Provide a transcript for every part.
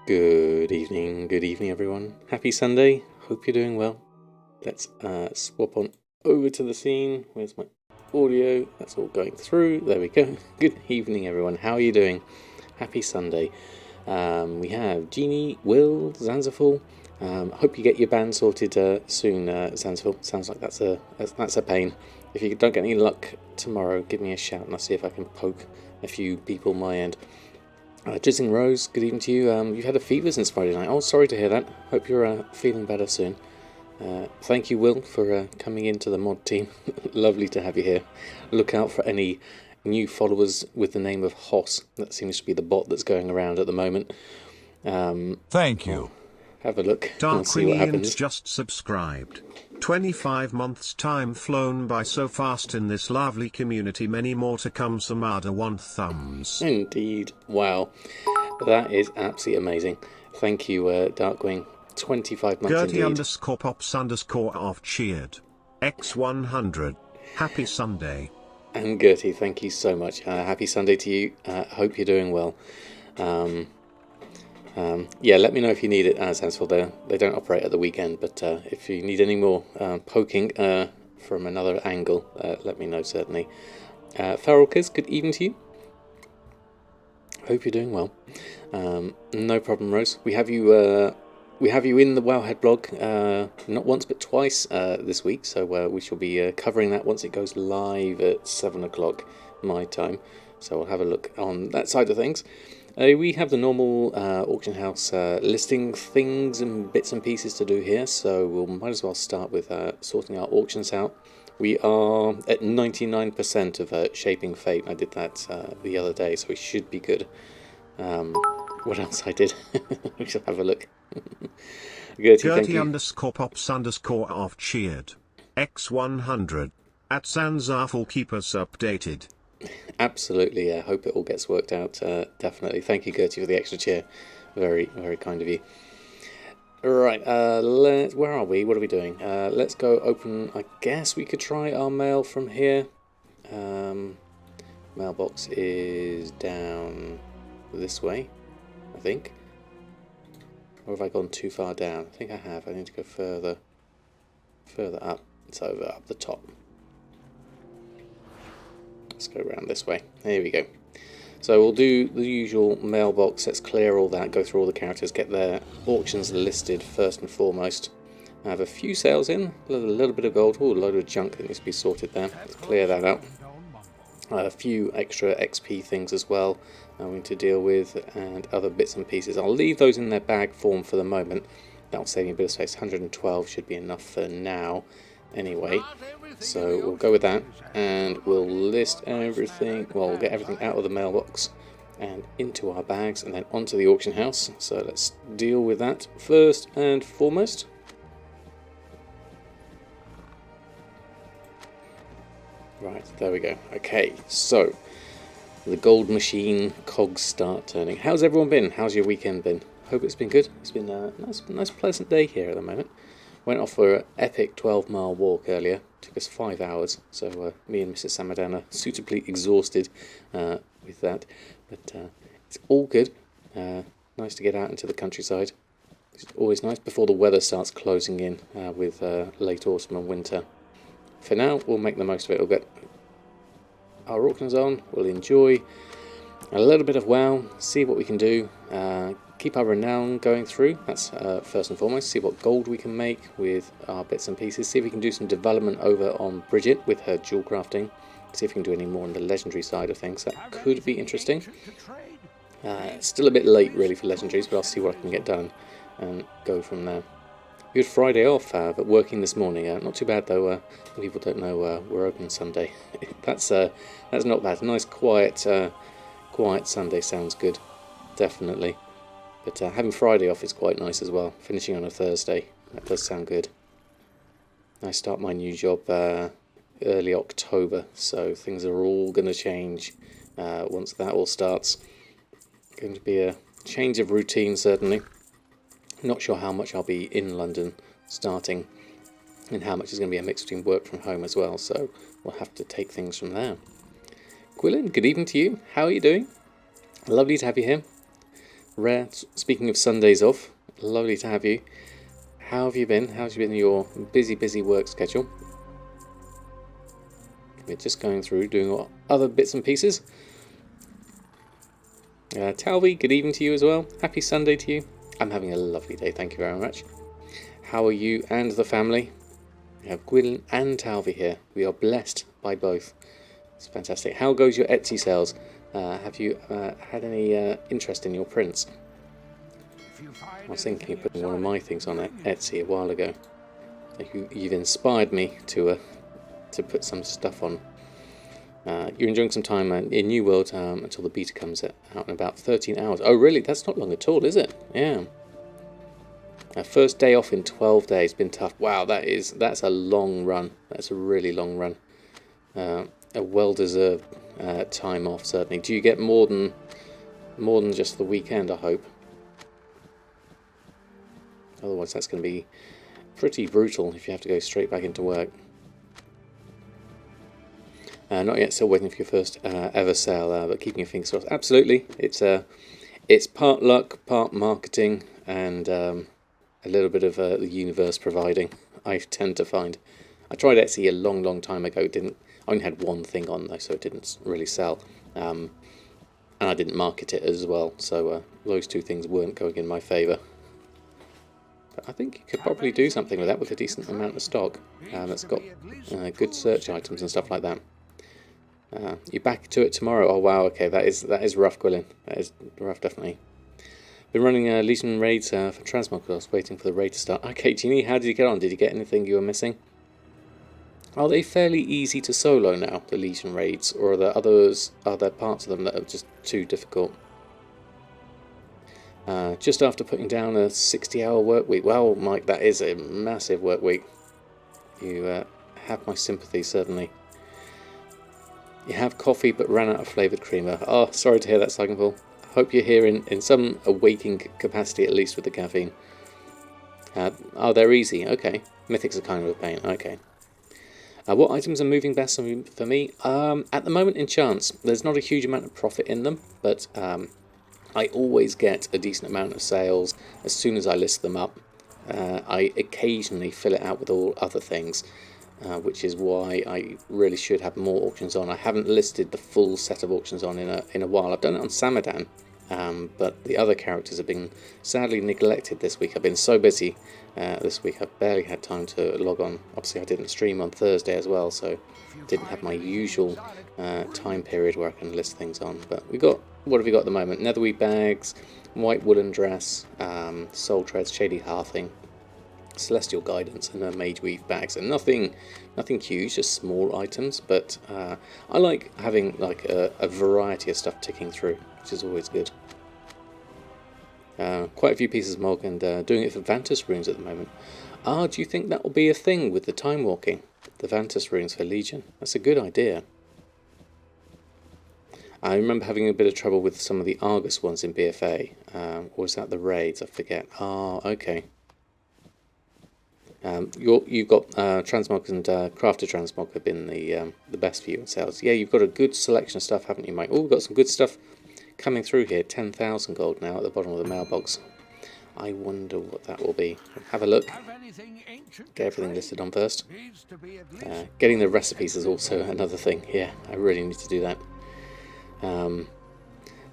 Good evening everyone. Happy Sunday, hope you're doing well. Let's swap on over to the scene. Where's my audio? That's all going through, there we go. Good evening everyone, how are you doing? Happy Sunday. We have Jeannie, Will, Zanzaful. Hope you get your band sorted soon, Zanzaful. Sounds like that's a pain. If you don't get any luck tomorrow, give me a shout and I'll see if I can poke a few people my end. Jizzing Rose, good evening to you. You've had a fever since Friday night. Oh, sorry to hear that. Hope you're feeling better soon. Thank you, Will, for coming into the mod team. Lovely to have you here. Look out for any new followers with the name of Hoss. That seems to be the bot that's going around at the moment. Thank you. Have a look and see what happens. Just subscribed. 25 months time flown by so fast in this lovely community, many more to come. Samada 1 thumbs. Indeed. Wow. That is absolutely amazing. Thank you, Darkwing. 25 months Gertie indeed. _pops_off cheered. X100. Happy Sunday. And Gertie, thank you so much. Happy Sunday to you. Hope you're doing well. Yeah, let me know if you need it, Sansville. They don't operate at the weekend, but if you need any more poking from another angle, let me know, certainly. Feral Kids, good evening to you. Hope you're doing well. No problem, Rose. We have you in the Wowhead blog, not once but twice this week, so we shall be covering that once it goes live at 7 o'clock my time. So we'll have a look on that side of things. We have the normal auction house listing things and bits and pieces to do here, so we might as well start with sorting our auctions out. We are at 99% of Shaping Fate. I did that the other day, so we should be good. What else I did? We shall have a look. Gertie, thank you. _pops_off cheered. X100. At Sanzarful, keep us updated. Absolutely, I hope it all gets worked out, definitely. Thank you, Gertie, for the extra cheer. Very, very kind of you. Right, where are we? What are we doing? Let's go open, I guess we could try our mail from here. Mailbox is down this way, I think. Or have I gone too far down? I think I have. I need to go further up. It's over up the top. Let's go around this way. There we go. So we'll do the usual mailbox. Let's clear all that, go through all the characters, get their auctions listed first and foremost. I have a few sales in, a little bit of gold. Oh, a load of junk that needs to be sorted there. Let's clear that out. A few extra XP things as well I'm going to deal with, and other bits and pieces. I'll leave those in their bag form for the moment. That'll save me a bit of space. 112 should be enough for now anyway. So we'll go with that, and we'll list everything. Well, we'll get everything out of the mailbox and into our bags and then onto the auction house. So let's deal with that first and foremost. Right, there we go. Okay, so the gold machine cogs start turning. How's everyone been? How's your weekend been? Hope it's been good. It's been a nice pleasant day here at the moment. Went off for an epic 12-mile walk earlier. Took us 5 hours, so me and Mrs. Samadan are suitably exhausted with that. But it's all good. Nice to get out into the countryside. It's always nice before the weather starts closing in with late autumn and winter. For now, we'll make the most of it. We'll get our auctions on. We'll enjoy a little bit of WoW. See what we can do. Keep our renown going through. That's first and foremost. See what gold we can make with our bits and pieces. See if we can do some development over on Bridget with her jewel crafting. See if we can do any more on the legendary side of things. That could be interesting. It's still a bit late really for legendaries, but I'll see what I can get done and go from there. Good Friday off, but working this morning. Not too bad though. People don't know we're open Sunday. That's not bad. Nice quiet Sunday sounds good, definitely. But having Friday off is quite nice as well. Finishing on a Thursday, that does sound good. I start my new job early October, so things are all going to change once that all starts. Going to be a change of routine certainly. Not sure how much I'll be in London starting and how much is going to be a mix between work from home as well, so we'll have to take things from there. Quillen, good evening to you. How are you doing? Lovely to have you here. Rare, speaking of Sundays off, lovely to have you. How have you been? How's been your busy work schedule? We're just going through, doing other bits and pieces. Talvi, good evening to you as well. Happy Sunday to you. I'm having a lovely day, thank you very much. How are you and the family? We have Gwyn and Talvi here. We are blessed by both. It's fantastic. How goes your Etsy sales? Have you had any interest in your prints? I was thinking of putting one of my things on Etsy a while ago. You've inspired me to put some stuff on. You're enjoying some time in New World until the beta comes out in about 13 hours. Oh really? That's not long at all, is it? Yeah. First day off in 12 days. Been tough. Wow, that's a long run. That's a really long run. A well-deserved time off, certainly. Do you get more than just the weekend, I hope? Otherwise that's going to be pretty brutal if you have to go straight back into work. Not yet, still waiting for your first ever sale, but keeping your fingers crossed. Absolutely, it's part luck, part marketing, and a little bit of the universe providing. I tend to find. I tried Etsy a long time ago. I only had one thing on though, so it didn't really sell, and I didn't market it as well. So those two things weren't going in my favour. But I think you could probably do something with that with a decent amount of stock that's got good search items and stuff like that. You're back to it tomorrow. Oh wow, okay, that is rough, Gwilyn. That is rough, definitely. Been running Legion raids for Transmog. I was waiting for the raid to start. Okay, Genie, how did you get on? Did you get anything you were missing? Are they fairly easy to solo now, the Legion raids, or are there parts of them that are just too difficult? Just after putting down a 60-hour work week. Well, Mike, that is a massive work week. You have my sympathy, certainly. You have coffee but ran out of flavoured creamer. Oh, sorry to hear that, Cycleful. I hope you're here in some waking capacity, at least with the caffeine. Oh, they're easy. Okay. Mythics are kind of a pain. Okay. What items are moving best for me? At the moment, enchants. There's not a huge amount of profit in them, but I always get a decent amount of sales as soon as I list them up. I occasionally fill it out with all other things, which is why I really should have more auctions on. I haven't listed the full set of auctions on in a while. I've done it on Samadan, but the other characters have been sadly neglected this week. I've been so busy this week I've barely had time to log on. Obviously I didn't stream on Thursday as well, so didn't have my usual time period where I can list things on. But what have we got at the moment? Netherweed bags, white woolen dress, soul treads, shady hearthing, celestial guidance, and mage weave bags. And nothing huge, just small items. But I like having like a variety of stuff ticking through, which is always good. Quite a few pieces of Mog, and doing it for Vantus runes at the moment. Do you think that will be a thing with the time walking? The Vantus runes for Legion. That's a good idea. I remember having a bit of trouble with some of the Argus ones in BFA. Or was that the raids? I forget. Oh, okay. You've got Transmog and Crafted Transmog have been the best for you in sales. Yeah, you've got a good selection of stuff, haven't you, Mike? Oh, we've got some good stuff coming through here. 10,000 gold now at the bottom of the mailbox. I wonder what that will be. Have a look. Get everything listed on first. Getting the recipes is also another thing. Yeah, I really need to do that.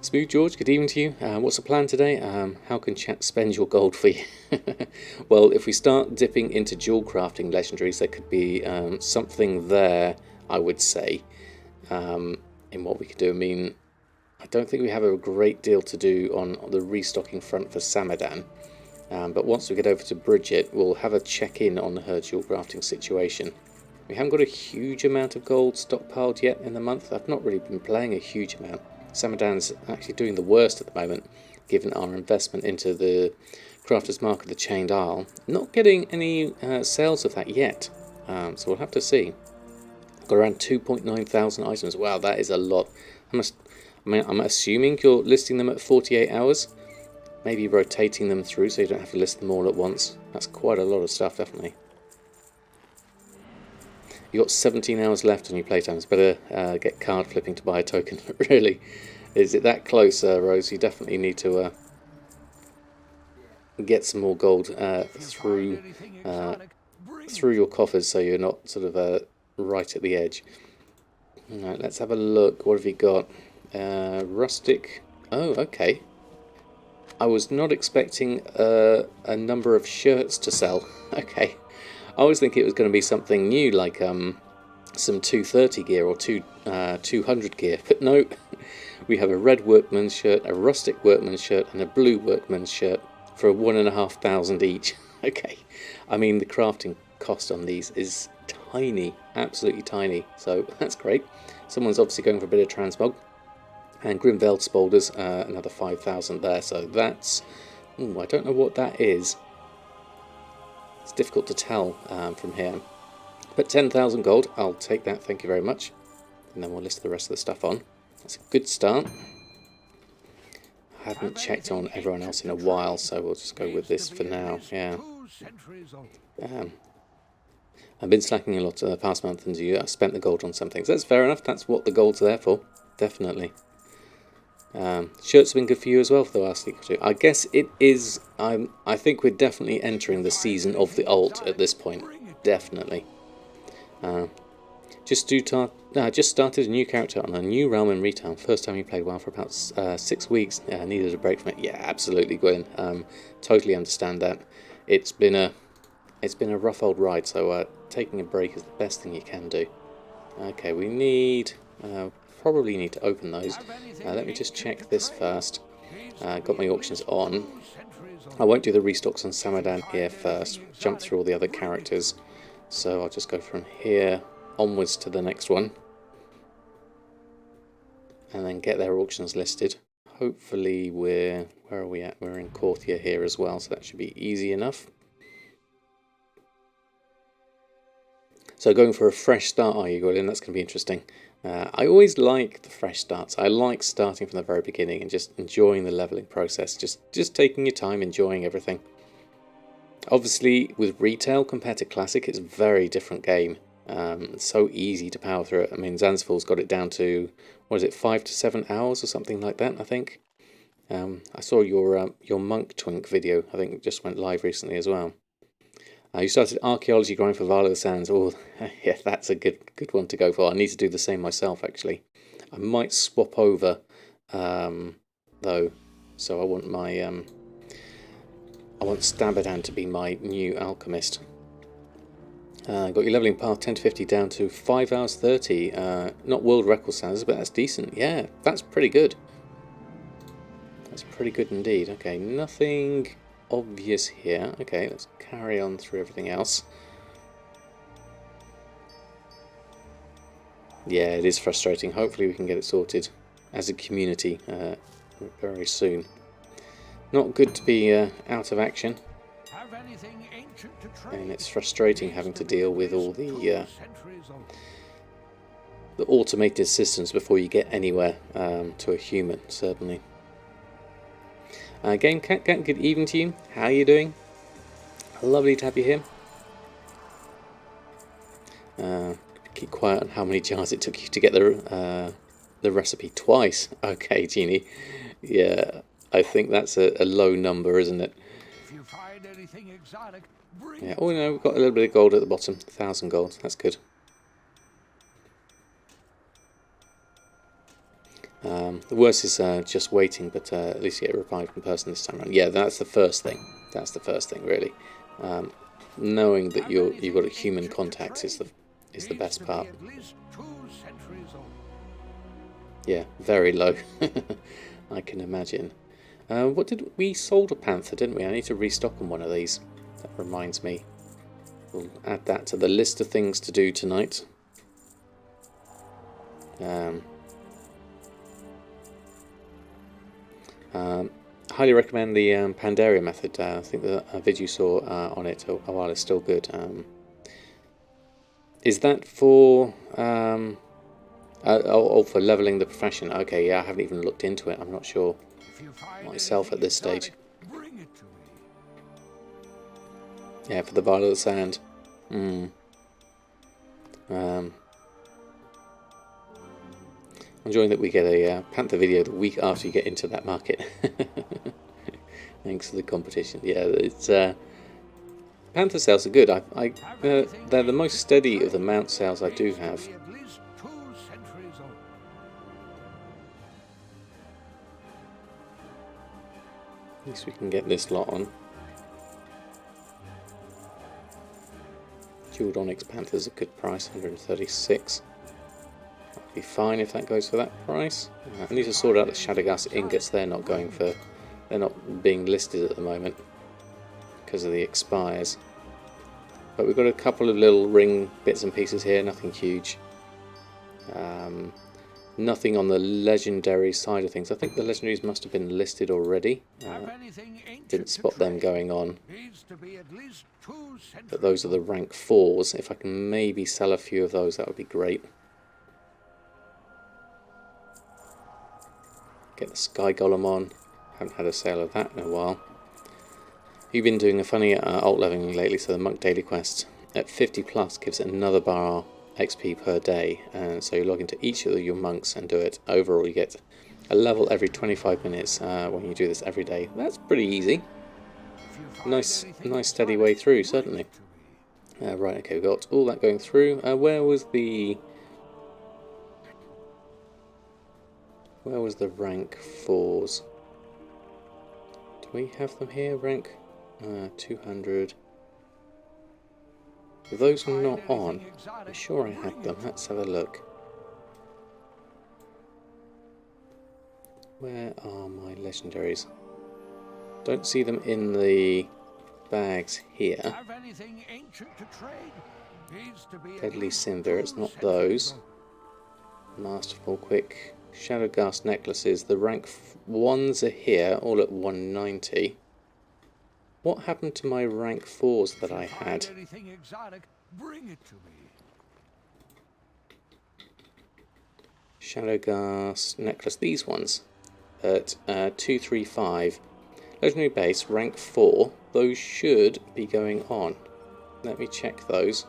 Smooth George, good evening to you. What's the plan today? How can chat spend your gold for you? Well, if we start dipping into dual crafting legendaries, there could be something there, I would say, in what we could do. I mean, I don't think we have a great deal to do on the restocking front for Samadan, but once we get over to Bridget, we'll have a check-in on her dual crafting situation. We haven't got a huge amount of gold stockpiled yet in the month. I've not really been playing a huge amount. Samadan's actually doing the worst at the moment, given our investment into the Crafter's Mark of the Chained Isle. Not getting any sales of that yet, so we'll have to see. Got around 2.9 thousand items. Wow, that is a lot. I'm assuming you're listing them at 48 hours. Maybe rotating them through so you don't have to list them all at once. That's quite a lot of stuff, definitely. You've got 17 hours left on your playtimes. Better get card flipping to buy a token. Really, is it that close, Rose? You definitely need to get some more gold through your coffers, so you're not sort of right at the edge. Alright, let's have a look. What have you got? Rustic. Oh, okay. I was not expecting a number of shirts to sell. Okay. I was thinking it was going to be something new, like some 230 gear or 200 gear. But no, we have a red workman's shirt, a rustic workman's shirt, and a blue workman's shirt for 1,500 each. Okay. I mean, the crafting cost on these is tiny, absolutely tiny. So that's great. Someone's obviously going for a bit of transmog. And Grimveld Spolders, another 5,000 there. So that's... Ooh, I don't know what that is. It's difficult to tell from here. But 10,000 gold, I'll take that, thank you very much. And then we'll list the rest of the stuff on. That's a good start. I haven't checked on everyone else in a while, so we'll just go with this for now. Yeah. I've been slacking a lot the past month, and I spent the gold on some things. That's fair enough, that's what the gold's there for. Definitely. Shirts have been good for you as well for the last week or two. I guess it is. I think we're definitely entering the season of the alt at this point. Definitely. Just started a new character on a new realm in retail. First time you played WoW for about 6 weeks. Needed a break from it. Yeah, absolutely, Gwyn. Totally understand that. It's been a rough old ride. So taking a break is the best thing you can do. Okay, we need. Probably need to open those. Let me just check this first. Got my auctions on. I won't do the restocks on Samadan here first. Jump through all the other characters. So I'll just go from here onwards to the next one. And then get their auctions listed. Hopefully where are we at? We're in Courtier here as well, so that should be easy enough. So going for a fresh start, are you, Gordon? That's going to be interesting. I always like the fresh starts. I like starting from the very beginning and just enjoying the leveling process. Just taking your time, enjoying everything. Obviously, with retail compared to classic, it's a very different game. It's so easy to power through it. I mean, Zanzifal's got it down to, what is it, 5 to 7 hours or something like that, I think. I saw your Monk Twink video, I think it just went live recently as well. You started archaeology grind for Vale of the Sands. Oh, yeah, that's a good one to go for. I need to do the same myself, actually. I might swap over, though. So I want my I want Stabadan to be my new alchemist. Got your leveling path 10 to 50 down to 5 hours 30. Not world record standards, but that's decent. Yeah, that's pretty good. That's pretty good indeed. Okay, nothing obvious here. Okay, let's carry on through everything else. Yeah, it is frustrating. Hopefully we can get it sorted as a community very soon. Not good to be out of action, and it's frustrating having to deal with all the automated systems before you get anywhere to a human, certainly. Game Cat, good evening to you. How are you doing? Lovely to have you here. Keep quiet on how many jars it took you to get the recipe twice. Okay, Jeannie. Yeah, I think that's a low number, isn't it? If you find anything exotic, Yeah. Oh no, we've got a little bit of gold at the bottom. 1,000 gold. That's good. The worst is just waiting, but at least you get revived in person this time around. Yeah, that's the first thing. That's the first thing, really. Knowing that you've got a human contact is the best part. Yeah, very low. I can imagine. What did we sold a panther, didn't we? I need to restock on one of these. That reminds me. We'll add that to the list of things to do tonight. Highly recommend the Pandaria method. I think the video you saw on it a while is still good. Is that for for leveling the profession? Okay, yeah, I haven't even looked into it. I'm not sure myself at this stage. Yeah, for the Vale of the Sand. Enjoying that we get a Panther video the week after you get into that market. Thanks for the competition. Yeah, it's Panther sales are good. They're the most steady of the mount sales I do have. At least 2 centuries old. At least we can get this lot on. Jeweled Onyx Panther's a good price, 136. That'll be fine if that goes for that price. I need to sort out the Shadowgas ingots. They're not being listed at the moment because of the expires. But we've got a couple of little ring bits and pieces here, nothing huge. Nothing on the legendary side of things. I think the legendaries must have been listed already. Didn't spot them going on. But those are the rank 4s. If I can maybe sell a few of those, that would be great. Get the Sky Golem on. Haven't had a sale of that in a while. You've been doing a funny alt leveling lately, so the Monk Daily Quest at 50 plus gives another bar XP per day, and so you log into each of your monks and do it. Overall you get a level every 25 minutes when you do this every day. That's pretty easy. Nice steady way through, certainly. Right, okay, we've got all that going through. Where was the rank 4s? Do we have them here? Rank 200. If those are not on, I'm sure I had them. Let's have a look. Where are my legendaries? Don't see them in the bags here. Deadly Cinder, it's not those. Masterful Quick. Shadowgas necklaces. The rank 1s are here, all at 190. What happened to my rank 4s that I had? Shadowgas necklace, these ones at 235. Legendary base, rank 4. Those should be going on. Let me check those.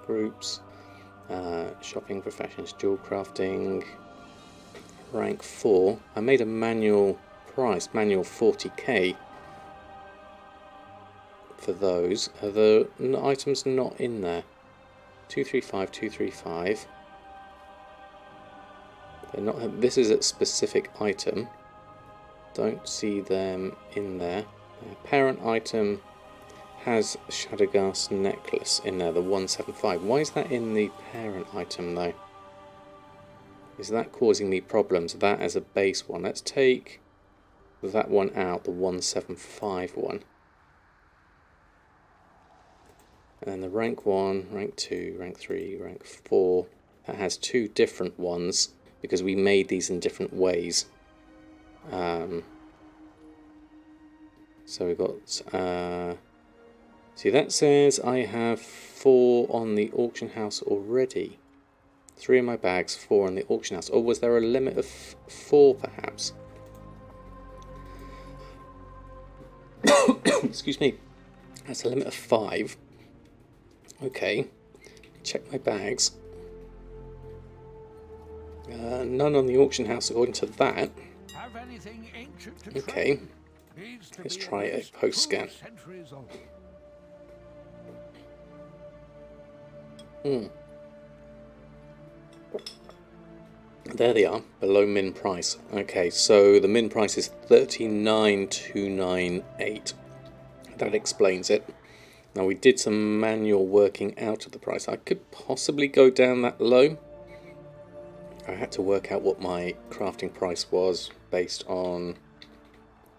Groups, shopping, professions, jewel crafting. Rank 4. I made a manual price, manual 40k. For those. Are the items not in there? 235, 235. They're not. This is a specific item. Don't see them in there. Parent item has Shadowgas necklace in there, the 175. Why is that in the parent item though? Is that causing me problems? That as a base one. Let's take that one out, the 175 one. And the rank 1, rank 2, rank 3, rank 4, that has 2 different ones because we made these in different ways. So we've got, see that says I have 4 on the auction house already. 3 in my bags, 4 on the auction house. Or was there a limit of 4 perhaps? Excuse me. That's a limit of 5. Okay, check my bags. None on the auction house according to that. Okay, let's try a post scan. There they are, below min price. Okay, so the min price is 39,298. That explains it. Now we did some manual working out of the price. I could possibly go down that low. I had to work out what my crafting price was based on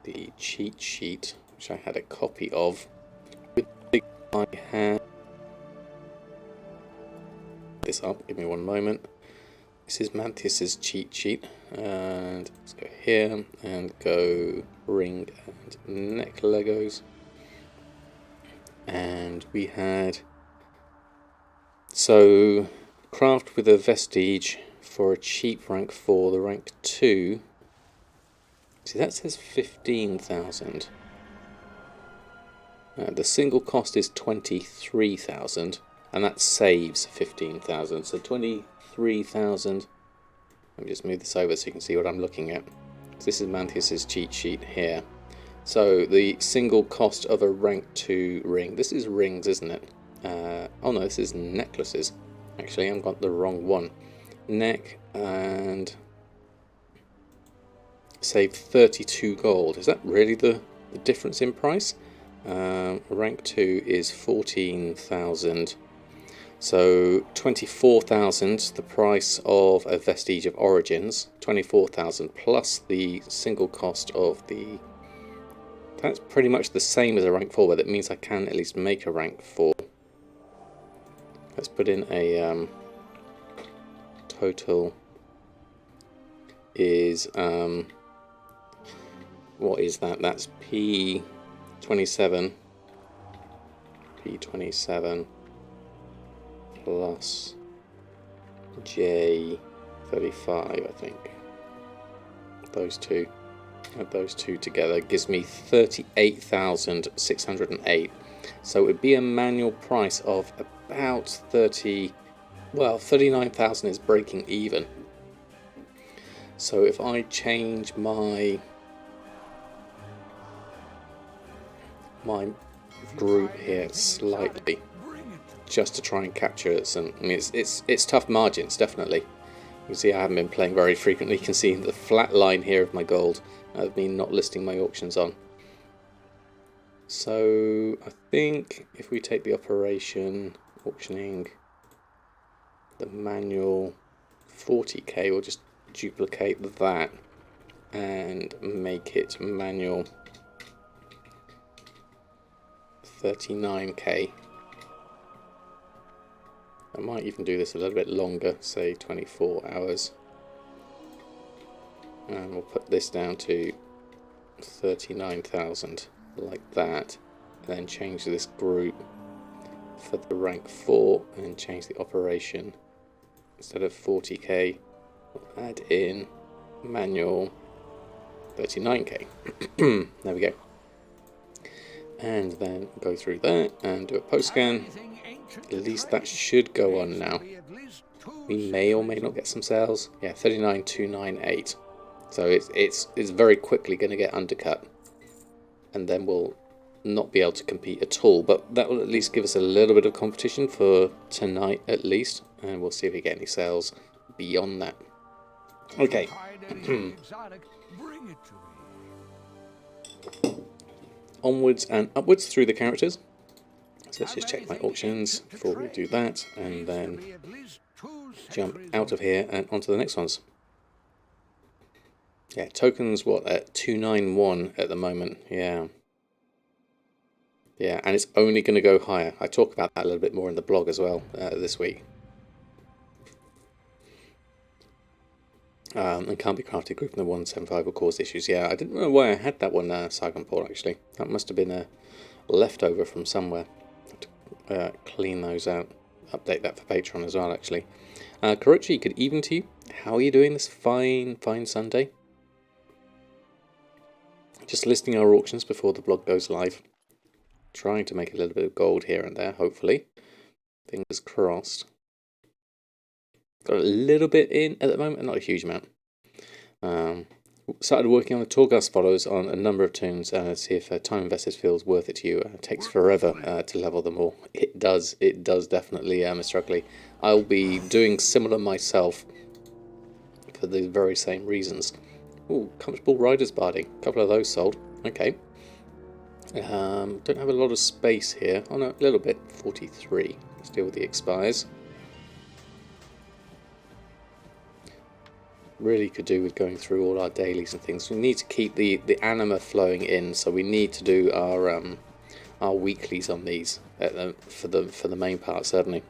the cheat sheet, which I had a copy of. I had this up, give me one moment. This is Mantius's cheat sheet, and let's go here and go ring and neck Legos. And we had, so craft with a vestige for a cheap rank 4, the rank 2. See, that says 15,000. The single cost is 23,000, and that saves 15,000. So 23,000. Let me just move this over so you can see what I'm looking at. So this is Mantius's cheat sheet here. So the single cost of a rank 2 ring. This is rings, isn't it? Oh no, this is necklaces. Actually, I've got the wrong one. Neck and save 32 gold. Is that really the difference in price? Rank 2 is 14,000. So 24,000, the price of a Vestige of Origins. 24,000 plus the single cost of the... That's pretty much the same as a rank 4, but that means I can at least make a rank 4. Let's put in a total is... what is that? That's P27. P27 plus J35, I think. Those two. Add those two together gives me 38,608. So it would be a manual price of about 39,000 is breaking even. So if I change my group here slightly, just to try and capture some. I mean, it's tough margins, definitely. You can see I haven't been playing very frequently. You can see the flat line here of my gold. I've been not listing my auctions on. So I think if we take the operation auctioning, the manual 40k, we'll just duplicate that and make it manual 39k. I might even do this a little bit longer, say 24 hours. And we'll put this down to 39,000, like that. And then change this group for the rank 4 and change the operation. Instead of 40k, we'll add in manual 39k. There we go. And then go through that and do a post scan. At least that should go on now. We may or may not get some sales. Yeah, 39,298. So it's very quickly going to get undercut, and then we'll not be able to compete at all. But that will at least give us a little bit of competition for tonight at least, and we'll see if we get any sales beyond that. Okay. Onwards and upwards through the characters. So let's just check my auctions before we do that, and then jump out of here and onto the next ones. Yeah, tokens, what, at 291 at the moment. Yeah, and it's only going to go higher. I talk about that a little bit more in the blog as well this week. And can't be crafted group in the 175 will cause issues. Yeah, I didn't know why I had that one, Saigon Paul, actually. That must have been a leftover from somewhere. I have to clean those out. Update that for Patreon as well, actually. Karachi, good evening to you. How are you doing this fine Sunday? Just listing our auctions before the blog goes live. Trying to make a little bit of gold here and there, hopefully. Fingers crossed. Got a little bit in at the moment, not a huge amount. Started working on the Torghast follows on a number of tunes to see if time invested feels worth it to you. It takes forever to level them all. It does definitely, Mr. Ugly. I'll be doing similar myself for the very same reasons. Ooh, comfortable riders barding. A couple of those sold. Okay. Don't have a lot of space here. Oh no, a little bit. 43. Let's deal with the expires. Really could do with going through all our dailies and things. We need to keep the anima flowing in, so we need to do our weeklies on these for the main part, certainly.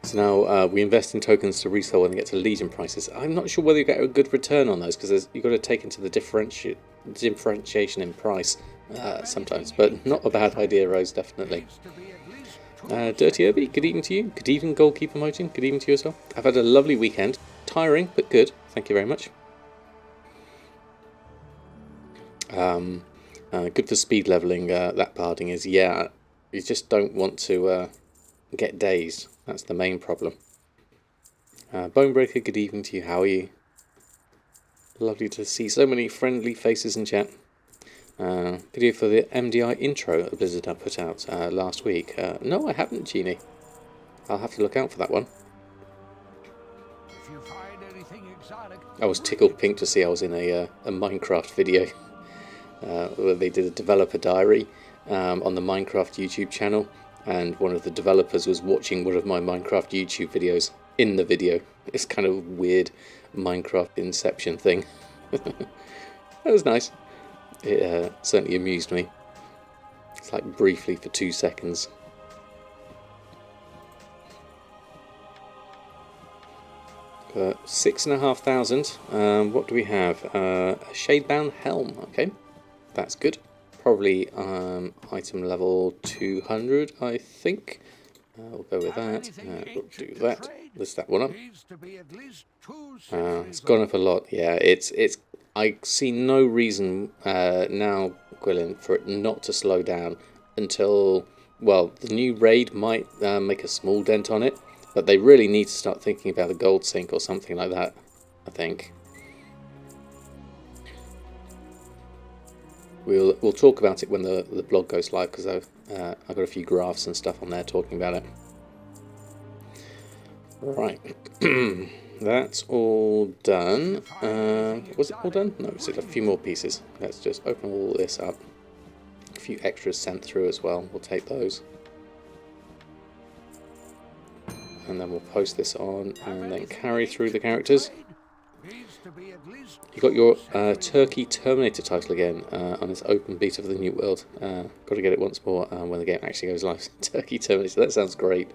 So now we invest in tokens to resell when they get to Legion prices. I'm not sure whether you get a good return on those, because you've got to take into the differentiation in price sometimes, but not a bad idea, Rose, definitely. Dirty Irby, good evening to you. Good evening, Goalkeeper Motin. Good evening to you as well. I've had a lovely weekend. Tiring, but good. Thank you very much. Good for speed leveling, that barding is. Yeah, you just don't want to get dazed. That's the main problem. Bonebreaker, good evening to you. How are you? Lovely to see so many friendly faces in chat. Video for the MDI intro that Blizzard I put out last week. No, I haven't, Genie. I'll have to look out for that one. If you find anything exotic, I was tickled pink to see I was in a Minecraft video where they did a developer diary on the Minecraft YouTube channel, and one of the developers was watching one of my Minecraft YouTube videos in the video. It's kind of weird Minecraft Inception thing. That was nice. It certainly amused me. It's like briefly for 2 seconds. Got 6,500. What do we have? A Shadebound Helm. Okay, that's good. Probably item level 200, I think. We'll go with that. We'll do that. List that one up. needs to be at least 2 It's centuries gone old. up a lot. Yeah, it's. I see no reason now, Gwilyn, for it not to slow down until, well, the new raid might make a small dent on it, but they really need to start thinking about the gold sink or something like that, I think. We'll talk about it when the blog goes live, because I've got a few graphs and stuff on there talking about it. Right. That's all done. Was it all done? No, it's a few more pieces. Let's just open all this up. A few extras sent through as well. We'll take those. And then we'll post this on and then carry through the characters. You got your Turkey Terminator title again on this open beta for the New World. Got to get it once more when the game actually goes live. Turkey Terminator, that sounds great.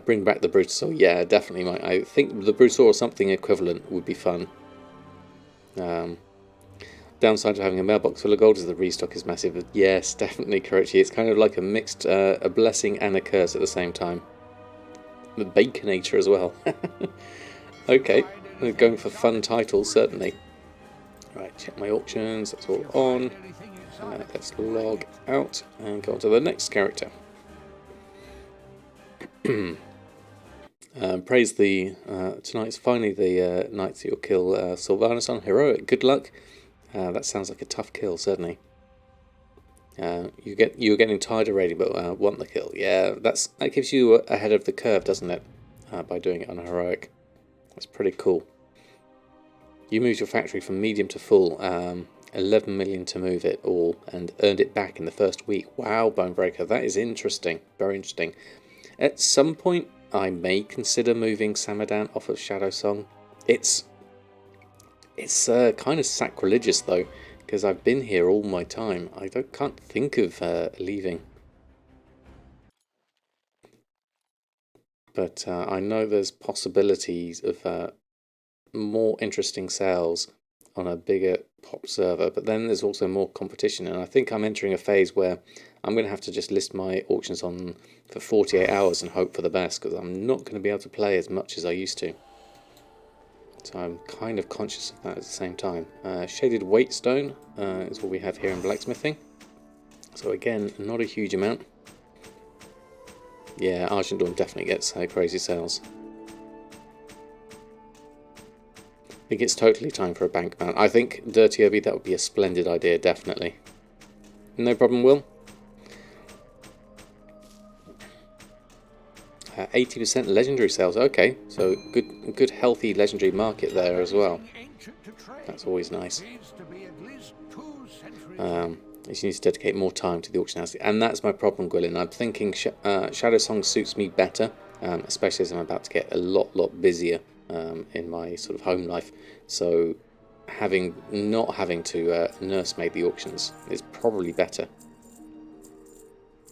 Bring back the Brutosaur. Yeah, definitely. I think the Brutosaur or something equivalent would be fun. Downside of having a mailbox full of gold is the restock is massive. But yes, definitely correct. It's kind of like a mixed, a blessing and a curse at the same time. The Baconator as well. Okay, we're going for fun titles, certainly. Right, check my auctions. That's all on. Let's log out and go on to the next character. Praise the tonight's finally the knights that you'll kill Sylvanas on heroic. Good luck. That sounds like a tough kill, certainly. You're getting tired of raiding, but want the kill. Yeah, that gives you ahead of the curve, doesn't it? By doing it on a heroic, that's pretty cool. You moved your factory from medium to full. 11 million to move it all, and earned it back in the first week. Wow, Bonebreaker, that is interesting. Very interesting. At some point, I may consider moving Samadan off of Shadow Song. It's kind of sacrilegious though, because I've been here all my time. I can't think of leaving. But I know there's possibilities of more interesting sales on a bigger pop server, but then there's also more competition, and I think I'm entering a phase where I'm going to have to just list my auctions on for 48 hours and hope for the best, because I'm not going to be able to play as much as I used to. So I'm kind of conscious of that at the same time. Shaded Waitstone is what we have here in Blacksmithing. So again, not a huge amount. Yeah, Argent Dawn definitely gets crazy sales. I think it's totally time for a bank mount. I think Dirty Obi, that would be a splendid idea, definitely. No problem, Will. 80% legendary sales. Okay, so good healthy legendary market there as well. That's always nice. You need to dedicate more time to the auction house, and that's my problem, Gwilyn. I'm thinking Shadow Song suits me better, especially as I'm about to get a lot busier in my sort of home life. So not having to nursemaid the auctions is probably better.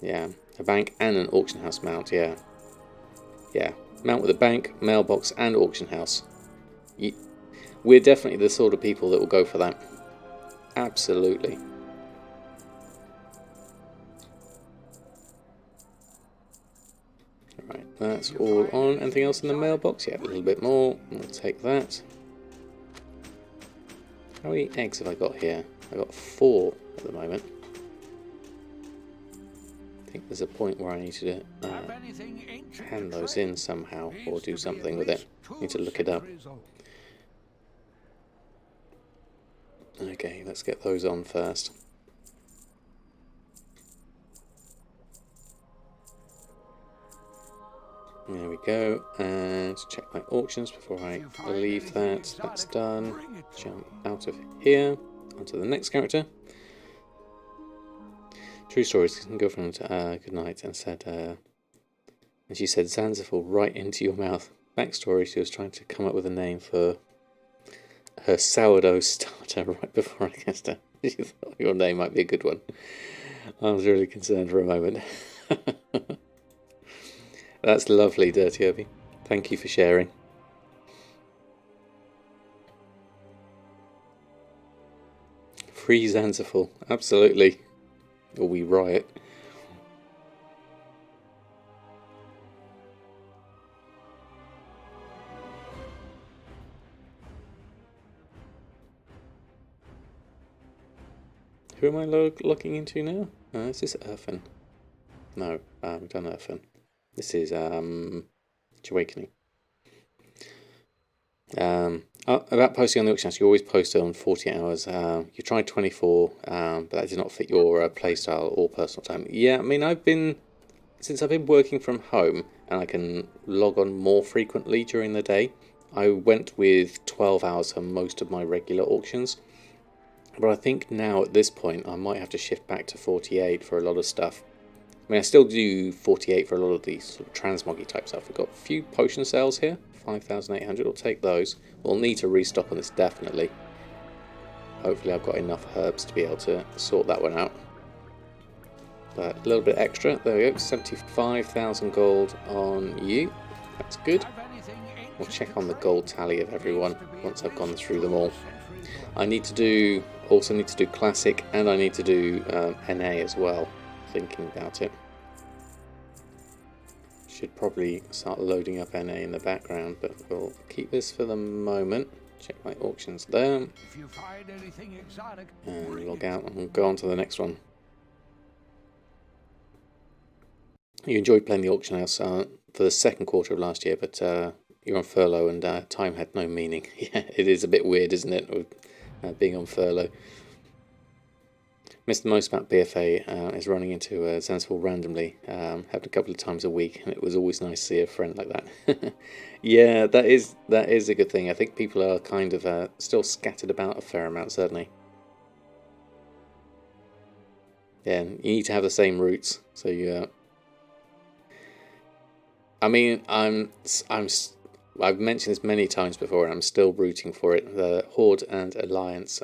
Yeah, a bank and an auction house mount. Yeah, mount with a bank, mailbox, and auction house. We're definitely the sort of people that will go for that. Absolutely. Right, that's all on. Anything else in the mailbox? Yeah, a little bit more. We'll take that. How many eggs have I got here? I've got 4 at the moment. I think there's a point where I need to Have anything ancient hand to those trade? in somehow, or Needs do to be something at with it. least Need to 2 look it up. centuries old. Okay, let's get those on first. There we go, and check my auctions before I leave that. That's done. Jump out of here onto the next character. True stories. Girlfriend, good night, and said, and she said, Zanzibar right into your mouth. Backstory: she was trying to come up with a name for her sourdough starter right before I guessed her. She thought your name might be a good one. I was really concerned for a moment. That's lovely, Dirty Herbie. Thank you for sharing. Free Zanzibar, absolutely. Or we riot. Who am I looking into now? Is this Earthen? No, we've done Earthen. This is Awakening. About posting on the auction house, you always post on 40 hours. You tried 24, but that did not fit your playstyle or personal time. Yeah, I mean, since I've been working from home and I can log on more frequently during the day, I went with 12 hours for most of my regular auctions. But I think now at this point I might have to shift back to 48 for a lot of stuff. I mean, I still do 48 for a lot of these sort of transmoggy type stuff. We've got a few potion sales here, 5,800. I'll take those. We'll need to restock on this definitely. Hopefully I've got enough herbs to be able to sort that one out. But a little bit extra. There we go. 75,000 gold on you. That's good. We'll check on the gold tally of everyone once I've gone through them all. I need to do classic, and I need to do NA as well. Thinking about it. Should probably start loading up NA in the background, but we'll keep this for the moment. Check my auctions there. If you find anything exotic, and log out and go on to the next one. You enjoyed playing the auction house for the second quarter of last year, but you're on furlough and time had no meaning. Yeah, it is a bit weird, isn't it, with being on furlough. Missed the most about BFA is running into Zanzibar randomly, happened a couple of times a week, and it was always nice to see a friend like that. Yeah, that is a good thing. I think people are kind of still scattered about a fair amount, certainly. Yeah, you need to have the same routes. So you, I mean, I've mentioned this many times before, and I'm still rooting for it. The Horde and Alliance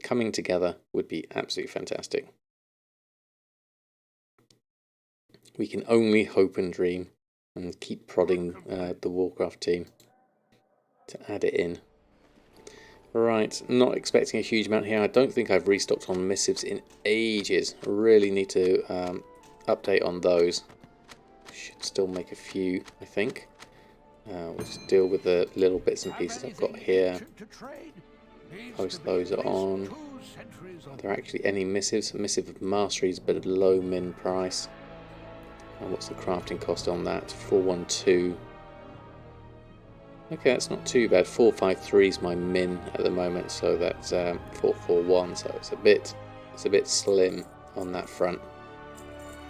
coming together would be absolutely fantastic. We can only hope and dream, and keep prodding the Warcraft team to add it in. Right, not expecting a huge amount here. I don't think I've restocked on missives in ages. I really need to update on those. Should still make a few, I think. We'll just deal with the little bits and pieces I've got here. Post those on. Are there actually any missives? Missive of Masteries, but at low min price. And what's the crafting cost on that? 412. Okay, that's not too bad. 453 is my min at the moment, so that's 441. So it's a bit slim on that front.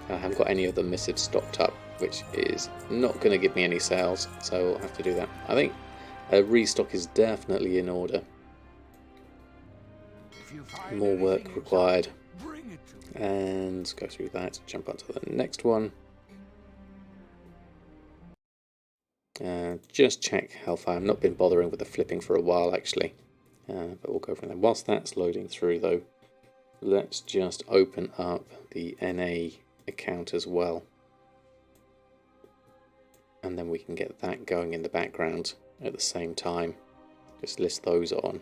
I haven't got any of the missives stocked up, which is not going to give me any sales, so I'll have to do that. I think a restock is definitely in order. More work required. And go through that, jump onto the next one. Just check Hellfire. I've not been bothering with the flipping for a while, actually. But we'll go from there. Whilst that's loading through, though, let's just open up the NA account as well. And then we can get that going in the background at the same time. Just list those on.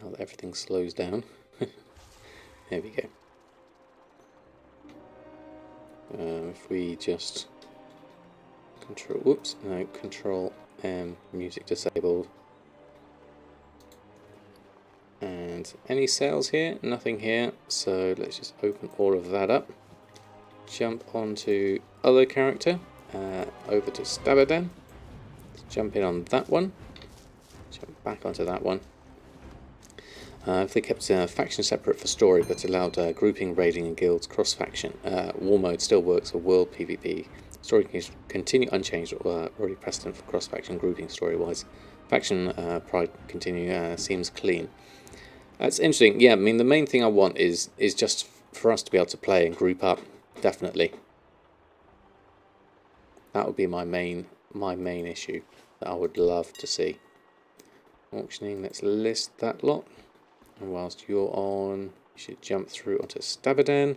Now that everything slows down. There we go. If we just control, whoops, no, control M, music disabled. And any sales here? Nothing here. So let's just open all of that up. Jump onto other character, over to Stabaden. Jump in on that one. Jump back onto that one. If they kept faction separate for story, but allowed grouping, raiding, and guilds cross-faction, war mode still works for world PvP. Story can continue unchanged, already precedent for cross-faction grouping story-wise. Faction pride continue seems clean. That's interesting. Yeah, I mean the main thing I want is just for us to be able to play and group up. Definitely. That would be my main issue that I would love to see. Auctioning. Let's list that lot. And whilst you're on, you should jump through onto Stabaden.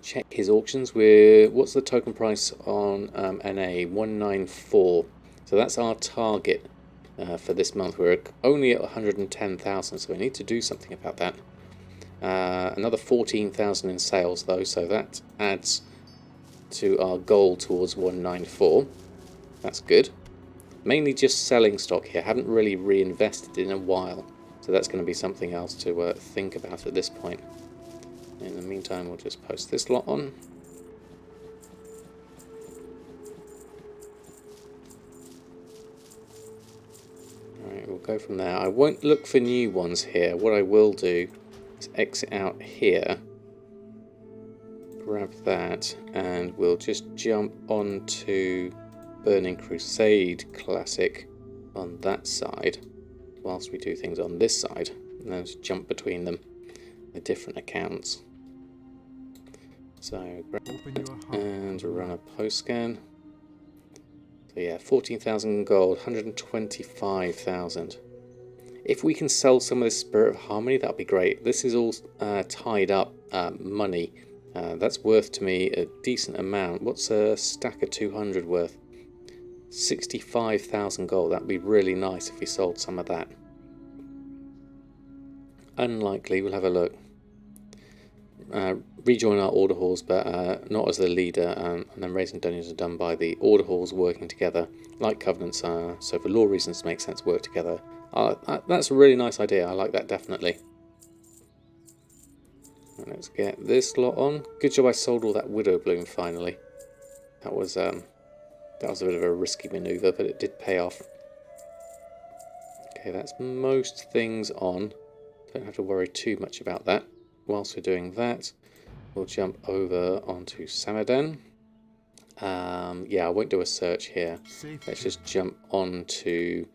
Check his auctions. What's the token price on NA? 194. So that's our target for this month. We're only at 110,000, so we need to do something about that. Another 14,000 in sales though, so that adds to our goal towards 194. That's good. Mainly just selling stock here. Haven't really reinvested in a while. So that's going to be something else to think about at this point. In the meantime, we'll just post this lot on. Alright, we'll go from there. I won't look for new ones here. What I will do is exit out here. Grab that, and we'll just jump onto Burning Crusade Classic on that side. Whilst we do things on this side, and then just jump between them, the different accounts. So grab and run a post scan. So yeah, 14,000 gold, 125,000. If we can sell some of this Spirit of Harmony, that'd be great. This is all tied up money. That's worth to me a decent amount. What's a stack of 200 worth? 65,000 gold. That'd be really nice if we sold some of that. Unlikely. We'll have a look. Rejoin our order halls, but not as the leader. And then raids and dungeons are done by the order halls working together, like covenants. So for law reasons, it makes sense to work together. That's a really nice idea. I like that definitely. And let's get this lot on. Good job I sold all that widow bloom finally. That was a bit of a risky manoeuvre, but it did pay off. Okay, that's most things on. Don't have to worry too much about that. Whilst we're doing that, we'll jump over onto Samadan. Yeah, I won't do a search here. Let's just jump onto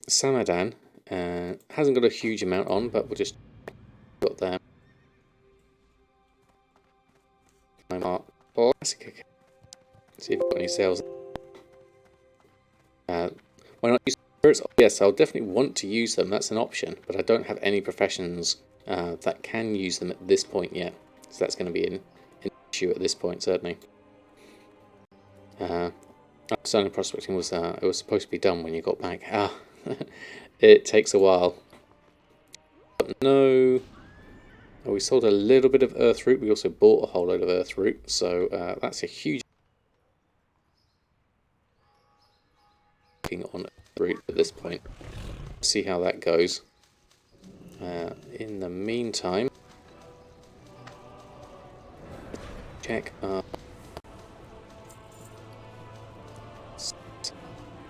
Samadan. Hasn't got a huge amount on, but we'll just got there. Classic. See if we've got any sales. Why not use spirits? Oh, yes, I'll definitely want to use them. That's an option, but I don't have any professions that can use them at this point yet. So that's going to be an issue at this point, certainly. Signing prospecting was it was supposed to be done when you got back. It takes a while. But no. We sold a little bit of earth root. We also bought a whole load of earth root, so that's a huge on route at this point. See how that goes. In the meantime, check our...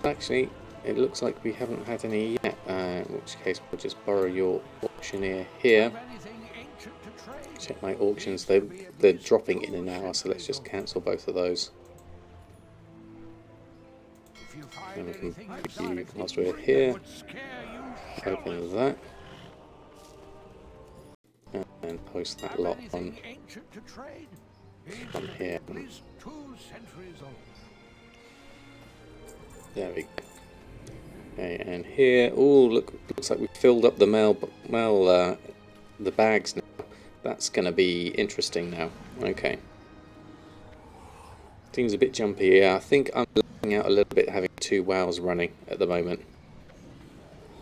Actually, it looks like we haven't had any yet, in which case we'll just borrow your auctioneer here. Check my auctions, they're dropping in an hour, so let's just cancel both of those. And we can put you, whilst we're here, open that, and post that lot on from here. There we go. Okay, and here, oh look, looks like we've filled up the the bags now. That's going to be interesting now. Okay. Seems a bit jumpy. Yeah, I think I'm looking out a little bit having 2 wows running at the moment.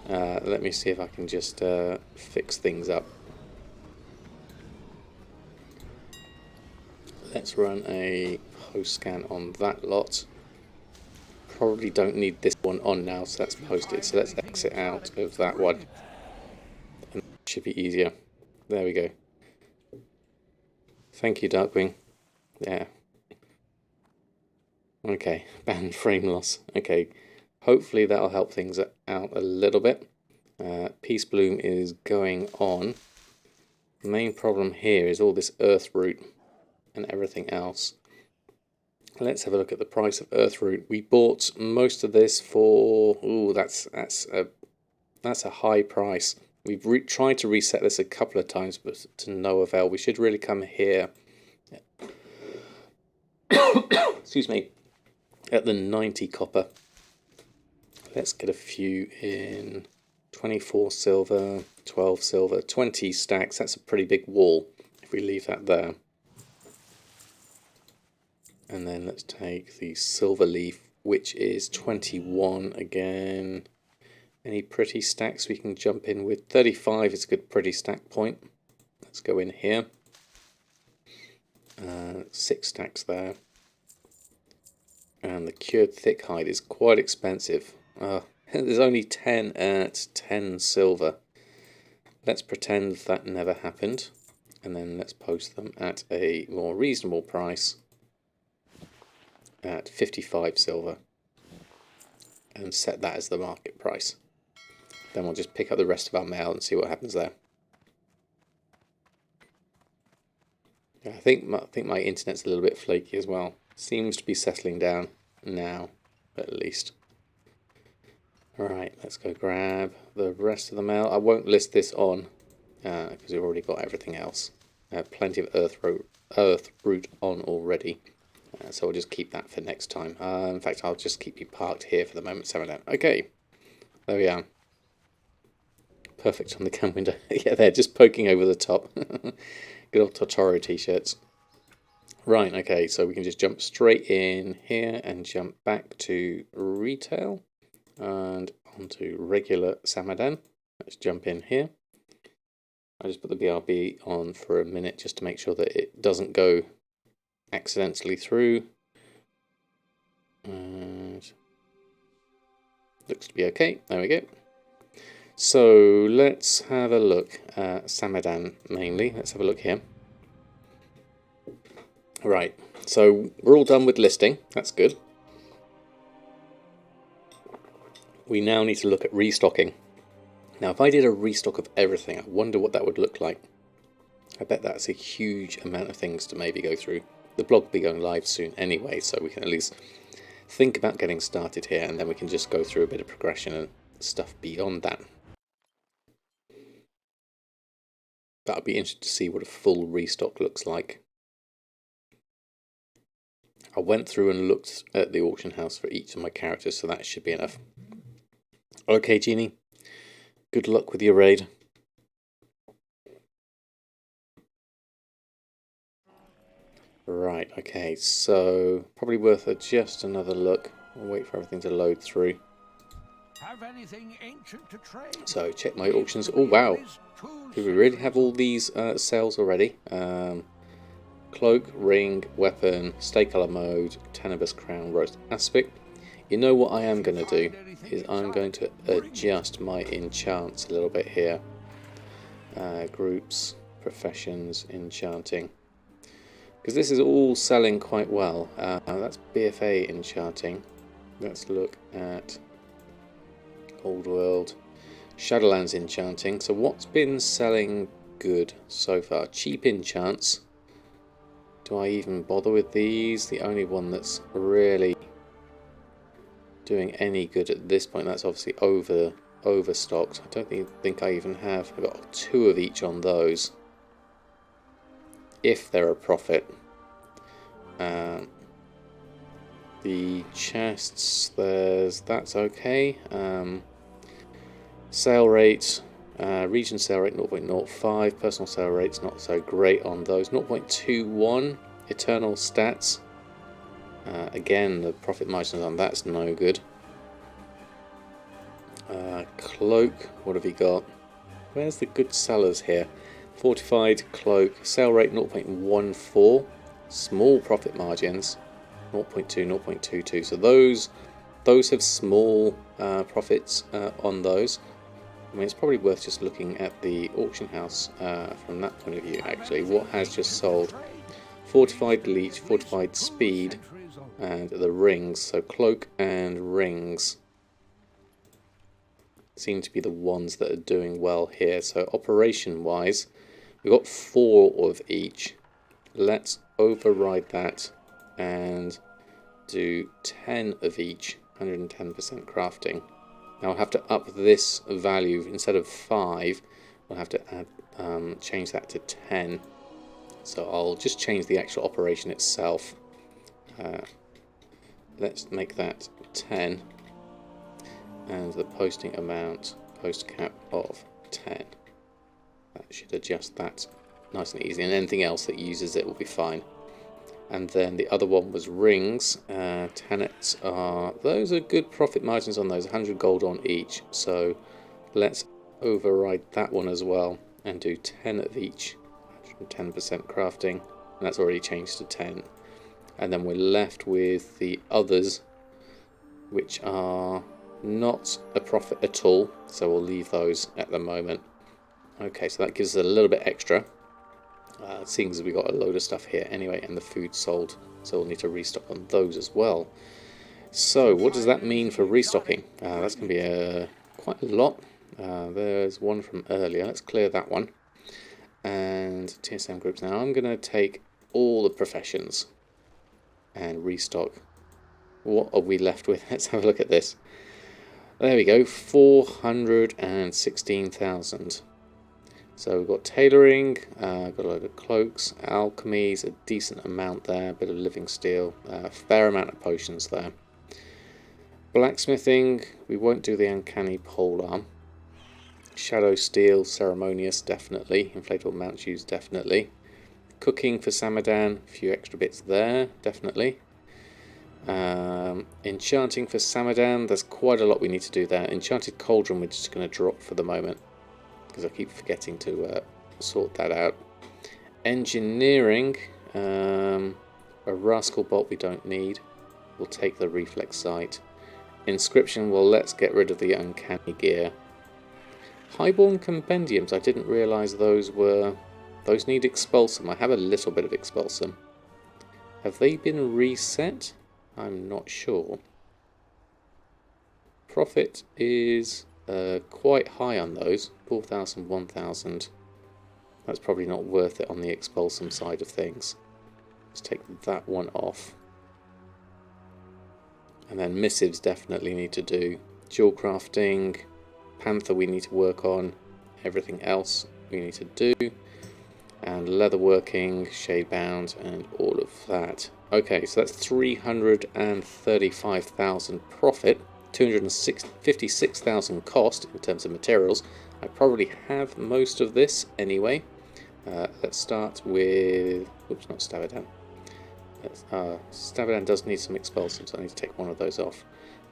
Let me see if I can just fix things up. Let's run a post scan on that lot. Probably don't need this one on now, so that's posted. So let's exit out of that one. And that should be easier. There we go. Thank you, Darkwing. Yeah. Okay, banned frame loss. Okay, hopefully that'll help things out a little bit. Peace Bloom is going on. The main problem here is all this earth root and everything else. Let's have a look at the price of earth root. We bought most of this for, ooh, that's a high price. We've tried to reset this a couple of times, but to no avail. We should really come here. Excuse me. At the 90 copper. Let's get a few in. 24 silver, 12 silver, 20 stacks. That's a pretty big wall if we leave that there. And then let's take the silver leaf, which is 21 again. Any pretty stacks we can jump in with? 35 is a good pretty stack point. Let's go in here. 6 stacks there. And the cured thick hide is quite expensive. There's only 10 at 10 silver. Let's pretend that never happened. And then let's post them at a more reasonable price at 55 silver. And set that as the market price. Then we'll just pick up the rest of our mail and see what happens there. I think my internet's a little bit flaky as well. Seems to be settling down now, at least. Alright, let's go grab the rest of the mail. I won't list this on, because we've already got everything else. I have plenty of earth root on already, so I'll just keep that for next time. In fact, I'll just keep you parked here for the moment, Samadan. Okay, there we are. Perfect on the cam window. Yeah, they're just poking over the top. Good old Totoro t-shirts. Right, okay, so we can just jump straight in here and jump back to retail and onto regular Samadan. Let's jump in here. I just put the BRB on for a minute just to make sure that it doesn't go accidentally through. And looks to be okay. There we go. So let's have a look at Samadan mainly. Let's have a look here. Right, so we're all done with listing. That's good. We now need to look at restocking. Now, if I did a restock of everything, I wonder what that would look like. I bet that's a huge amount of things to maybe go through. The blog will be going live soon anyway, so we can at least think about getting started here, and then we can just go through a bit of progression and stuff beyond that. That would be interesting to see what a full restock looks like. I went through and looked at the auction house for each of my characters, so that should be enough. Okay, Genie. Good luck with your raid. Right, okay, so probably worth just another look. I'll wait for everything to load through. Have anything ancient to trade? So check my auctions. Oh wow, do we really have all these sales already? Cloak, ring, weapon, stay colour mode, Tenebus crown, roast aspic. You know what I am going to do is I'm going to adjust my enchants a little bit here. Groups, professions, enchanting. Because this is all selling quite well. That's BFA enchanting. Let's look at Old World. Shadowlands enchanting. So what's been selling good so far? Cheap enchants. Do I even bother with these? The only one that's really doing any good at this point, that's obviously overstocked. I don't think I even have. I've got 2 of each on those. If they're a profit. The chests, that's okay. Sale rate, region sale rate 0.05, personal sale rate's not so great on those. 0.21 eternal stats. Again, the profit margins on that's no good. Cloak, what have we got? Where's the good sellers here? Fortified cloak, sale rate 0.14. small profit margins, 0.2, 0.22. So those have small profits on those. I mean, it's probably worth just looking at the auction house from that point of view, actually. What has just sold? Fortified Leech, Fortified Speed, and the rings. So Cloak and Rings seem to be the ones that are doing well here. So operation-wise, we've got 4 of each. Let's override that and do 10 of each, 110% crafting. Now I'll have to up this value. Instead of 5, we'll have to add, change that to 10. So I'll just change the actual operation itself. Let's make that 10. And the posting amount, post cap of 10. That should adjust that nice and easy. And anything else that uses it will be fine. And then the other one was rings. Tannets are, those are good profit margins on those, 100 gold on each. So let's override that one as well and do 10 of each, 110% crafting. And that's already changed to 10. And then we're left with the others, which are not a profit at all. So we'll leave those at the moment. Okay, so that gives us a little bit extra. Seeing as we got a load of stuff here anyway, and the food sold, so we'll need to restock on those as well. So what does that mean for restocking? That's going to be quite a lot. There's one from earlier. Let's clear that one. And TSM groups. Now I'm going to take all the professions and restock. What are we left with? Let's have a look at this. There we go, 416,000. So we've got tailoring, got a load of cloaks, alchemies, a decent amount there, a bit of living steel, a fair amount of potions there. Blacksmithing, we won't do the uncanny polearm. Shadow steel, ceremonious, definitely. Inflatable mount shoes, definitely. Cooking for Samadan, a few extra bits there, definitely. Enchanting for Samadan, there's quite a lot we need to do there. Enchanted cauldron we're just going to drop for the moment, because I keep forgetting to sort that out. Engineering, a rascal bolt we don't need. We'll take the reflex sight. Inscription, well, let's get rid of the uncanny gear. Highborn compendiums, I didn't realise those need expulsum. I have a little bit of expulsum. Have they been reset? I'm not sure. Profit is quite high on those, 4,000, 1,000. That's probably not worth it on the expulsum side of things. Let's take that one off. And then missives definitely need to do. Jewel crafting, panther we need to work on. Everything else we need to do. And leatherworking, shadebound, and all of that. Okay, so that's 335,000 profit. 256,000 cost in terms of materials. I probably have most of this anyway. Let's start with... Oops, not Stabadan. Stabadan does need some expulsion, so I need to take one of those off.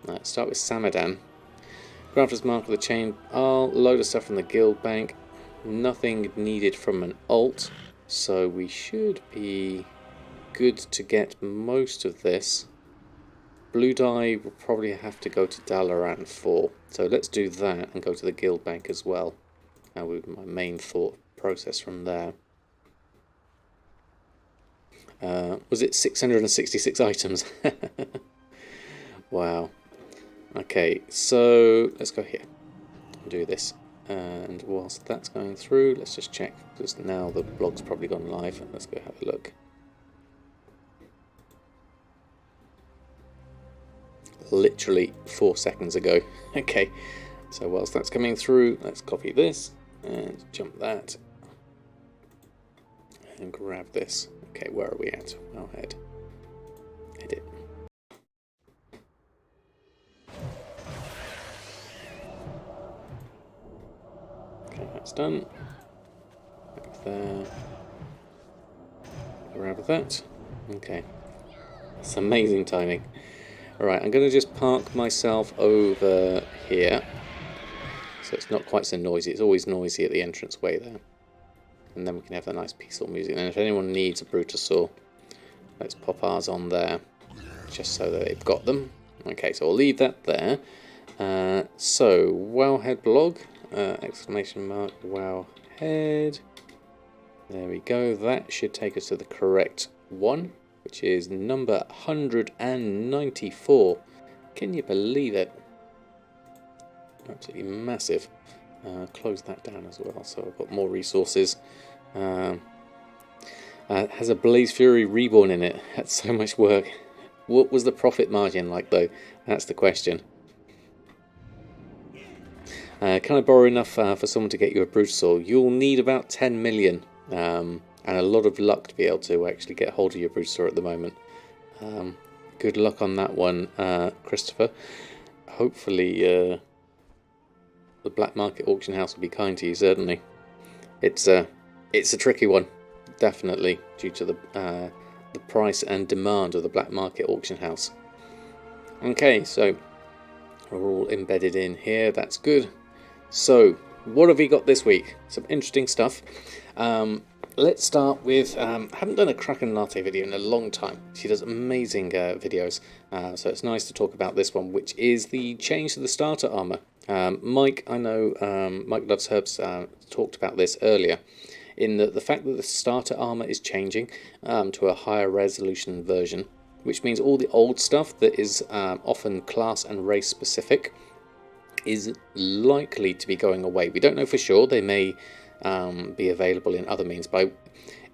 Let's start with Samadan. Crafter's Mark of the Chain. Load of stuff from the guild bank. Nothing needed from an alt, so we should be good to get most of this. Blue dye will probably have to go to Dalaran for, so let's do that and go to the guild bank as well. Now with my main thought process from there. Was it 666 items? Wow. Okay, so let's go here and do this. And whilst that's going through, let's just check, because now the blog's probably gone live. Let's go have a look. Literally 4 seconds ago. Okay, so whilst that's coming through, let's copy this and jump that and grab this. Okay, where are we at? Wowhead. Edit. Okay, that's done. Back there. Grab that. Okay. That's amazing timing. Alright, I'm going to just park myself over here, so it's not quite so noisy. It's always noisy at the entranceway there. And then we can have a nice peaceful music. And if anyone needs a Brutosaur, Let's pop ours on there, just so that they've got them. Okay, so I'll leave that there. So, Wowhead blog, exclamation mark, Wowhead. There we go, that should take us to the correct one, which is number 194. Can you believe it? Absolutely massive. Close that down as well, so I've got more resources. Has a Blaze Fury Reborn in it. That's so much work. What was the profit margin like, though? That's the question. Can I borrow enough for someone to get you a Brutosaur? You'll need about 10 million and a lot of luck to be able to actually get hold of your Brutosaur at the moment. Good luck on that one, Christopher. Hopefully the black market auction house will be kind to you, certainly. It's a tricky one, definitely, due to the price and demand of the black market auction house. Okay, so we're all embedded in here, that's good. So, what have we got this week? Some interesting stuff. Let's start with, haven't done a Kraken Latte video in a long time. She does amazing videos, so it's nice to talk about this one, which is the change to the starter armor. Mike, I know, Mike Loves Herbs talked about this earlier, in the fact that the starter armor is changing to a higher resolution version, which means all the old stuff that is often class and race specific is likely to be going away. We don't know for sure. They may be available in other means,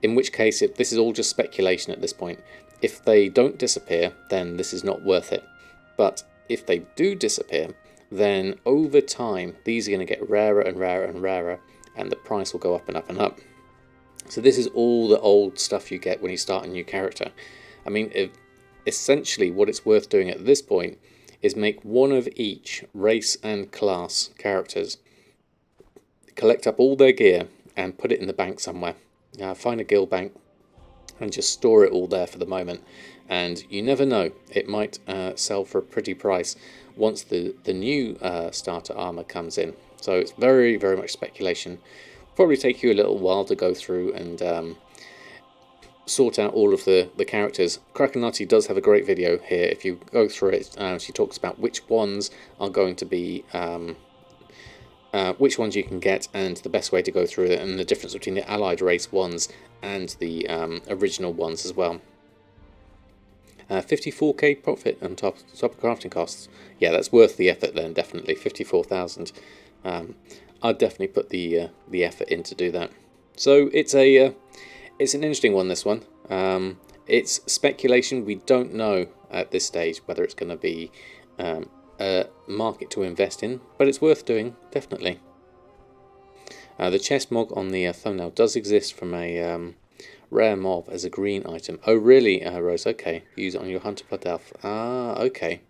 in which case, if this is all just speculation at this point. If they don't disappear, then this is not worth it. But if they do disappear, then over time these are going to get rarer and rarer and rarer, and the price will go up and up and up. So this is all the old stuff you get when you start a new character. I mean, essentially what it's worth doing at this point is make one of each race and class characters, collect up all their gear and put it in the bank somewhere. Find a guild bank and just store it all there for the moment. And you never know, it might sell for a pretty price once the new starter armor comes in. So it's very, very much speculation. Probably take you a little while to go through and sort out all of the characters. Krakenati does have a great video here. If you go through it, she talks about which ones are going to be which ones you can get and the best way to go through it, and the difference between the allied race ones and the original ones as well. 54k profit on top of crafting costs. Yeah, that's worth the effort then, definitely. 54,000. I'd definitely put the effort in to do that. So it's an interesting one, this one. It's speculation. We don't know at this stage whether it's going to be a market to invest in, but it's worth doing, definitely. The chest mob on the thumbnail does exist from a rare mob as a green item. Oh really, Rose? Okay, use it on your Hunter Blood Elf. Ah, okay.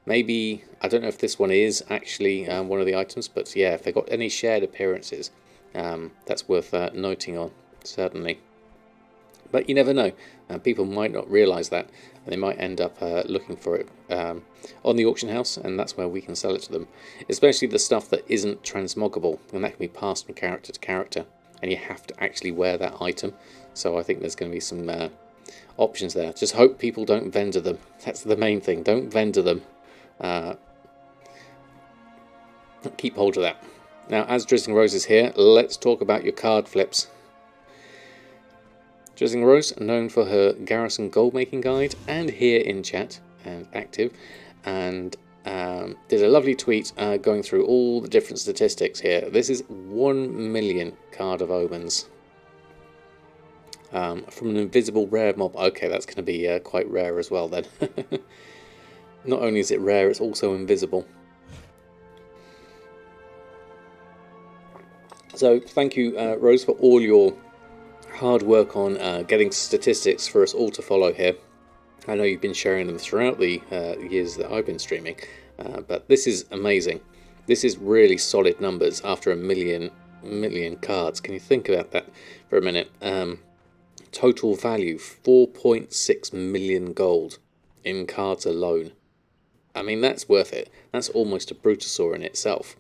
Maybe, I don't know if this one is actually one of the items, but yeah, if they got any shared appearances, that's worth noting on, certainly. But you never know, people might not realise that, and they might end up looking for it on the auction house, and that's where we can sell it to them. Especially the stuff that isn't transmoggable, and that can be passed from character to character, and you have to actually wear that item. So I think there's going to be some options there. Just hope people don't vendor them. That's the main thing. Don't vendor them. Keep hold of that. Now, as Drizzling Rose is here, let's talk about your card flips. Drizzling Rose, known for her Garrison gold making guide, and here in chat and active, and did a lovely tweet going through all the different statistics here. This is 1 million card of omens from an invisible rare mob. Okay, that's going to be quite rare as well then. Not only is it rare, it's also invisible. So thank you, Rose, for all your hard work on getting statistics for us all to follow here. I know you've been sharing them throughout the years that I've been streaming, but this is amazing. This is really solid numbers after a million cards. Can you think about that for a minute? Total value 4.6 million gold in cards alone. I mean, that's worth it. That's almost a Brutosaur in itself.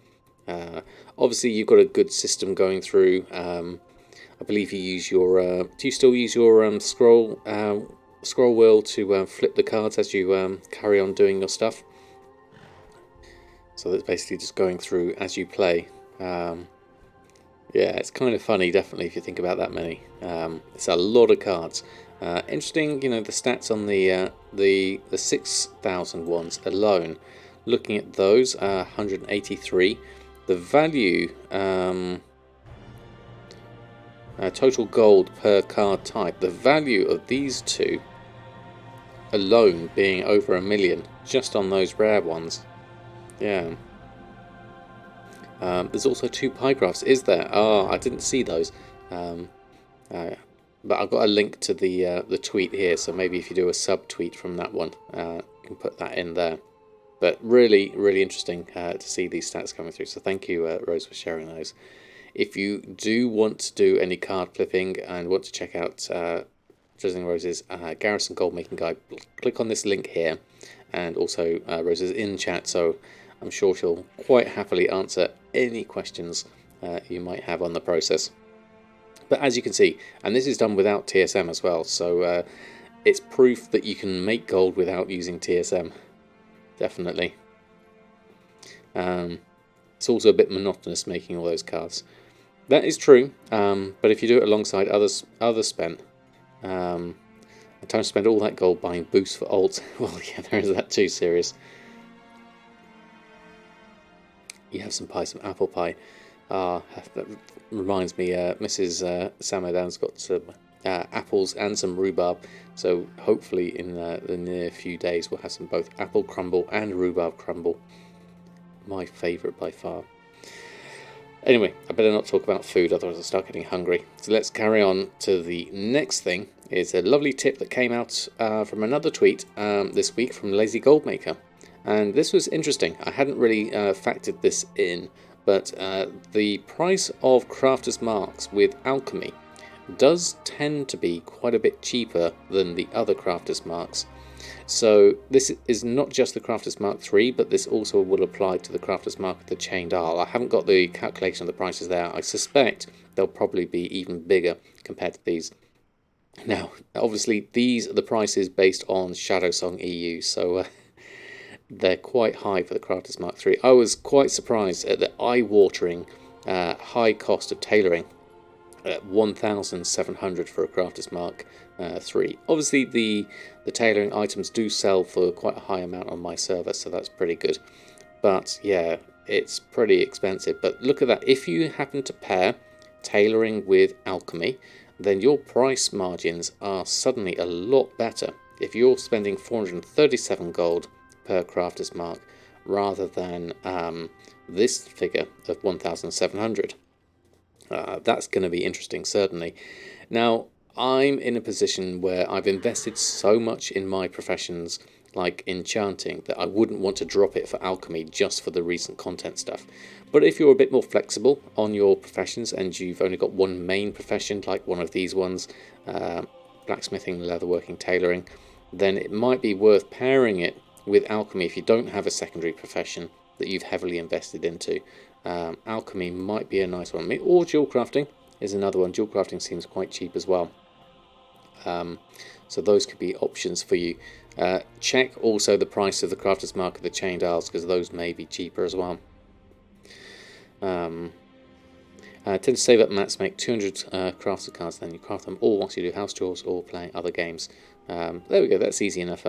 Obviously, you've got a good system going through. I I believe you use your. Do you still use your scroll wheel to flip the cards as you carry on doing your stuff? So that's basically just going through as you play. Yeah, it's kind of funny, definitely, if you think about that many. It's a lot of cards. Interesting, the stats on the 6,000 ones alone. Looking at those, 183. The value, total gold per card type. The value of these two alone being over 1 million, just on those rare ones. Yeah. There's also 2 pie graphs, is there? Oh, I didn't see those. But I've got a link to the tweet here, so maybe if you do a sub-tweet from that one, you can put that in there. But really, really interesting to see these stats coming through. So thank you, Rose, for sharing those. If you do want to do any card flipping and want to check out Drizzling Rose's Garrison Gold Making Guide, click on this link here. And also Rose is in chat, so I'm sure she'll quite happily answer any questions you might have on the process. But as you can see, and this is done without TSM as well, so it's proof that you can make gold without using TSM. Definitely. It's also a bit monotonous making all those cards. That is true, but if you do it alongside others spent, time to spend all that gold buying boosts for alts. Well, yeah, there is that too, serious. You have some pie, some apple pie. That reminds me, Mrs. Samadan's got some apples and some rhubarb. So hopefully in the near few days we'll have some both apple crumble and rhubarb crumble. My favourite by far. Anyway, I better not talk about food, otherwise I'll start getting hungry. So let's carry on to the next thing. It's a lovely tip that came out from another tweet this week from Lazy Goldmaker. And this was interesting. I hadn't really factored this in, but the price of Crafter's Marks with Alchemy does tend to be quite a bit cheaper than the other Crafter's Marks. So this is not just the Crafter's Mark 3, but this also will apply to the Crafter's Mark of the Chained Isle. I haven't got the calculation of the prices there. I suspect they'll probably be even bigger compared to these. Now, obviously, these are the prices based on Shadowsong EU, so they're quite high for the Crafter's Mark 3. I was quite surprised at the eye-watering high cost of tailoring at 1,700 for a Crafter's Mark 3. Obviously, the tailoring items do sell for quite a high amount on my server, so that's pretty good. But yeah, it's pretty expensive. But look at that. If you happen to pair tailoring with alchemy, then your price margins are suddenly a lot better. If you're spending 437 gold per Crafter's Mark rather than this figure of 1,700. That's going to be interesting, certainly. Now, I'm in a position where I've invested so much in my professions, like enchanting, that I wouldn't want to drop it for alchemy just for the recent content stuff. But if you're a bit more flexible on your professions and you've only got one main profession, like one of these ones, blacksmithing, leatherworking, tailoring, then it might be worth pairing it with alchemy if you don't have a secondary profession that you've heavily invested into. Alchemy might be a nice one. Or dual crafting is another one. Dual crafting seems quite cheap as well. So those could be options for you. Check also the price of the Crafter's Mark of the Chained Isles, because those may be cheaper as well. I tend to save up mats, make 200 crafted cards, then you craft them all once you do house chores or playing other games. There we go, that's easy enough.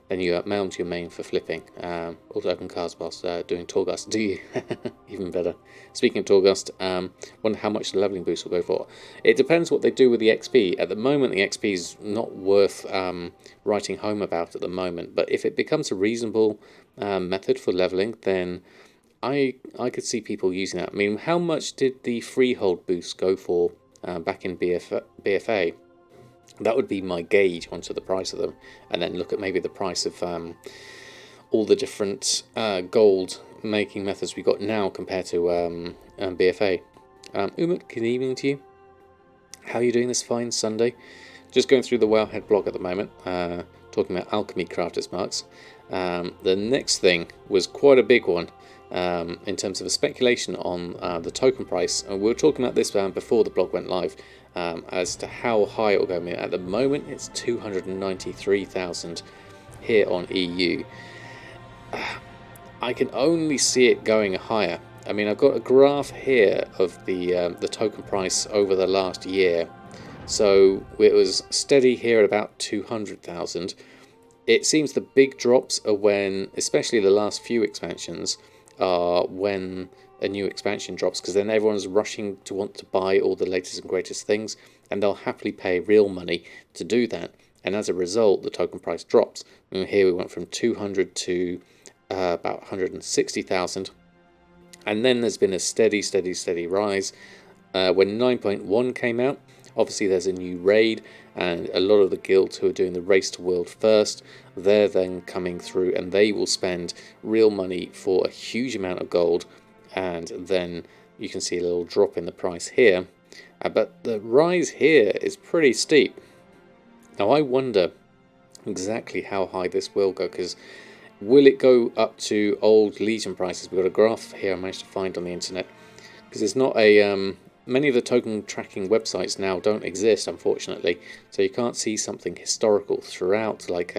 Then you mail them to your main for flipping. Also open cards whilst doing Torghast. Do you? Even better. Speaking of Torghast, wonder how much the leveling boost will go for. It depends what they do with the XP. At the moment, the XP is not worth writing home about at the moment. But if it becomes a reasonable method for leveling, then I could see people using that. I mean, how much did the freehold boost go for back in BFA? That would be my gauge onto the price of them, and then look at maybe the price of all the different gold making methods we got now compared to BFA. Umut, good evening to you. How are you doing this fine Sunday? Just going through the Wowhead blog at the moment, talking about alchemy crafters marks. The next thing was quite a big one in terms of a speculation on the token price. And we were talking about this before the blog went live as to how high it will go. I mean, at the moment, it's 293,000 here on EU. I can only see it going higher. I mean, I've got a graph here of the token price over the last year. So it was steady here at about 200,000. It seems the big drops are when, especially the last few expansions, are when a new expansion drops, because then everyone's rushing to want to buy all the latest and greatest things, and they'll happily pay real money to do that. And as a result, the token price drops. And here we went from 200 to about 160,000. And then there's been a steady rise. When 9.1 came out, obviously there's a new raid, and a lot of the guilds who are doing the race to world first, they're then coming through and they will spend real money for a huge amount of gold, and then you can see a little drop in the price here. But the rise here is pretty steep. Now I wonder exactly how high this will go, because will it go up to old Legion prices? We've got a graph here I managed to find on the internet, because it's not a... many of the token tracking websites now don't exist, unfortunately, so you can't see something historical throughout, like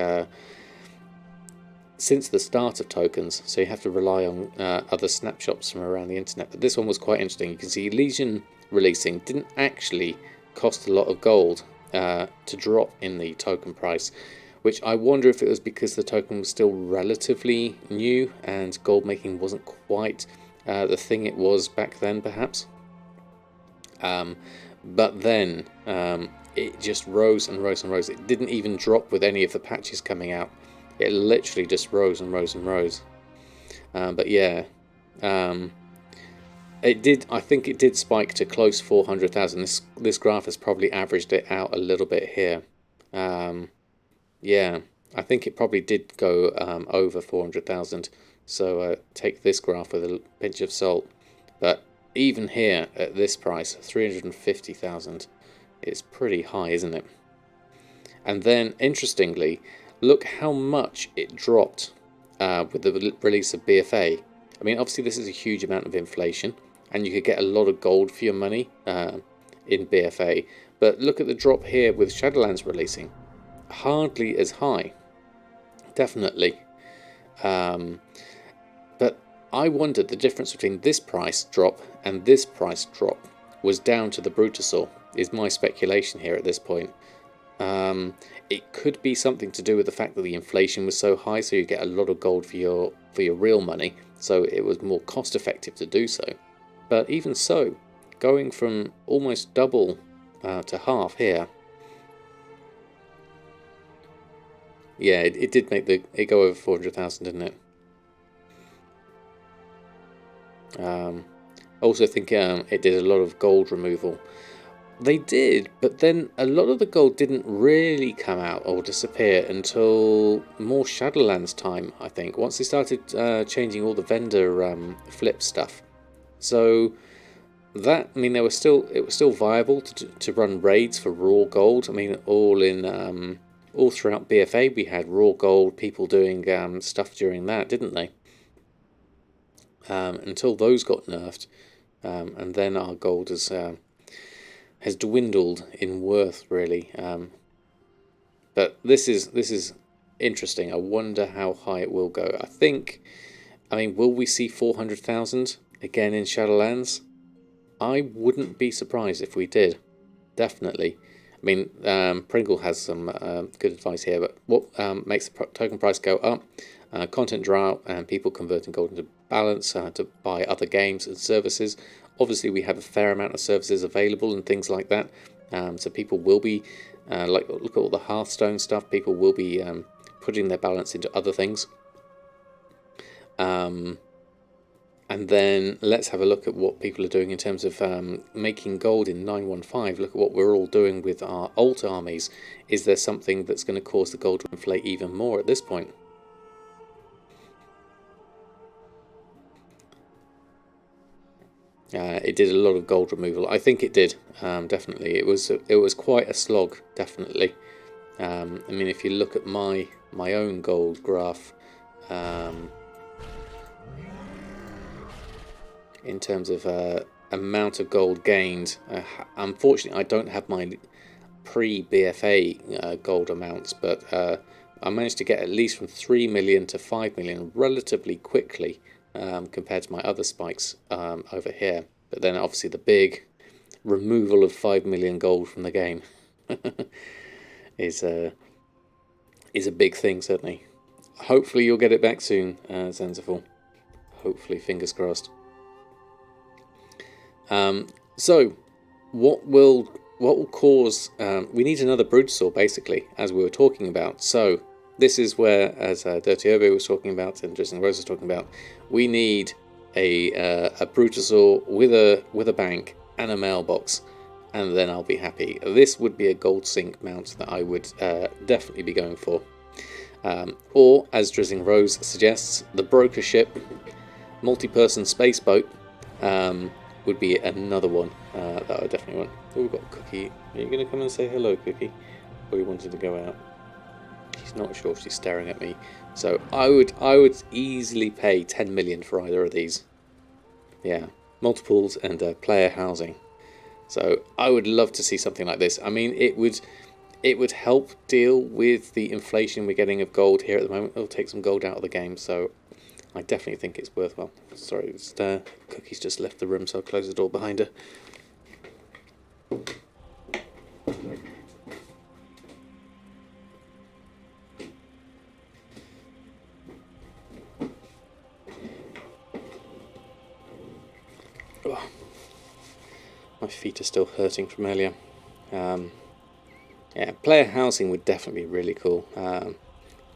since the start of tokens, so you have to rely on other snapshots from around the internet. But this one was quite interesting. You can see Legion releasing didn't actually cost a lot of gold to drop in the token price, which I wonder if it was because the token was still relatively new and gold making wasn't quite the thing it was back then, perhaps. But then it just rose and rose and rose. It didn't even drop with any of the patches coming out. It literally just rose and rose and rose. But yeah, it did. I think it did spike to close 400,000. This graph has probably averaged it out a little bit here. Yeah, I think it probably did go over 400,000. So take this graph with a pinch of salt. But even here at this price, 350,000, is pretty high, isn't it? And then, interestingly, look how much it dropped with the release of BFA. I mean, obviously this is a huge amount of inflation, and you could get a lot of gold for your money in BFA. But look at the drop here with Shadowlands releasing. Hardly as high. Definitely. But I wondered the difference between this price drop and this price drop was down to the Brutasaur, is my speculation here at this point. It could be something to do with the fact that the inflation was so high, so you get a lot of gold for your real money, so it was more cost effective to do so. But even so, going from almost double to half here, yeah, it did make it go over 400,000, didn't it? Also think it did a lot of gold removal. They did, but then a lot of the gold didn't really come out or disappear until more Shadowlands time, I think, once they started changing all the vendor flip stuff. So that, I mean, it was still viable to run raids for raw gold. I mean, all throughout BFA we had raw gold, people doing stuff during that, didn't they? Until those got nerfed, and then our gold has dwindled in worth, really. But this is interesting. I wonder how high it will go. I mean, will we see 400,000 again in Shadowlands? I wouldn't be surprised if we did. Definitely. I mean, Pringle has some good advice here, but what makes the token price go up? Content drought and people converting gold into balance to buy other games and services. Obviously, we have a fair amount of services available and things like that. So people will be, like, look at all the Hearthstone stuff, people will be putting their balance into other things. And then let's have a look at what people are doing in terms of making gold in 915. Look at what we're all doing with our alt armies. Is there something that's going to cause the gold to inflate even more at this point? It did a lot of gold removal. I think it did, definitely. It was quite a slog, definitely. I mean, if you look at my own gold graph, in terms of amount of gold gained, unfortunately I don't have my pre-BFA gold amounts, but I managed to get at least from 3 million to 5 million relatively quickly, compared to my other spikes over here. But then obviously the big removal of 5 million gold from the game is a big thing, certainly. Hopefully you'll get it back soon, Zenzaful. Hopefully, fingers crossed. So what will cause, we need another Brutosaur, basically, as we were talking about. So this is where, as Dirty Obo was talking about and Drizzling Rose was talking about, we need a Brutosaur with a bank and a mailbox, and then I'll be happy. This would be a gold sync mount that I would definitely be going for. Or, as Drizzling Rose suggests, the broker ship, multi-person space boat, would be another one that I definitely want. Oh, we've got Cookie. Are you going to come and say hello, Cookie? Or you wanted to go out? She's not sure. She's staring at me. So I would easily pay 10 million for either of these. Yeah, multiples and player housing. So I would love to see something like this. I mean, it would help deal with the inflation we're getting of gold here at the moment. It'll take some gold out of the game, so I definitely think it's worthwhile. Sorry, Cookie's just left the room, so I'll close the door behind her. Oh, my feet are still hurting from earlier. Yeah, player housing would definitely be really cool.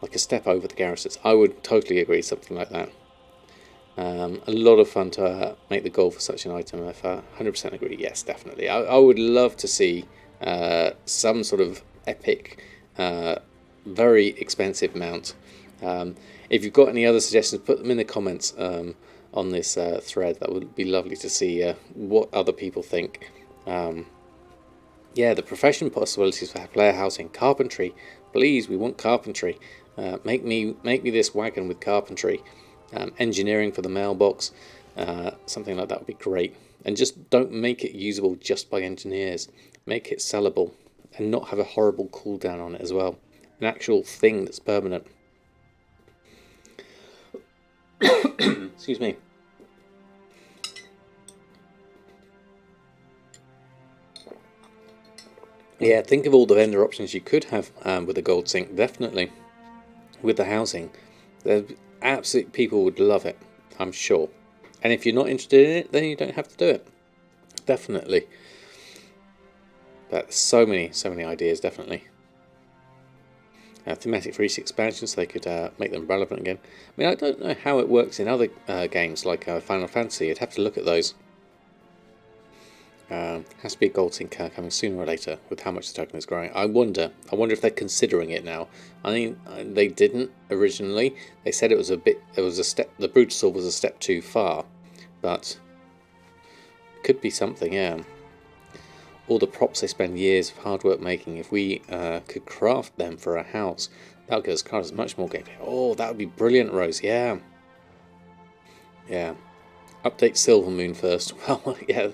Like a step over the garrisons. I would totally agree, something like that. A lot of fun to make the goal for such an item. If 100% agree, yes, definitely. I would love to see some sort of epic, very expensive mount. If you've got any other suggestions, put them in the comments on this thread. That would be lovely to see what other people think. Yeah, the profession possibilities for player housing, carpentry. Please, we want carpentry. Make me this wagon with carpentry. Engineering for the mailbox, something like that would be great. And just don't make it usable just by engineers. Make it sellable and not have a horrible cooldown on it as well. An actual thing that's permanent. Excuse me. Yeah, think of all the vendor options you could have with a gold sync, definitely. With the housing. Absolute people would love it, I'm sure. And if you're not interested in it, then you don't have to do it. Definitely. But so many ideas, definitely. Thematic for each expansion, so they could make them relevant again. I mean, I don't know how it works in other games like Final Fantasy. I'd have to look at those. Has to be a gold sync coming sooner or later with how much the token is growing. I wonder if they're considering it now. I mean, they didn't originally. They said it was a step. The Brutosaur was a step too far, but it could be something. Yeah. All the props they spend years of hard work making. If we could craft them for a house, that would give us cars much more gameplay. Oh, that would be brilliant, Rose. Yeah. Yeah. Update Silver Moon first. Well, yeah.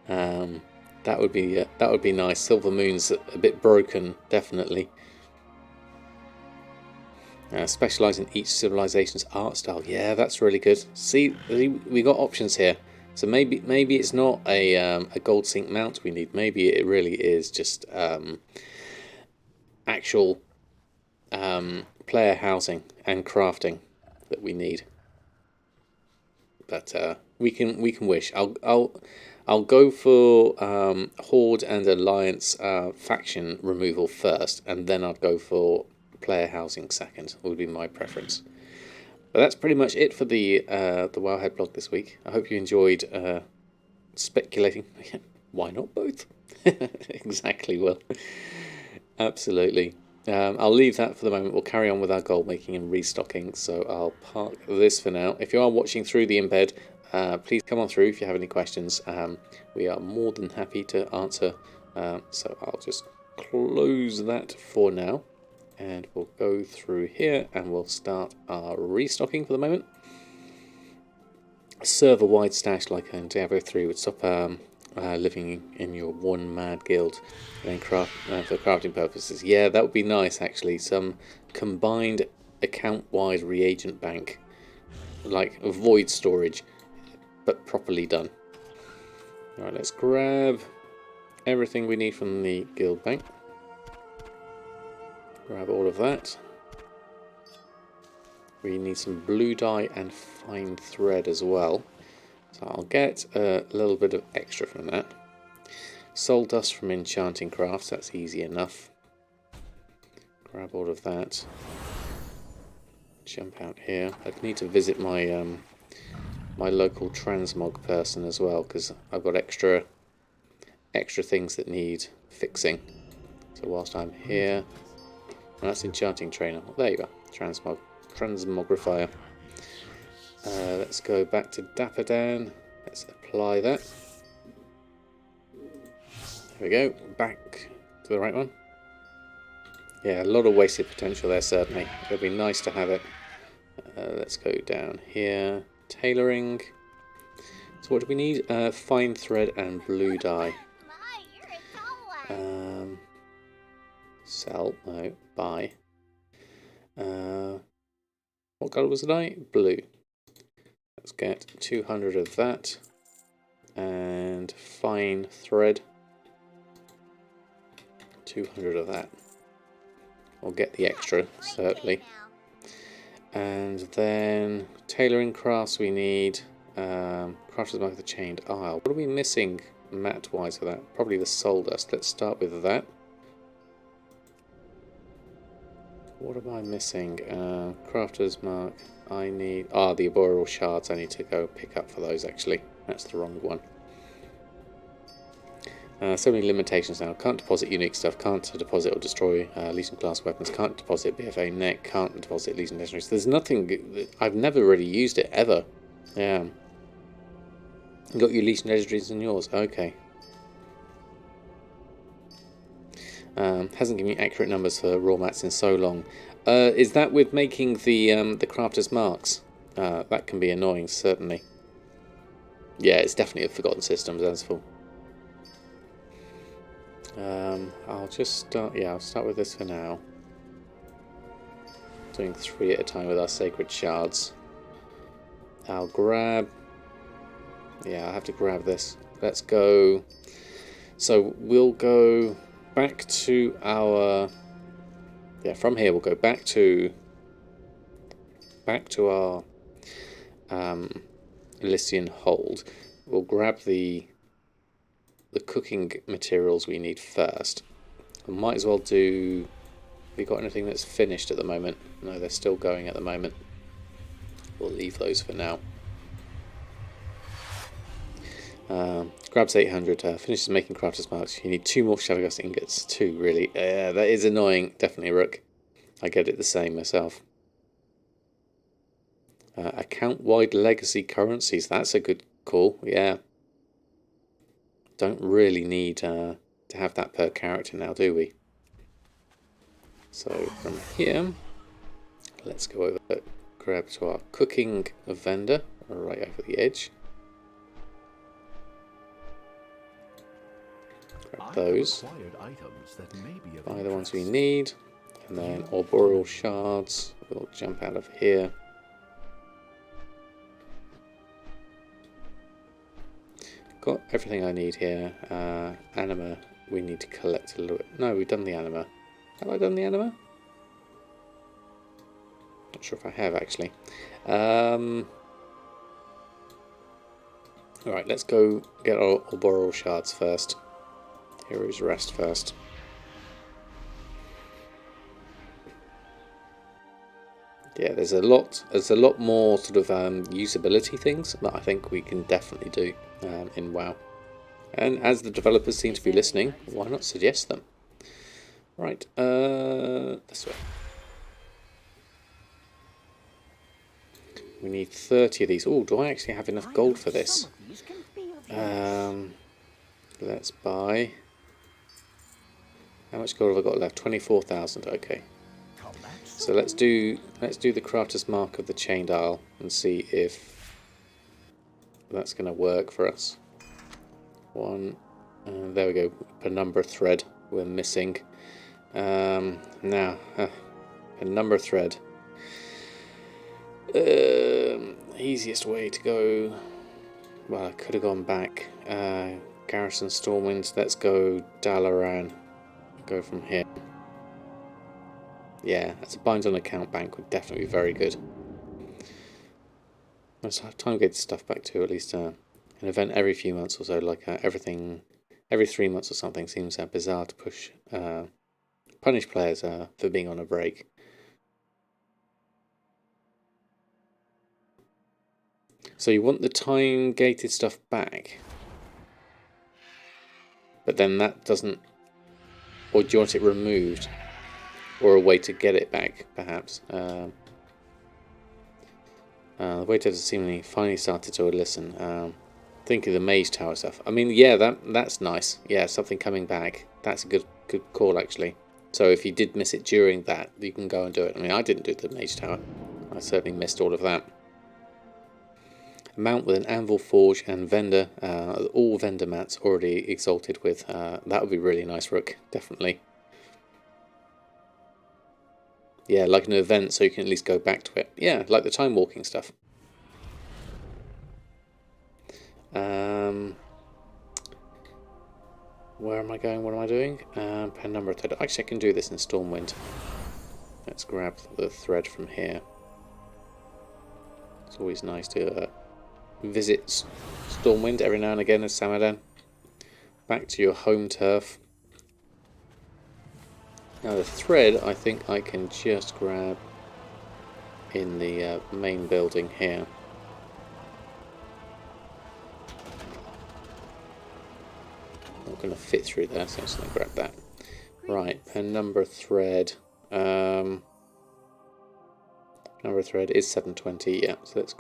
That would be nice. Silver Moon's a bit broken, definitely. Specialise in each civilization's art style. Yeah, that's really good. See, we got options here. So maybe it's not a gold sync mount we need. Maybe it really is just actual player housing and crafting that we need. But we can wish. I'll go for Horde and Alliance faction removal first, and then I'd go for player housing second. Would be my preference. But that's pretty much it for the Wowhead blog this week. I hope you enjoyed speculating. Why not both? Exactly, Will. Absolutely. I'll leave that for the moment. We'll carry on with our gold making and restocking. So I'll park this for now. If you are watching through the embed, please come on through if you have any questions. We are more than happy to answer. So I'll just close that for now. And we'll go through here and we'll start our restocking for the moment. A server-wide stash like in Diablo 3 would stop living in your one mad guild and craft for crafting purposes. Yeah, that would be nice actually. Some combined account-wide reagent bank, like void storage, but properly done. Alright, let's grab everything we need from the guild bank. Grab all of that. We need some blue dye and fine thread as well. So I'll get a little bit of extra from that. Soul dust from enchanting crafts, that's easy enough. Grab all of that. Jump out here. I need to visit my my local transmog person as well, because I've got extra things that need fixing. So whilst I'm here, that's enchanting trainer. Oh, there you are, transmogrifier. Let's go back to Dapperdan. Let's apply that. There we go. Back to the right one. Yeah, a lot of wasted potential there, certainly. It'll be nice to have it. Let's go down here. Tailoring. So what do we need? Fine thread and blue dye. Sell. No. Buy. What colour was the dye? Blue. Let's get 200 of that. And fine thread. 200 of that. We'll get the extra, certainly. And then tailoring crafts we need. Crafters mark the chained isle. What are we missing mat-wise for that? Probably the soul dust. Let's start with that. What am I missing? Crafter's mark. I need... the arboreal shards. I need to go pick up for those, actually. That's the wrong one. So many limitations now. Can't deposit unique stuff. Can't deposit or destroy Legion class weapons. Can't deposit BFA neck. Can't deposit Legion legendaries. There's nothing... I've never really used it, ever. Yeah. You got your Legion legendaries and yours. Okay. Hasn't given me accurate numbers for raw mats in so long. Is that with making the crafter's marks? That can be annoying, certainly. Yeah, it's definitely a forgotten system, that's full. I'll just start. Yeah, I'll start with this for now. Doing 3 at a time with our sacred shards. I'll grab. Yeah, I'll have to grab this. Let's go. So we'll go back to our. Yeah, from here we'll go back to our Elysian hold. We'll grab the cooking materials we need first. We might as well do... Have we got anything that's finished at the moment? No, they're still going at the moment. We'll leave those for now. Grabs 800, finishes making crafter's marks. You need 2 more Shadowgust ingots. 2, really. That is annoying. Definitely, Rook. I get it the same myself. Account-wide legacy currencies. That's a good call, yeah. Don't really need to have that per character now, do we? So from here, let's go over, grab to our cooking vendor, right over the edge. Grab those. Buy the ones we need, and then arboreal shards. We'll jump out of here. Got everything I need here. Anima, we need to collect a little bit. No, we've done the anima. Have I done the anima? Not sure if I have, actually. Alright, let's go get our arboreal shards first. Hero's Rest first. Yeah, there's a lot more sort of usability things that I think we can definitely do in WoW. And as the developers seem to be listening, why not suggest them? Right, this way. We need 30 of these. Oh, do I actually have enough gold for this? Let's buy. How much gold have I got left? 24,000. Okay. So let's do the crafter's mark of the chain dial and see if that's going to work for us. One, there we go. Penumbra thread we're missing. Now, penumbra thread. Easiest way to go. Well, I could have gone back. Garrison Stormwind. Let's go Dalaran. Go from here. Yeah, as a bind on account bank would definitely be very good. Let's have time to get stuff back to at least an event every few months or so, like everything every 3 months or something seems bizarre to punish players for being on a break. So you want the time gated stuff back, but then that doesn't, or do you want it removed? Or a way to get it back, perhaps. The waiter has seemingly finally started to listen. Think of the Mage Tower stuff. I mean, yeah, that's nice. Yeah, something coming back. That's a good call, actually. So if you did miss it during that, you can go and do it. I mean, I didn't do the Mage Tower. I certainly missed all of that. A mount with an anvil forge and vendor. All vendor mats already exalted with. That would be really nice, Rook. Definitely. Yeah, like an event, so you can at least go back to it. Yeah, like the time walking stuff. Where am I going? What am I doing? Penumbra thread. Actually, I can do this in Stormwind. Let's grab the thread from here. It's always nice to visit Stormwind every now and again as Samadan. Back to your home turf. Now the thread, I think I can just grab in the main building here. Not going to fit through there, so I'm just going to grab that. Right, penumbra thread. Penumbra thread is 720. Yeah, so let's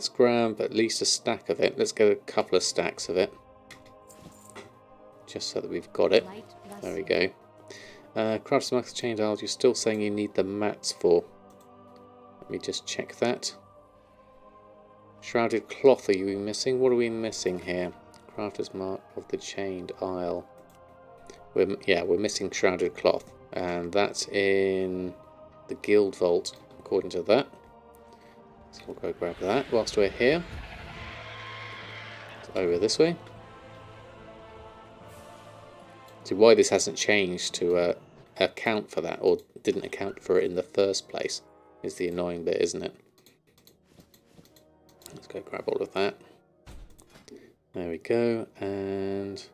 grab at least a stack of it. Let's get a couple of stacks of it, just so that we've got it. There we go. Crafts Max Chain Dials, you're still saying you need the mats for. Let me just check that. Shrouded cloth, are you missing? What are we missing here? Crafter's Mark of the Chained Isle. We're missing Shrouded Cloth. And that's in the Guild Vault, according to that. So we'll go grab that whilst we're here. It's over this way. So why this hasn't changed to account for that, or didn't account for it in the first place, is the annoying bit, isn't it? Let's go grab all of that. There we go, and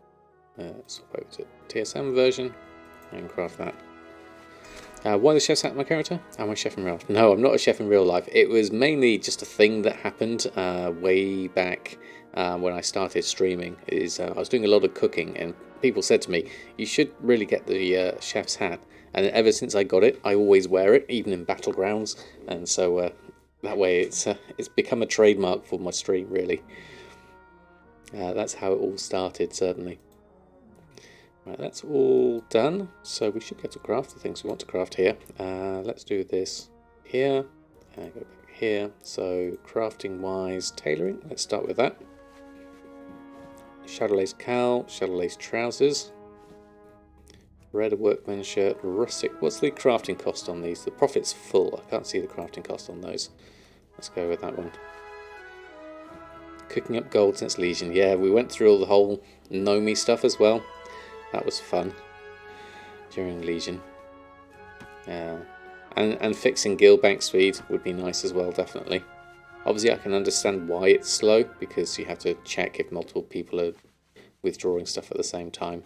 let's swap over to TSM version and craft that. Why the chef's hat, my character? Am I a chef in real life? No, I'm not a chef in real life. It was mainly just a thing that happened way back when I started streaming. I was doing a lot of cooking, and people said to me, you should really get the chef's hat. And ever since I got it, I always wear it, even in battlegrounds. And so that way it's become a trademark for my stream, really. That's how it all started, certainly. Right, that's all done. So we should be able to craft the things we want to craft here. Let's do this here. Go back here. So crafting wise, tailoring. Let's start with that. Shadow lace cowl, shadow lace trousers, red workman shirt, rustic. What's the crafting cost on these? The profit's full. I can't see the crafting cost on those. Let's go with that one. Cooking up gold since Legion. Yeah, we went through all the whole Nomi stuff as well. That was fun during Legion. And fixing guild bank speed would be nice as well, definitely. Obviously, I can understand why it's slow, because you have to check if multiple people are withdrawing stuff at the same time.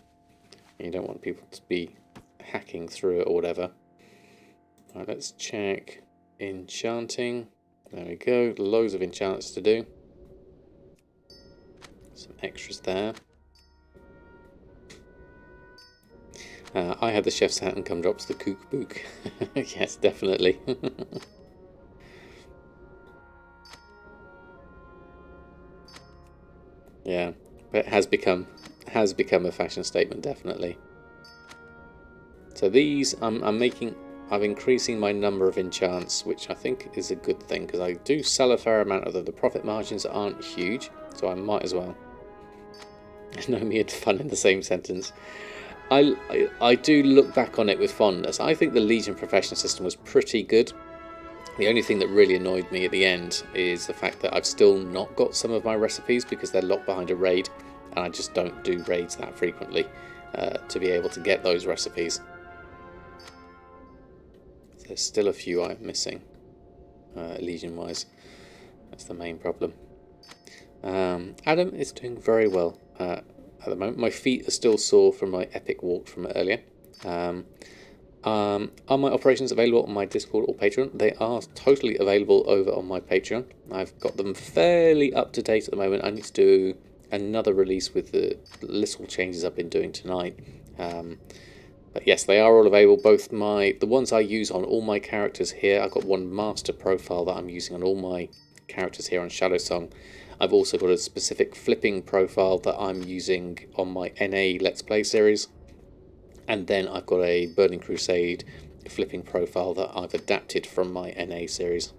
And you don't want people to be hacking through it or whatever. Right, let's check enchanting. There we go. Loads of enchants to do. Some extras there. I had the chef's hat and come drops the kook book. Yes, definitely. Yeah, but it has become a fashion statement, definitely. So these, I'm increasing my number of enchants, which I think is a good thing, because I do sell a fair amount of them. The profit margins aren't huge, so I might as well. Nomi and fun in the same sentence. I do look back on it with fondness. I think the Legion profession system was pretty good. The only thing that really annoyed me at the end is the fact that I've still not got some of my recipes because they're locked behind a raid, and I just don't do raids that frequently to be able to get those recipes. There's still a few I'm missing, Legion-wise. That's the main problem. Adam is doing very well at the moment. My feet are still sore from my epic walk from earlier. Are my operations available on my Discord or Patreon? They are totally available over on my Patreon. I've got them fairly up to date at the moment. I need to do another release with the little changes I've been doing tonight. But yes, they are all available. Both the ones I use on all my characters here. I've got one master profile that I'm using on all my characters here on Shadowsong. I've also got a specific flipping profile that I'm using on my NA Let's Play series. And then I've got a Burning Crusade flipping profile that I've adapted from my NA series.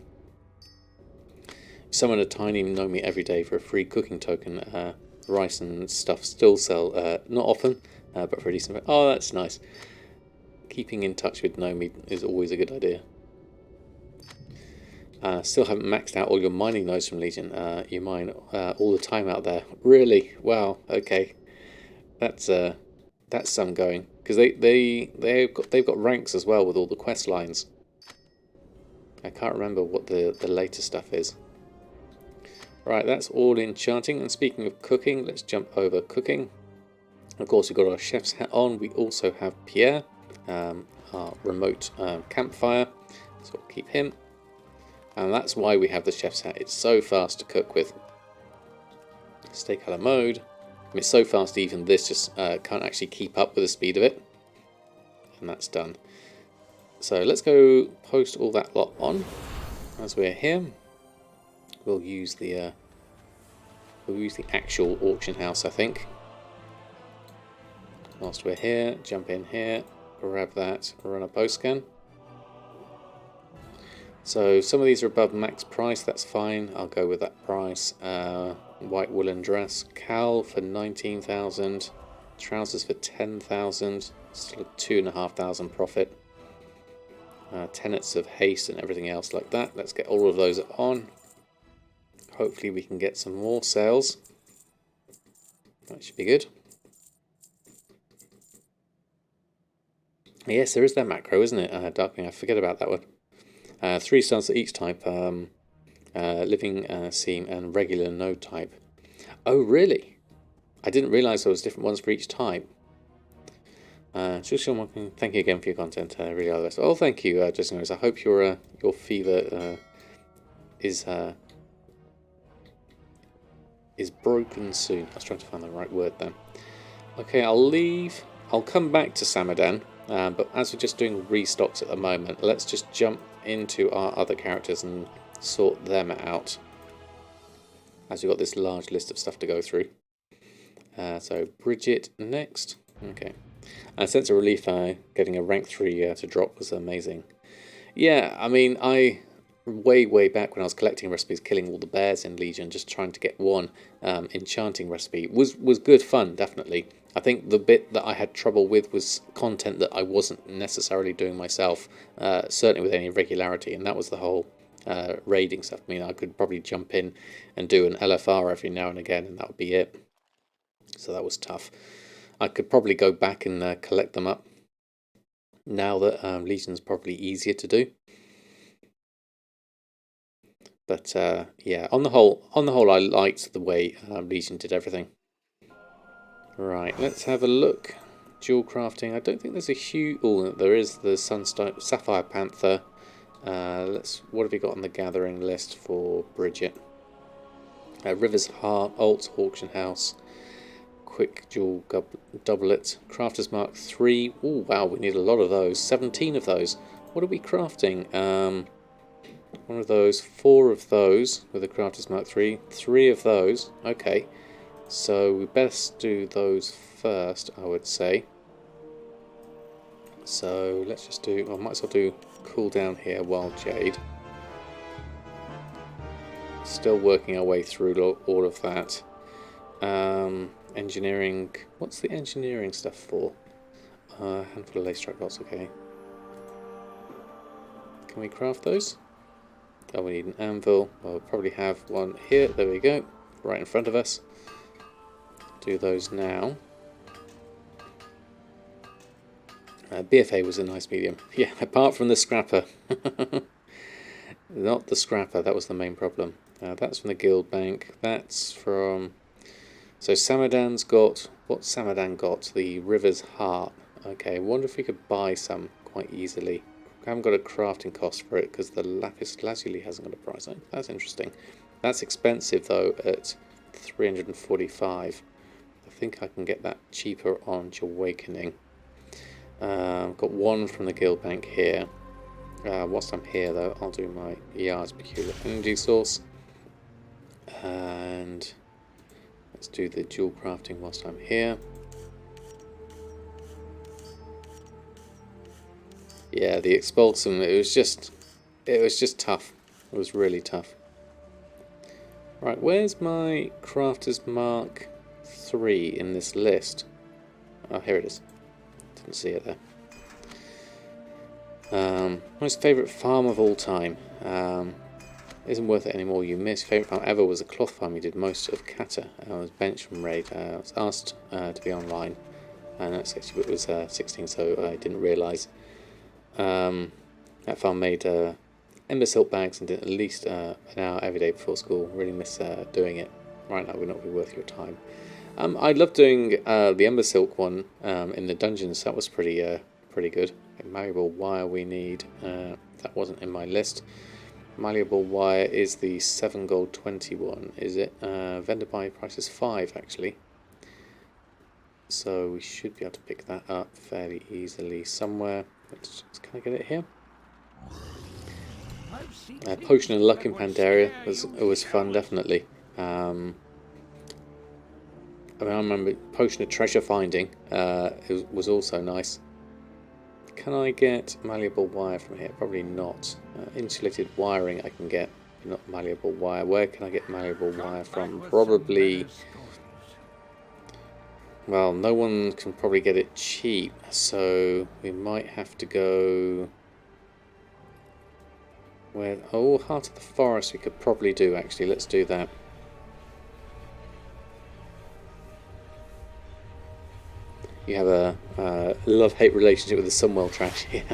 Summon a tiny Nomi every day for a free cooking token. Rice and stuff still sell, not often, but for a decent... Oh, that's nice. Keeping in touch with Nomi is always a good idea. Still haven't maxed out all your mining nodes from Legion. You mine all the time out there. Really? Wow, okay. That's some going. Because they've got ranks as well with all the quest lines. I can't remember what the later stuff is. Right, that's all enchanting. And speaking of cooking, let's jump over cooking. Of course, we've got our chef's hat on. We also have Pierre, our remote campfire. So we'll keep him. And that's why we have the chef's hat. It's so fast to cook with. Stay color mode. I mean, it's so fast even this just can't actually keep up with the speed of it. And that's done. So let's go post all that lot on. As we're here, we'll use the actual auction house, I think. Whilst we're here, jump in here, grab that, run a post scan. So some of these are above max price, that's fine. I'll go with that price. White woolen dress, cowl for 19,000, trousers for 10,000, still a 2,500 profit. Tenets of haste and everything else like that. Let's get all of those on. Hopefully we can get some more sales. That should be good. Yes, there is that macro, isn't it? Darkwing, I forget about that one. 3 stars at each type. Living seam and regular node type. Oh, really? I didn't realise there was different ones for each type. Thank you again for your content. Really are the best. Oh, thank you, Justin. I hope your fever is broken soon. I was trying to find the right word then. Okay, I'll leave. I'll come back to Samadan, but as we're just doing restocks at the moment, let's just jump into our other characters and sort them out, as we've got this large list of stuff to go through. So Bridget next. Okay. Sense of relief getting a rank 3 to drop was amazing. Yeah, I mean, way back when I was collecting recipes, killing all the bears in Legion, just trying to get one enchanting recipe was good fun, definitely. I think the bit that I had trouble with was content that I wasn't necessarily doing myself, certainly with any regularity, and that was the whole raiding stuff. I mean, I could probably jump in and do an LFR every now and again, and that would be it. So that was tough. I could probably go back and collect them up now that Legion's probably easier to do. But yeah, on the whole, I liked the way Legion did everything. Right, let's have a look. Jewel crafting. I don't think there's a huge. Oh, there is the Sunstone Sapphire Panther. What have we got on the gathering list for Bridget? River's Heart, Alt Auction House, Quick Jewel Doublet, Crafter's Mark 3. Oh wow, we need a lot of those. 17 of those. What are we crafting? One of those, 4 of those with the Crafter's Mark 3, 3 of those. Okay, so we best do those first, I would say. So let's just do, I might as well do cooldown here while Jade. Still working our way through all of that. Engineering, what's the engineering stuff for? Handful of lace strike bolts, okay. Can we craft those? Oh, we need an anvil. Well, we'll probably have one here. There we go. Right in front of us. Do those now. BFA was a nice medium. Yeah, apart from the scrapper. Not the scrapper, that was the main problem. That's from the guild bank. That's from... So Samadan's got... What's Samadan got? The River's Harp. Okay, I wonder if we could buy some quite easily. I haven't got a crafting cost for it because the lapis lazuli hasn't got a price. That's interesting. That's expensive though at 345. I think I can get that cheaper on Awakening. I've got one from the guild bank here. Whilst I'm here though, I'll do my ER's peculiar energy source. And let's do the dual crafting whilst I'm here. Yeah, the expulsum, it was just tough. It was really tough. Right, where's my Crafter's Mark 3 in this list? Oh, here it is. Didn't see it there. Most favourite farm of all time. Isn't worth it anymore, you miss. Favourite farm ever was a cloth farm. You did most of Kata. I was benched from Raid. I was asked to be online. And that's actually, it was 16, so I didn't realise. That farm made ember silk bags and did at least an hour every day before school. Really miss doing it. Right now would not be worth your time. I loved doing the ember silk one in the dungeons. That was pretty good. Malleable wire we need. That wasn't in my list. Malleable wire is the 7 gold 21. Is it? Vendor buy price is 5 actually. So we should be able to pick that up fairly easily somewhere. Can I get it here? Potion and luck in Pandaria was fun, definitely. I mean, I remember Potion of treasure finding was also nice. Can I get malleable wire from here? Probably not. Insulated wiring I can get, but not malleable wire. Where can I get malleable wire from? Probably... Well, no one can probably get it cheap, so we might have to go... Where? Oh, Heart of the Forest we could probably do, actually. Let's do that. You have a love-hate relationship with the Sunwell trash here.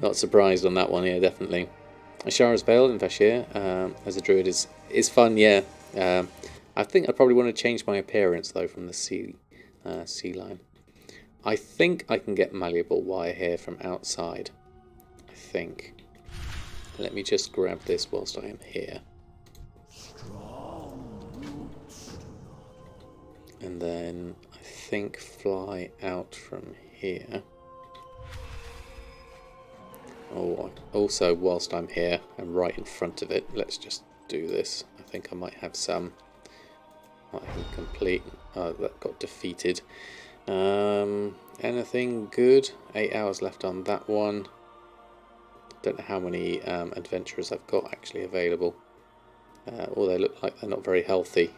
Not surprised on that one, yeah, definitely. Ashara's Veil in Vashir as a druid is fun, yeah. I think I probably want to change my appearance, though, from the sea line. I think I can get malleable wire here from outside. I think. Let me just grab this whilst I am here. And then I think fly out from here. Oh, also whilst I'm here and right in front of it, let's just do this. I think I might have some I can complete. Oh, that got defeated. Anything good? 8 hours left on that one. Don't know how many adventurers I've got actually available. Or they look like they're not very healthy.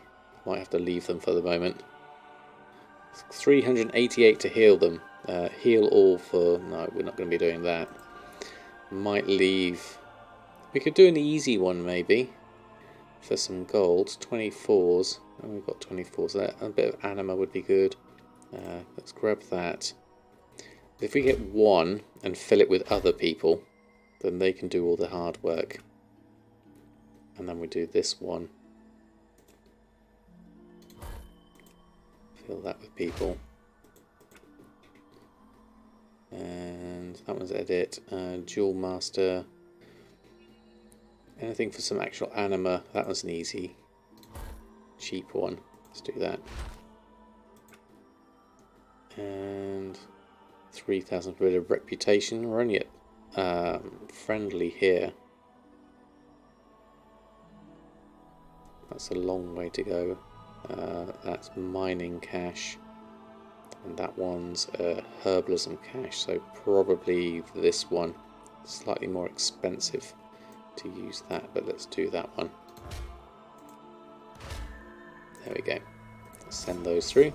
Might have to leave them for the moment. 388 to heal them. Heal all for... No, we're not going to be doing that. Might leave... We could do an easy one maybe. For some gold. 24s. Oh, we've got 24s there. A bit of anima would be good. Let's grab that. If we get one and fill it with other people, then they can do all the hard work. And then we do this one. Fill that with people. And that one's edit. Jewel Master. Anything for some actual anima. That was an easy, cheap one. Let's do that. And 3,000 for a bit of reputation. We're only at friendly here. That's a long way to go. That's mining cash. And that one's herbalism cache, so probably this one. Slightly more expensive to use that, but let's do that one. There we go. Send those through.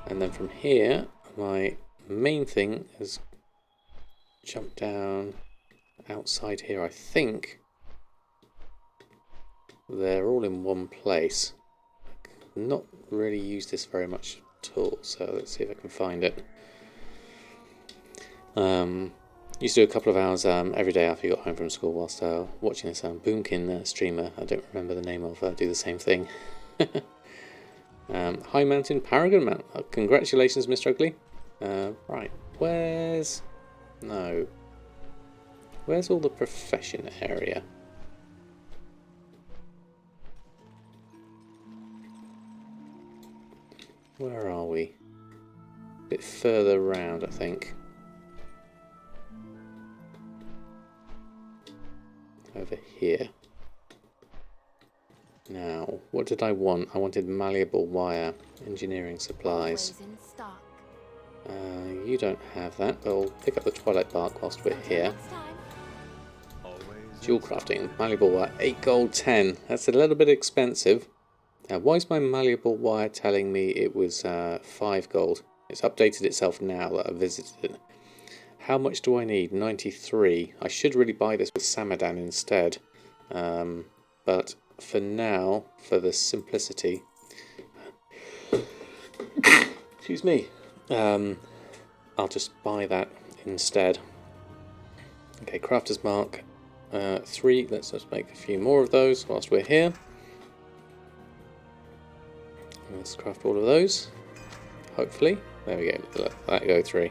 And then from here, my main thing is jump down outside here. I think they're all in one place. I've not really used this very much at all, so let's see if I can find it. Used to do a couple of hours every day after you got home from school whilst watching this Boomkin streamer, I don't remember the name of, do the same thing. High Mountain Paragon Mount. Congratulations, Mr. Ugly. Right, where's all the profession area? Where are we? A bit further around, I think. Over here. Now, what did I want? I wanted malleable wire, engineering supplies. You don't have that, but I'll pick up the Twilight Bark whilst we're here. Jewel crafting, malleable wire, 8 gold, 10. That's a little bit expensive. Now, why is my malleable wire telling me it was 5 gold? It's updated itself now that I visited it. How much do I need? 93. I should really buy this with Samadan instead. But for now, for the simplicity... excuse me. I'll just buy that instead. Okay, Crafter's Mark 3. Let's just make a few more of those whilst we're here. Let's craft all of those. Hopefully. There we go. Let that go through.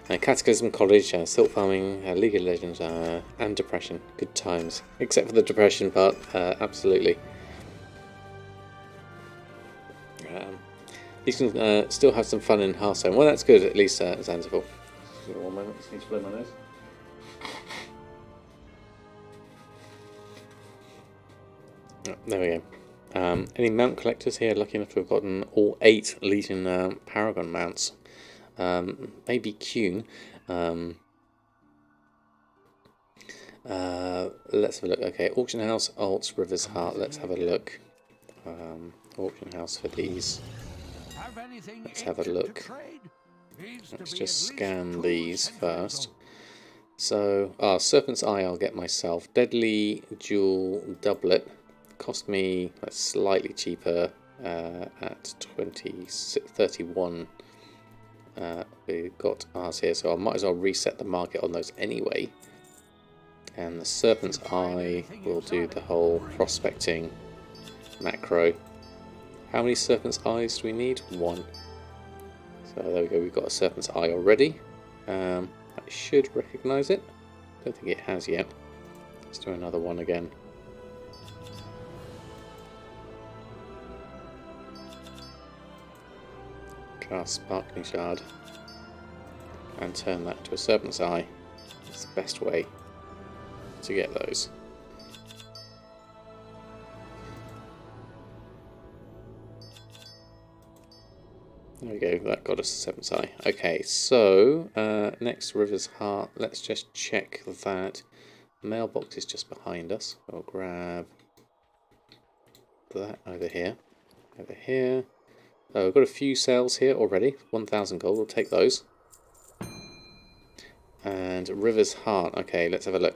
Cataclysm College, Silt Farming, League of Legends, and Depression. Good times. Except for the Depression part, absolutely. You can still have some fun in Hearthstone. Well, that's good, at least Zanzibar. Just 1 moment, just need to blow my nose. Oh, there we go. Any mount collectors here? Lucky enough to have gotten all 8 Legion Paragon mounts. Maybe Kuhn. Let's have a look. Okay, Auction House, Alts, River's Heart. Let's have a look. Auction House for these. Let's have a look. Let's just scan these first. So, Serpent's Eye I'll get myself. Deadly Jewel Doublet. Cost me slightly cheaper at 31. We've got ours here, so I might as well reset the market on those anyway. And the Serpent's Eye will do the whole prospecting macro. How many Serpent's Eyes do we need? 1. So there we go, we've got a Serpent's Eye already. I should recognise it. Don't think it has yet. Let's do another one again. Cast Sparkling Shard and turn that into a Serpent's Eye. It's the best way to get those. There we go, that got us a Serpent's Eye. Okay, so next River's Heart, let's just check that. Mailbox is just behind us. We'll grab that over here. Over here. Oh, we've got a few sales here already. 1,000 gold, we'll take those. And River's Heart. Okay, let's have a look.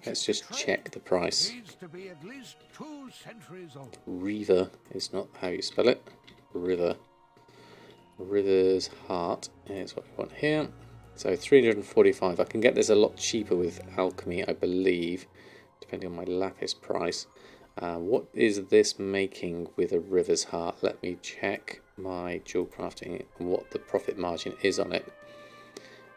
Let's just check the price. River is not how you spell it. River. River's Heart is what we want here. So 345. I can get this a lot cheaper with alchemy, I believe, depending on my lapis price. What is this making with a River's Heart? Let me check my jewel crafting and what the profit margin is on it.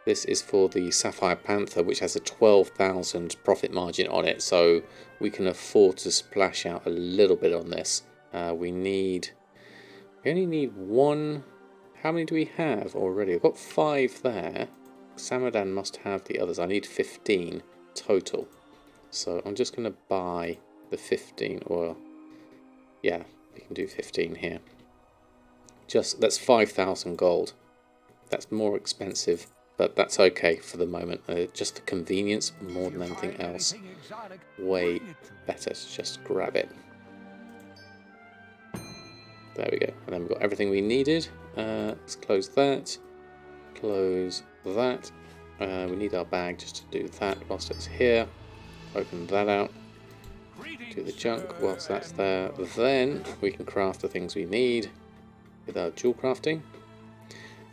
This is for the Sapphire Panther, which has a 12,000 profit margin on it, so we can afford to splash out a little bit on this. We only need 1. How many do we have already? I've got 5 there. Samadan must have the others. I need 15 total. So I'm just going to buy the 15, or Yeah, we can do 15 here. That's 5,000 gold. That's more expensive, but that's okay for the moment. Just the convenience more than anything else. Way better to just grab it. There we go. And then we've got everything we needed. Let's close that. Close that. We need our bag just to do that whilst it's here. Open that out. Do the junk whilst that's there. Then we can craft the things we need with our jewel crafting.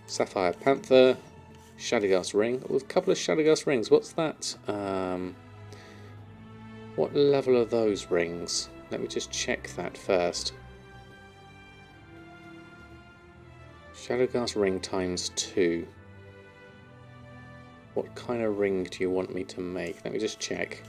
Sapphire Panther. Shadowgast Ring. With a couple of Shadowgast Rings. What's that? What level are those rings? Let me just check that first. Shadowgast Ring ×2. What kind of ring do you want me to make? Let me just check.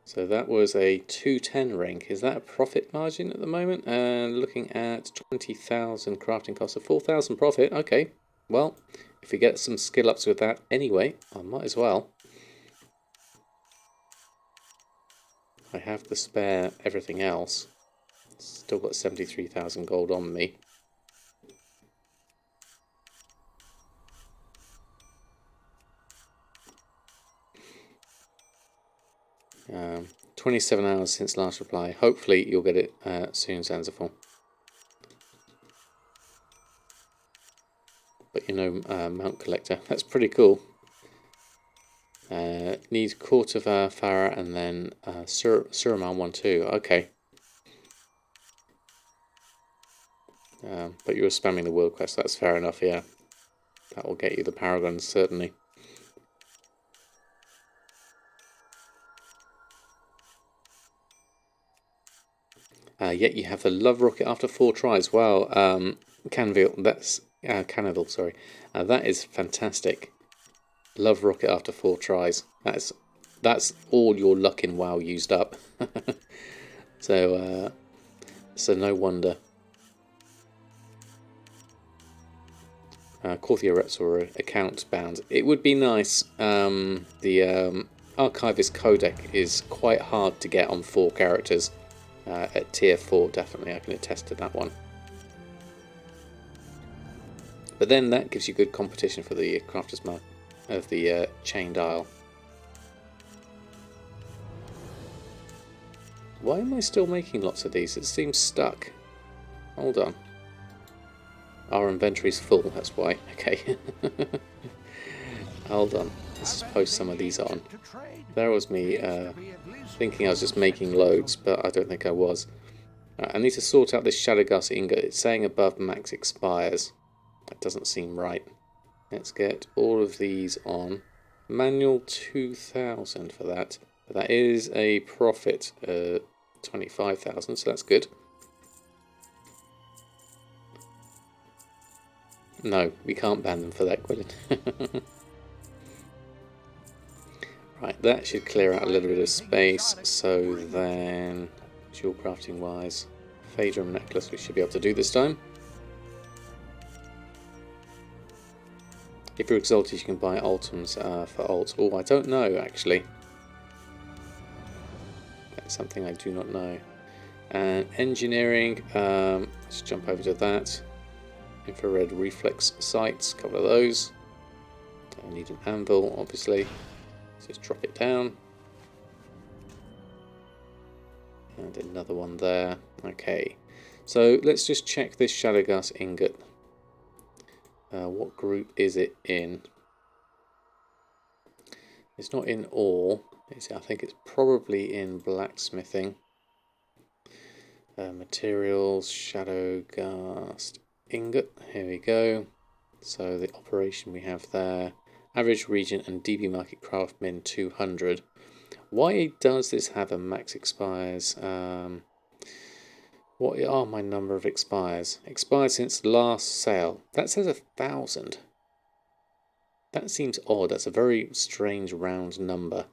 So that was a 210 ring. Is that a profit margin at the moment? Looking at 20,000 crafting cost of 4,000 profit. Okay, well, if we get some skill ups with that anyway, I might as well. I have to spare everything else. Still got 73,000 gold on me. 27 hours since last reply. Hopefully you'll get it soon, Zanzibar. But you know, Mount Collector. That's pretty cool. Need Court of Farah and then Suraman 1-2. Okay. But you were spamming the world quest. That's fair enough, yeah. That will get you the Paragons, certainly. Yet you have the love rocket after 4 tries. Wow, Canville, that's Canaville, sorry. That is fantastic. Love rocket after 4 tries. That's all your luck in WoW used up. So no wonder. Corthia reps or account bound. It would be nice. The Archivist Codec is quite hard to get on 4 characters. At tier 4, definitely, I can attest to that one. But then that gives you good competition for the Crafter's Mark of the Chained Isle. Why am I still making lots of these? It seems stuck. Hold on. Our inventory's full, that's why. Okay. Hold on. Let's just post some of these on. There was me thinking I was just making loads, but I don't think I was. I need to sort out this Shadowgast ingot. It's saying above max expires. That doesn't seem right. Let's get all of these on. Manual 2,000 for that. But that is a profit 25,000, so that's good. No, we can't ban them for that, Gwyn. Right, that should clear out a little bit of space. So then, jewel crafting wise, Phaedrum necklace we should be able to do this time. If you're exalted, you can buy ultims for alt. Oh, I don't know actually. That's something I do not know. And engineering, let's jump over to that. Infrared reflex sights, a couple of those. I need an anvil, obviously. Let's just drop it down. And another one there. Okay, so let's just check this Shadowgast ingot. What group is it in? It's not in ore. I think it's probably in blacksmithing. Materials, Shadowgast ingot. Here we go. So the operation we have there. Average region and DB market craftmin 200. Why does this have a max expires? What are my number of expires? Expired since last sale. That says 1,000. That seems odd. That's a very strange round number.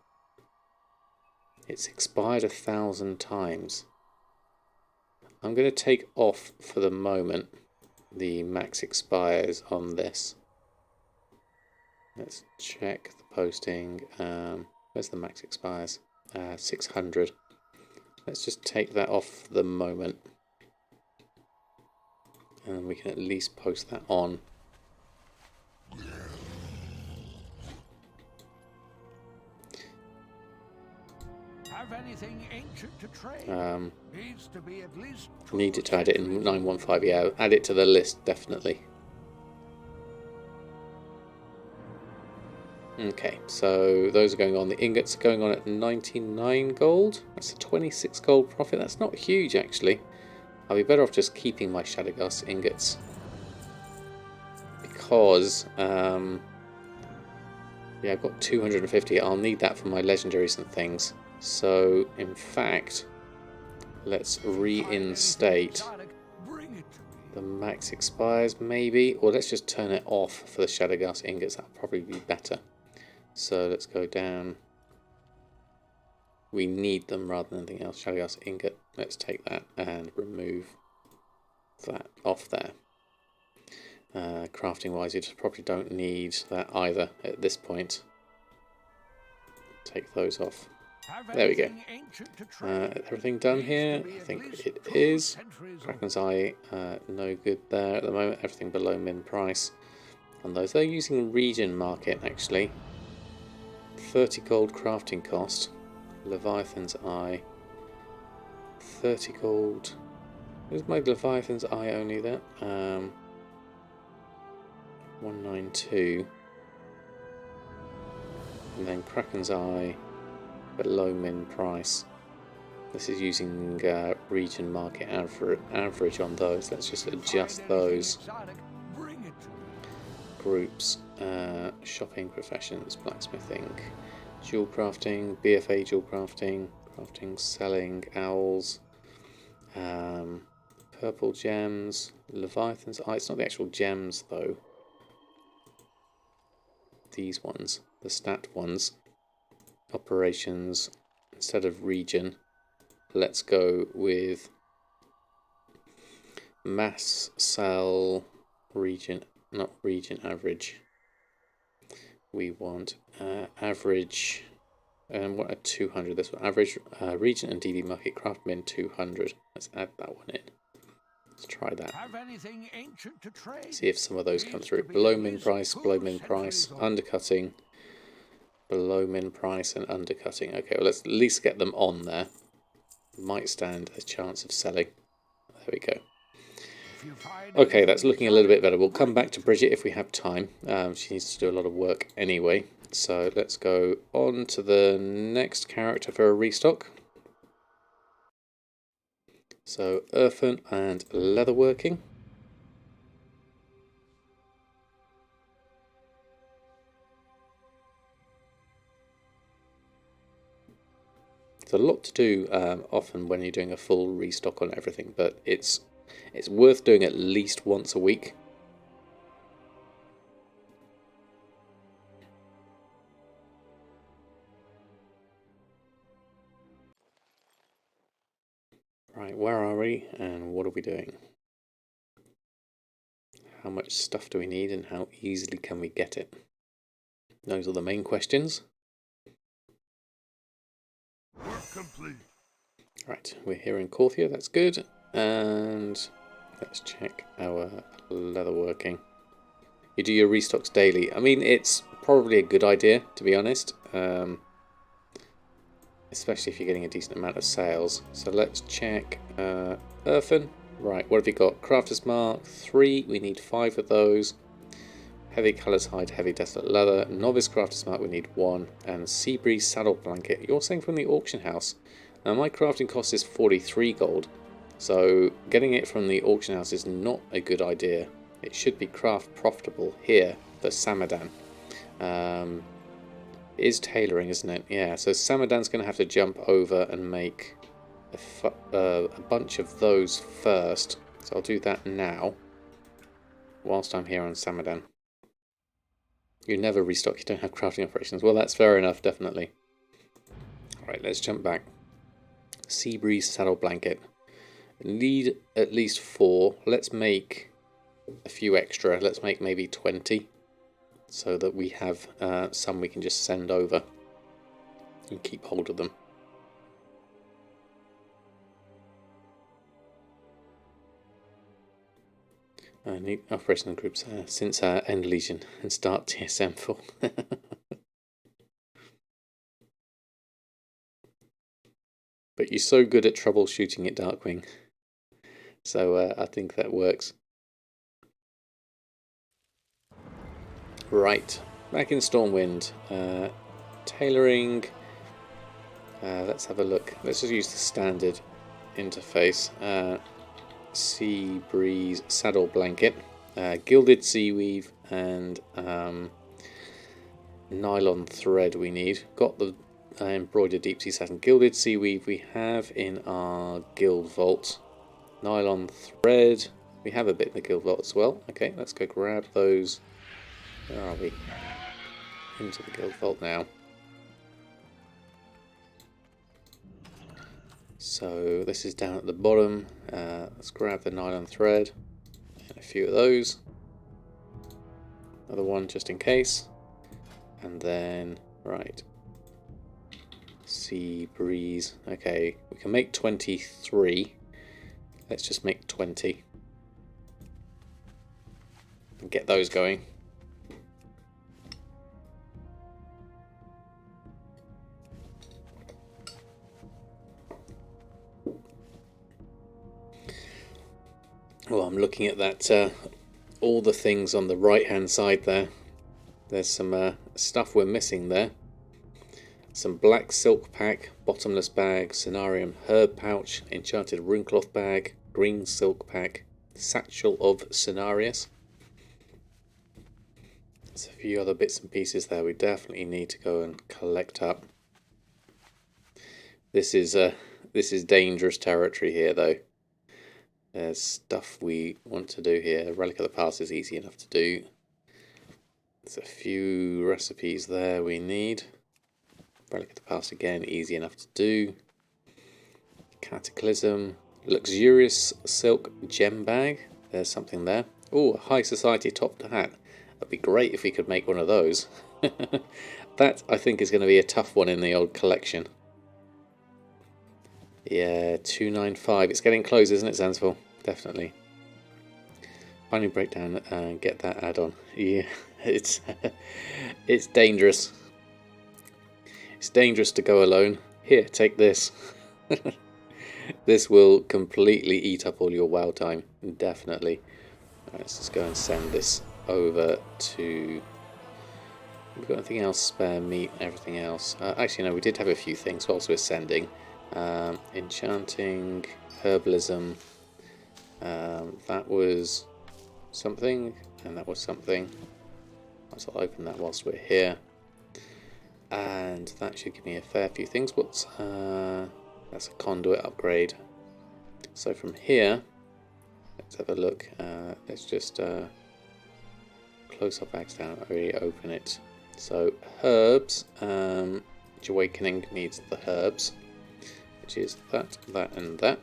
It's expired 1,000 times. I'm going to take off for the moment the max expires on this. Let's check the posting. Where's the max expires? 600. Let's just take that off for the moment. And we can at least post that on. Have anything ancient to trade? Needs to be at least Need to add it in 915. Yeah, add it to the list, definitely. Okay, so those are going on. The ingots are going on at 99 gold. That's a 26 gold profit. That's not huge, actually. I'll be better off just keeping my Shadowgast ingots. Because, yeah, I've got 250. I'll need that for my legendaries and things. So, in fact, let's reinstate. The max expires, maybe. Or let's just turn it off for the Shadowgast ingots. That'll probably be better. So let's go down. We need them rather than anything else. Shadowgast ingot. Let's take that and remove that off there. Crafting wise, you just probably don't need that either at this point. Take those off. There we go. Everything done here? I think it is. Kraken's Eye, no good there at the moment. Everything below min price on those. They're using region market actually. 30 gold crafting cost. Leviathan's Eye. 30 gold. Is my Leviathan's Eye only there? 192. And then Kraken's Eye, below min price. This is using region market average on those. Let's just adjust those groups. Shopping, professions, blacksmithing, jewel crafting, BFA jewel crafting, crafting, selling, owls, purple gems, Leviathan's Eye. It's not the actual gems though. These ones, the stat ones. Operations, instead of region, let's go with mass, sell, region, not region, average. We want average, what a 200, this one, average region and DD market craft min 200. Let's add that one in. Let's try that. Have anything ancient to trade? See if some of those come through. Below min price, undercutting, below min price and undercutting. Okay, well let's at least get them on there. Might stand a chance of selling. There we go. Okay, that's looking a little bit better. We'll come back to Bridget if we have time. She needs to do a lot of work anyway. So let's go on to the next character for a restock. So earthen and leatherworking. It's a lot to do often when you're doing a full restock on everything, but it's worth doing at least once a week. Right, where are we and what are we doing? How much stuff do we need and how easily can we get it? Those are the main questions. Work complete. Right, we're here in Corthia, that's good. And let's check our leatherworking. You do your restocks daily. I mean, it's probably a good idea, to be honest. Especially if you're getting a decent amount of sales. So let's check earthen. Right, what have you got? Crafter's Mark, 3. We need 5 of those. Heavy Colours Hide, Heavy Desolate Leather. Novice Crafter's Mark, we need 1. And Seabreeze Saddle Blanket. You're saying from the auction house. Now my crafting cost is 43 gold. So getting it from the auction house is not a good idea. It should be craft profitable here for Samadan. It is tailoring, isn't it? Yeah, so Samadan's going to have to jump over and make a bunch of those first. So I'll do that now, whilst I'm here on Samadan. You never restock, you don't have crafting operations. Well, that's fair enough, definitely. Alright, let's jump back. Seabreeze Saddle Blanket. Need at least 4. Let's make a few extra. Let's make maybe 20. So that we have some we can just send over. and keep hold of them. New operational groups since End Legion and start TSM4. But you're so good at troubleshooting it, Darkwing. So I think that works. Right, back in Stormwind. Tailoring. Let's have a look. Let's just use the standard interface. Sea Breeze Saddle Blanket. Gilded Seaweave and nylon thread we need. Got the embroidered deep sea satin. Gilded Seaweave we have in our guild vault. Nylon thread we have a bit in the guild vault as well. Okay, let's go grab those. Where are we? Into the guild vault now. So this is down at the bottom. Let's grab the nylon thread and a few of those. Another one just in case. And then, right, Sea Breeze. Okay, we can make 23. Let's just make 20 and get those going. Well, I'm looking at that, all the things on the right hand side there. There's some stuff we're missing there. Some black silk pack, bottomless bag, Cenarium herb pouch, enchanted runecloth bag, green silk pack, satchel of Cenarius. There's a few other bits and pieces there we definitely need to go and collect up. This is dangerous territory here though. There's stuff we want to do here. Relic of the Past is easy enough to do. There's a few recipes there we need. Relic of the Past again, easy enough to do. Cataclysm. Luxurious silk gem bag. There's something there. Oh, a high society top hat. That'd be great if we could make one of those. That, I think, is going to be a tough one in the old collection. Yeah, 295. It's getting close, isn't it, Zansville? Definitely. Finally break down and get that add-on. Yeah, it's dangerous. It's dangerous to go alone. Here, take this. This will completely eat up all your WoW time. Definitely. Right, let's just go and send this over to... We've got anything else? Spare meat, everything else. Actually, no, we did have a few things whilst we're sending. Enchanting, herbalism, that was something, and that was something. I'll open that whilst we're here. And that should give me a fair few things. What's that's a conduit upgrade. So from here, let's have a look. Let's just close our bags down, really open it. So herbs, Awakening needs the herbs, which is that, that and that.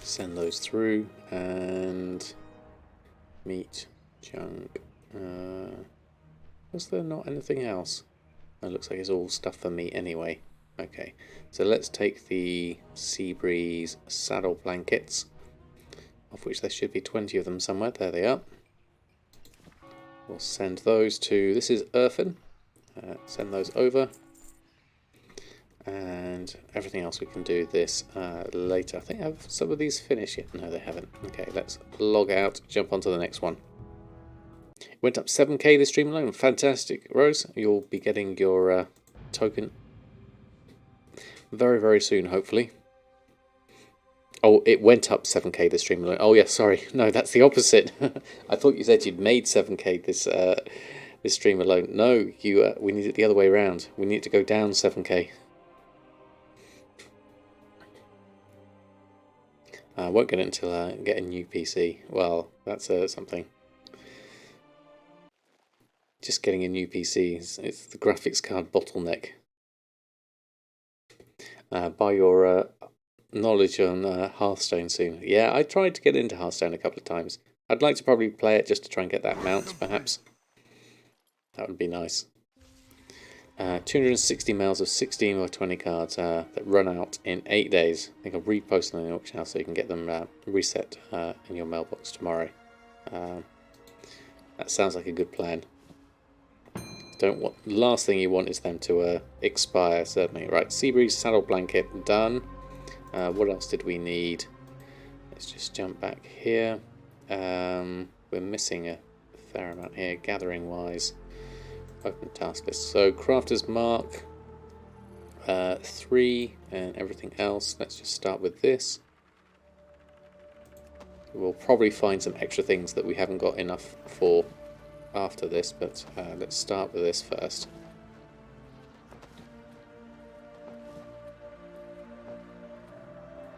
Send those through, and meat, junk. Was there not anything else? It looks like it's all stuff for meat anyway. Okay, so let's take the Sea Breeze saddle blankets, of which there should be 20 of them somewhere. There they are. We'll send those to, this is Earthen. Send those over. And everything else we can do this later. I think I have some of these finished yet. No, they haven't. Okay, let's log out, jump on to the next one. It went up 7k this stream alone. Fantastic. Rose, you'll be getting your token very, very soon, hopefully. Oh, it went up 7k this stream alone. Oh, yeah, sorry. No, that's the opposite. I thought you said you'd made 7k this stream alone. No, you. We need it the other way around. We need to go down 7k. I won't get it until I get a new PC. Well, that's something. Just getting a new PC, it's the graphics card bottleneck. Buy your knowledge on Hearthstone soon. Yeah, I tried to get into Hearthstone a couple of times. I'd like to probably play it just to try and get that mount, perhaps. That would be nice. 260 mails of 16 or 20 cards that run out in 8 days. I think I'll repost them in the auction house so you can get them reset in your mailbox tomorrow. That sounds like a good plan. The last thing you want is them to expire, certainly. Right, Seabreeze saddle blanket done. What else did we need? Let's just jump back here. We're missing a fair amount here, gathering wise. Open task list. So crafter's mark 3 and everything else. Let's just start with this. We'll probably find some extra things that we haven't got enough for after this, but let's start with this first.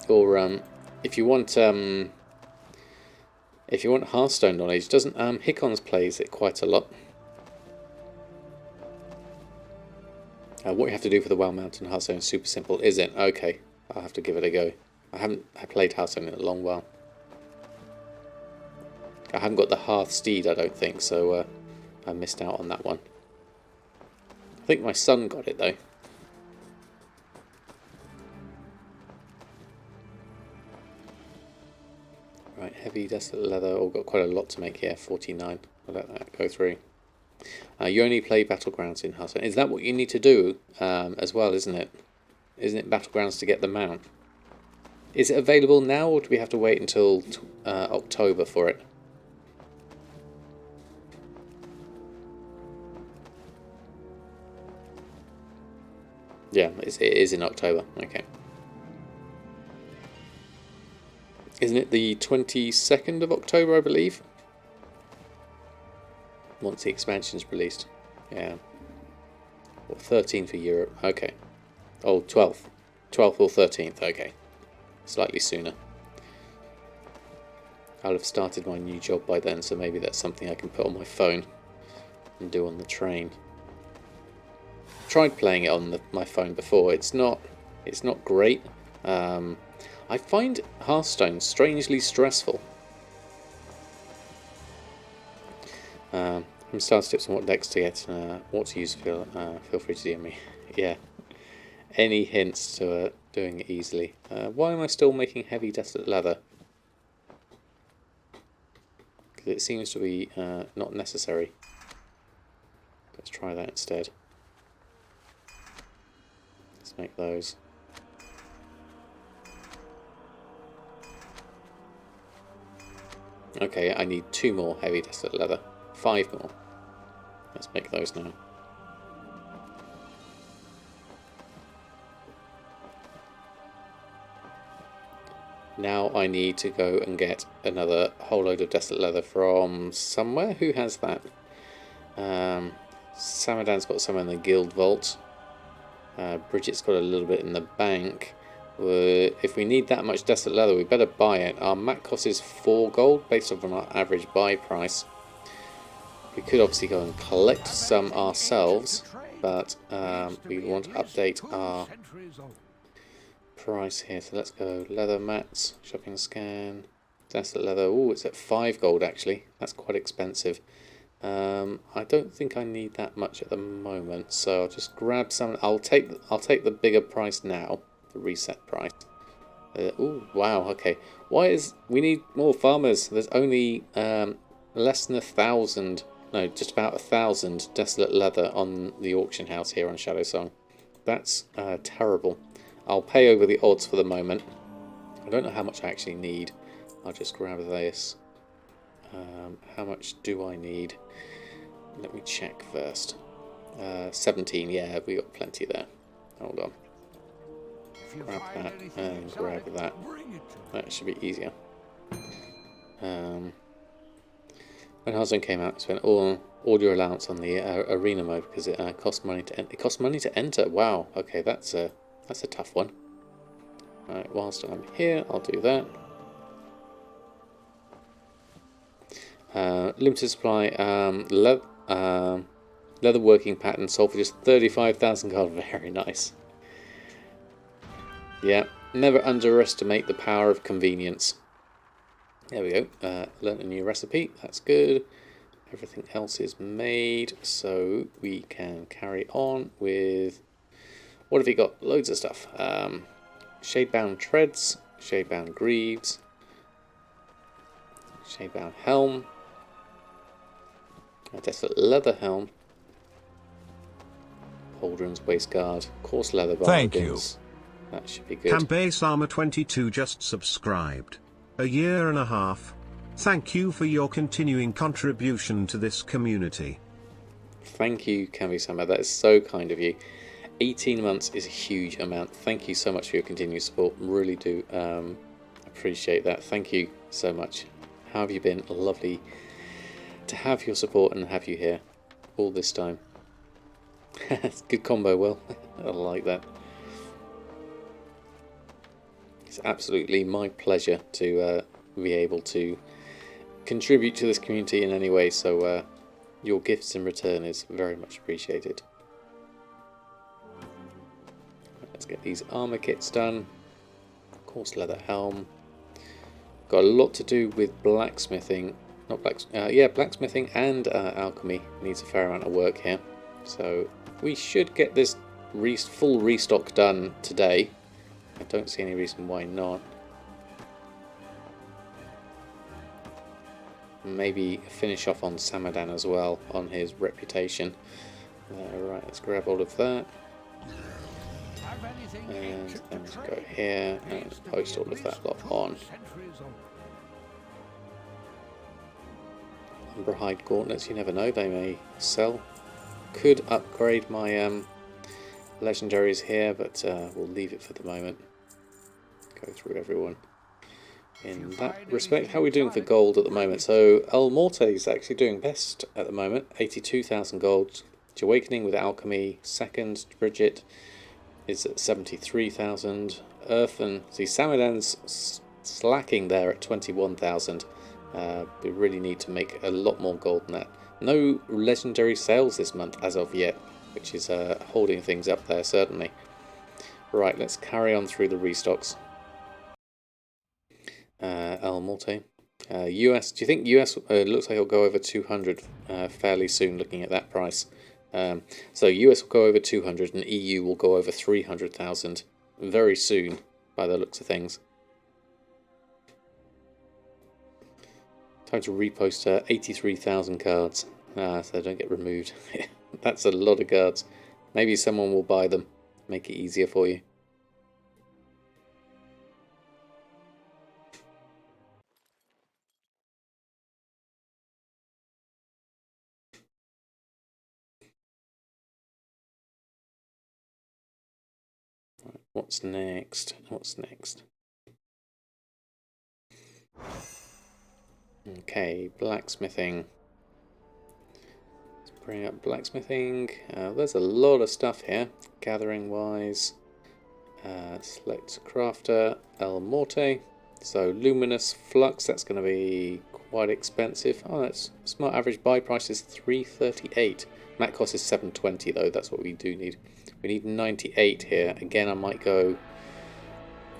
Or if you want Hearthstone knowledge, doesn't Hickons plays it quite a lot. What you have to do for the Well Mountain Hearthstone is super simple, is it? Okay, I'll have to give it a go. I played Hearthstone in a long while. I haven't got the Hearth Steed, I don't think, so I missed out on that one. I think my son got it though. Right, heavy desolate leather. Oh, got quite a lot to make here. 49. I'll let that go through. You only play Battlegrounds in Hearthstone. Is that what you need to do as well, isn't it? Isn't it Battlegrounds to get the mount? Is it available now, or do we have to wait until October for it? Yeah, it is in October. Okay. Isn't it the 22nd of October, I believe? Once the expansion's released. Yeah. Or 13th for Europe. Okay. Oh, 12th. 12th or 13th. Okay. Slightly sooner. I'll have started my new job by then, so maybe that's something I can put on my phone and do on the train. Tried playing it on my phone before. It's not great. I find Hearthstone strangely stressful. From starter tips on what decks to get, what to use, feel free to DM me. Yeah. Any hints to doing it easily? Why am I still making heavy desolate leather? Because it seems to be not necessary. Let's try that instead. Let's make those. Okay, I need 2 more heavy desolate leather. 5 more. Let's make those now. Now I need to go and get another whole load of desolate leather from somewhere. Who has that? Samadan's got some in the guild vault. Bridget's got a little bit in the bank. If we need that much desolate leather, we better buy it. Our mat cost is 4 gold based on our average buy price. We could obviously go and collect some ourselves, but we want to update our price here. So let's go leather mats, shopping scan, desolate leather. Oh, it's at 5 gold actually. That's quite expensive. I don't think I need that much at the moment, so I'll just grab some. I'll take the bigger price now, the reset price. Oh wow, okay. We need more farmers? There's only less than 1,000. No, just about 1,000 desolate leather on the auction house here on Shadow Song. That's terrible. I'll pay over the odds for the moment. I don't know how much I actually need. I'll just grab this. How much do I need? Let me check first. 17, yeah, we got plenty there. Hold on. Grab that and grab that. That should be easier. When Hearthstone came out, I spent all your allowance on the arena mode because it cost money to enter. It costs money to enter. Wow. Okay, that's a tough one. Right, whilst I'm here, I'll do that. Limited supply. Leather working pattern sold for just 35,000 gold. Very nice. Yeah, never underestimate the power of convenience. There we go. Learned a new recipe. That's good. Everything else is made, so we can carry on with... What have we got? Loads of stuff. Shadebound treads, shadebound greaves, shadebound helm, a desolate leather helm, pauldrons, waistguard, coarse leather bargains. That should be good. Cambase Armor 22 just subscribed. A year and a half. Thank you for your continuing contribution to this community. Thank you, Kami-sama. That is so kind of you. 18 months is a huge amount. Thank you so much for your continued support. Really do appreciate that. Thank you so much. How have you been? Lovely to have your support and have you here all this time. It's a good combo, Will. I like that. It's absolutely my pleasure to be able to contribute to this community in any way, so your gifts in return is very much appreciated. Let's get these armor kits done. Coarse leather helm. Got a lot to do with blacksmithing. Blacksmithing and alchemy needs a fair amount of work here. So we should get this full restock done today. I don't see any reason why not. Maybe finish off on Samadan as well, on his reputation. Right, let's grab all of that. And then let's go here and post all of that lot on. Umberhide gauntlets, you never know, they may sell. Could upgrade my legendaries here, but we'll leave it for the moment. Go through everyone in that respect. How are we doing for gold at the moment? So El Morte is actually doing best at the moment, 82,000 gold. Awakening with alchemy second. Bridget is at 73,000. Earthen, see Samadan's slacking there at 21,000. We really need to make a lot more gold than that. No legendary sales this month as of yet, which is holding things up there certainly. Right, let's carry on through the restocks. El Morte. US, do you think US looks like it'll go over 200 fairly soon, looking at that price? So US will go over 200 and EU will go over 300,000 very soon by the looks of things. Time to repost 83,000 cards so they don't get removed. That's a lot of cards. Maybe someone will buy them, make it easier for you. What's next? What's next? Okay, blacksmithing. Let's bring up blacksmithing. There's a lot of stuff here, gathering wise. Select crafter, El Morte. So Luminous Flux, that's going to be quite expensive. Oh, that's smart. Average buy price is 338. Mat cost is 720 though. That's what we do need. We need 98 here. Again, I might go.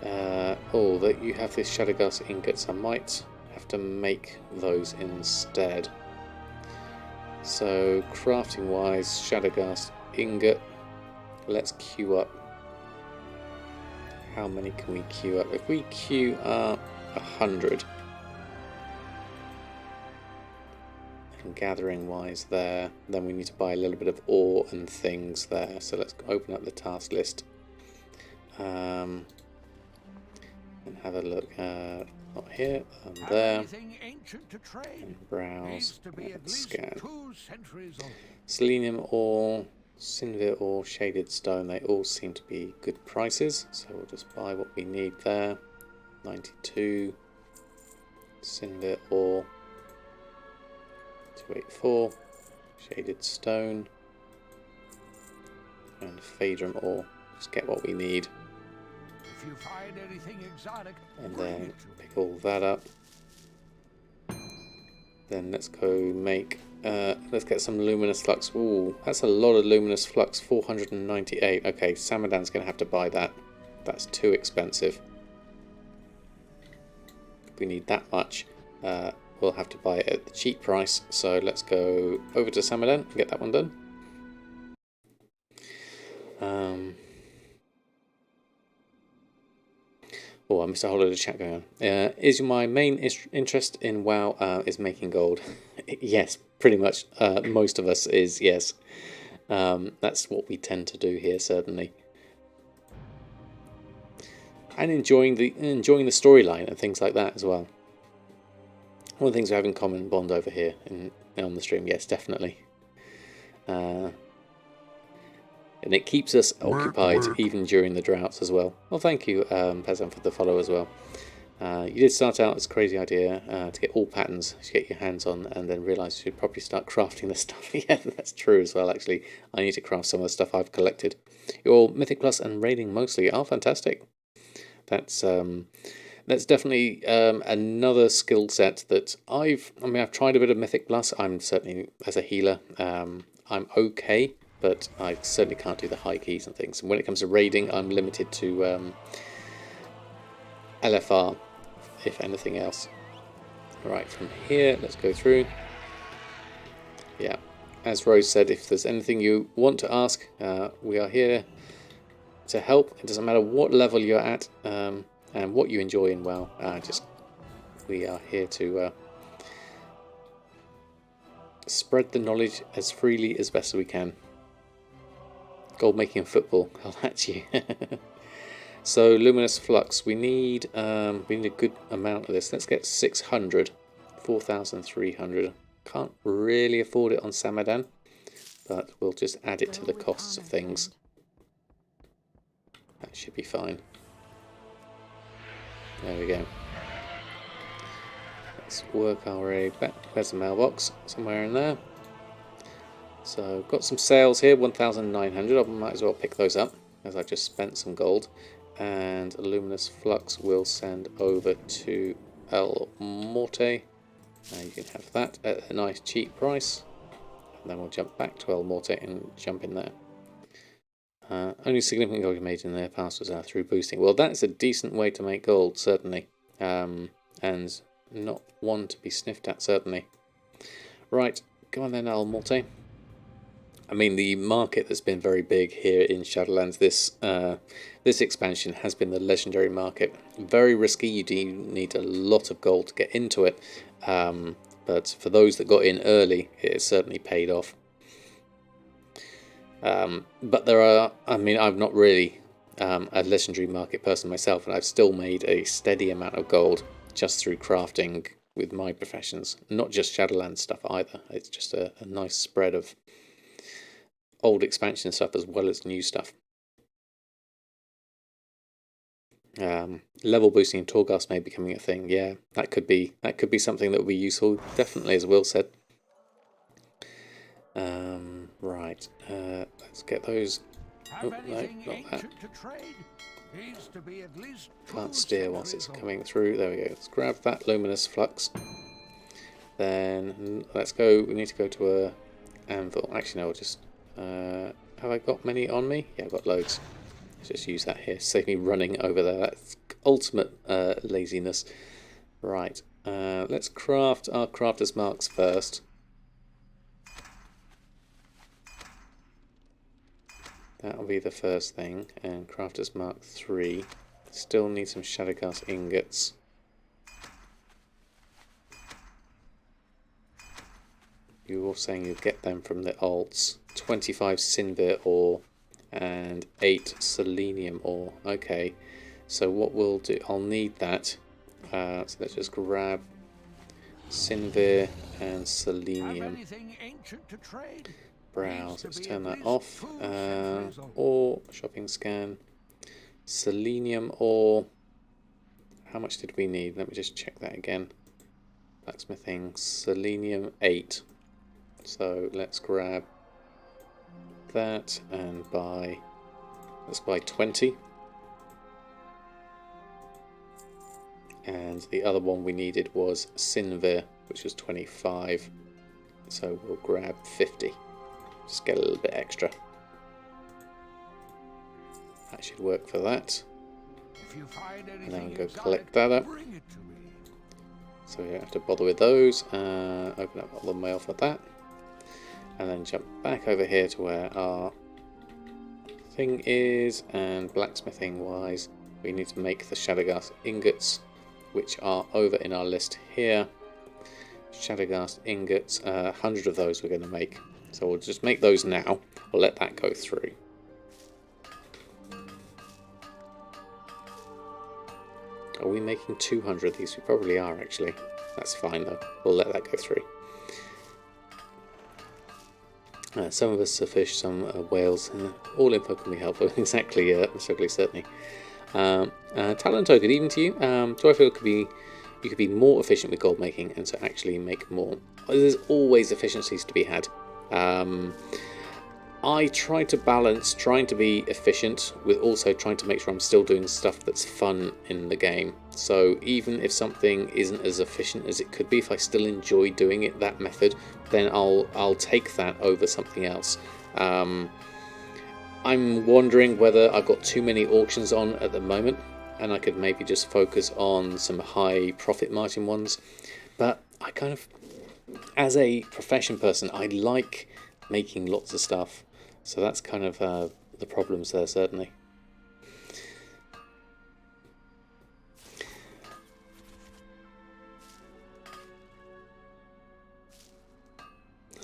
That you have this Shadowgast ingots. I might have to make those instead. So crafting wise, Shadowgast ingot. Let's queue up. How many can we queue up? If we queue up 100, and gathering wise there, then we need to buy a little bit of ore and things there. So let's open up the task list and have a look. Not here, and there, and browse and scan. Selenium ore, Sinvir ore, shaded stone, they all seem to be good prices, so we'll just buy what we need there. 92, Sinvir ore, 284, shaded stone, and Phaedrum ore. Just get what we need. If you find anything exotic, and then pick all that up. Then let's go make, let's get some Luminous Flux. Ooh, that's a lot of Luminous Flux, 498. Okay, Samadan's going to have to buy that. That's too expensive. We need that much. we'll have to buy it at the cheap price. So let's go over to Samadan and get that one done. Oh, I missed a whole load of chat going on. Is my main interest in WoW is making gold? Yes, pretty much. Most of us is, yes. That's what we tend to do here, certainly. And enjoying the storyline and things like that as well. One of the things we have in common, Bond over here on the stream, yes, definitely. And it keeps us occupied even during the droughts as well. Well, thank you, Pezan, for the follow as well. You did start out as a crazy idea to get all patterns to get your hands on, and then realise you should probably start crafting the stuff. Yeah, that's true as well, actually. I need to craft some of the stuff I've collected. Your Mythic Plus and Raiding mostly are fantastic. That's definitely another skill set that I've tried a bit of Mythic Plus. I'm certainly, as a healer, I'm okay. But I certainly can't do the high keys and things. And when it comes to raiding, I'm limited to LFR, if anything else. Right, from here, let's go through. Yeah, as Rose said, if there's anything you want to ask, we are here to help. It doesn't matter what level you're at and what you enjoy in WoW. We are here to spread the knowledge as freely as best we can. Gold making football, I'll at you. So Luminous Flux, we need a good amount of this. Let's get 600, 4,300. Can't really afford it on Samadan, but we'll just add it to the costs of things. That should be fine. There we go. Let's work our way back. There's a mailbox somewhere in there. So got some sales here, 1,900. I might as well pick those up as I just spent some gold. And Luminous Flux will send over to El Morte. You can have that at a nice cheap price. And then we'll jump back to El Morte and jump in there. Only significant gold you made in the past was through boosting. Well, that's a decent way to make gold, certainly. And not one to be sniffed at, certainly. Right, come on then, El Morte. I mean, the market that's been very big here in Shadowlands this expansion has been the legendary market. Very risky. You do need a lot of gold to get into it, but for those that got in early, it has certainly paid off. But there are, I'm not really a legendary market person myself, and I've still made a steady amount of gold just through crafting with my professions. Not just Shadowlands stuff either. It's just a nice spread of old expansion stuff as well as new stuff. Level boosting in Torghast may be becoming a thing. Yeah, that could be something that would be useful. Definitely, as Will said. Right. Let's get those. Oh, no, not that. Can't steer whilst it's coming through. There we go. Let's grab that Luminous Flux. Then let's go. We need to go to a anvil. Actually, no. We'll just. Have I got many on me? Yeah, I've got loads. Let's just use that here. Save me running over there. That's ultimate laziness. Right. Let's craft our crafter's marks first. That'll be the first thing. And crafter's mark 3. Still need some Shadowcast ingots. You were saying you get them from the alts. 25 Sinvir ore and 8 selenium ore. Okay, so what we'll do, I'll need that. So let's just grab Sinvir and selenium. Browse, let's turn that off. Ore, shopping scan. Selenium ore. How much did we need? Let me just check that again. Blacksmithing, selenium 8. So let's grab that and let's buy 20. And the other one we needed was Sinvir, which was 25. So we'll grab 50. Just get a little bit extra. That should work for that. And then we'll go collect that up. so we don't have to bother with those. Open up all the mail for that, and then jump back over here to where our thing is. And blacksmithing wise, we need to make the Shadowgast ingots, which are over in our list here. Shadowgast ingots, 100 of those we're going to make. So we'll just make those now. We'll let that go through. Are we making 200 of these? We probably are, actually. That's fine, though. We'll let that go through. Some of us are fish, some are whales. All info can be helpful. Exactly, certainly. Talent token, good evening to you. Do I feel you could be more efficient with gold making and so actually make more? There's always efficiencies to be had. I try to balance trying to be efficient with also trying to make sure I'm still doing stuff that's fun in the game. So even if something isn't as efficient as it could be, if I still enjoy doing it that method, then I'll take that over something else. I'm wondering whether I've got too many auctions on at the moment, and I could maybe just focus on some high profit margin ones. But I kind of, as a profession person, I like making lots of stuff. So that's kind of the problems there, certainly.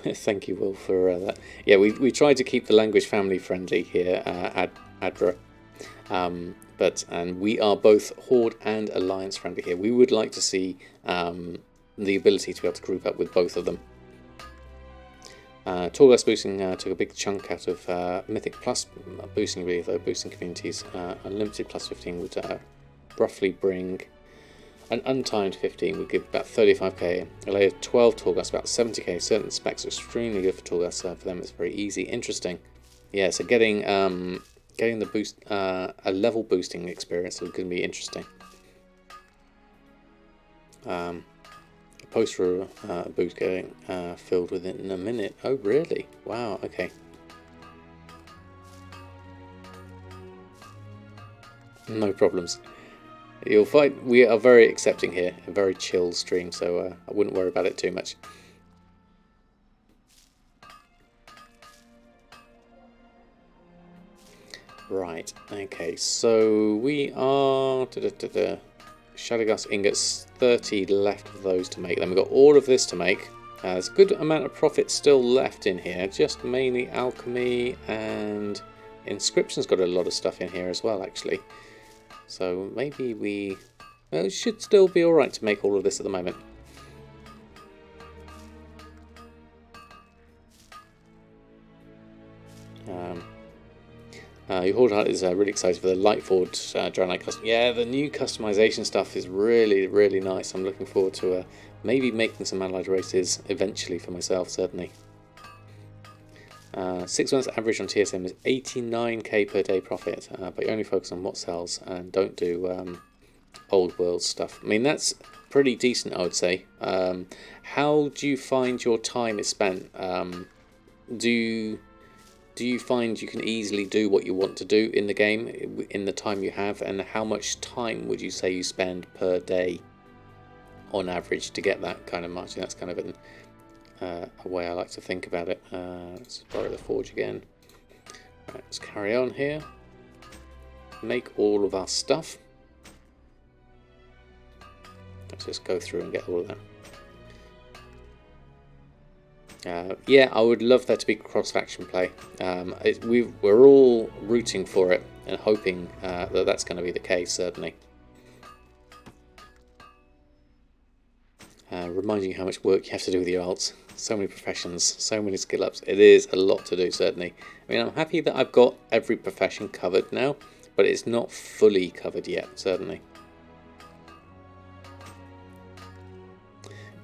Thank you, Will, for that. Yeah, we tried to keep the language family friendly here, Adra. And we are both Horde and Alliance friendly here. We would like to see the ability to be able to group up with both of them. Tall Glass boosting took a big chunk out of Mythic Plus boosting, really, though, boosting communities. Unlimited plus 15 would roughly bring an untimed 15 would give about 35k. A layer 12 Tall Glass about 70k. Certain specs are extremely good for Tall Glass. For them, it's very easy. Interesting. Yeah, so getting the boost, a level boosting experience is going to be interesting. Post for a boost getting filled within a minute. Oh, really? Wow, okay. No problems. You'll find we are very accepting here, a very chill stream, so I wouldn't worry about it too much. Right, okay, so we are... Shadowgast ingots, 30 left of those to make. Then we've got all of this to make. There's a good amount of profit still left in here, just mainly alchemy, and inscription's got a lot of stuff in here as well, actually. So maybe we should still be alright to make all of this at the moment. Your Horde Hut is really excited for the Lightforged Dry Knight custom. Yeah, the new customization stuff is really, really nice. I'm looking forward to maybe making some allied races eventually for myself, certainly. 6 months average on TSM is 89k per day profit, but you only focus on what sells and don't do old world stuff. I mean, that's pretty decent, I would say. How do you find your time is spent? Do you find you can easily do what you want to do in the game in the time you have, and how much time would you say you spend per day on average to get that kind of margin? That's kind of a way I like to think about it. Let's borrow the forge again. Right, let's carry on here. Make all of our stuff. Let's just go through and get all of that. Yeah, I would love there to be cross-faction play. We're all rooting for it and hoping that that's going to be the case, certainly. Reminding you how much work you have to do with your alts. So many professions, so many skill ups. It is a lot to do, certainly. I mean, I'm happy that I've got every profession covered now, but it's not fully covered yet, certainly.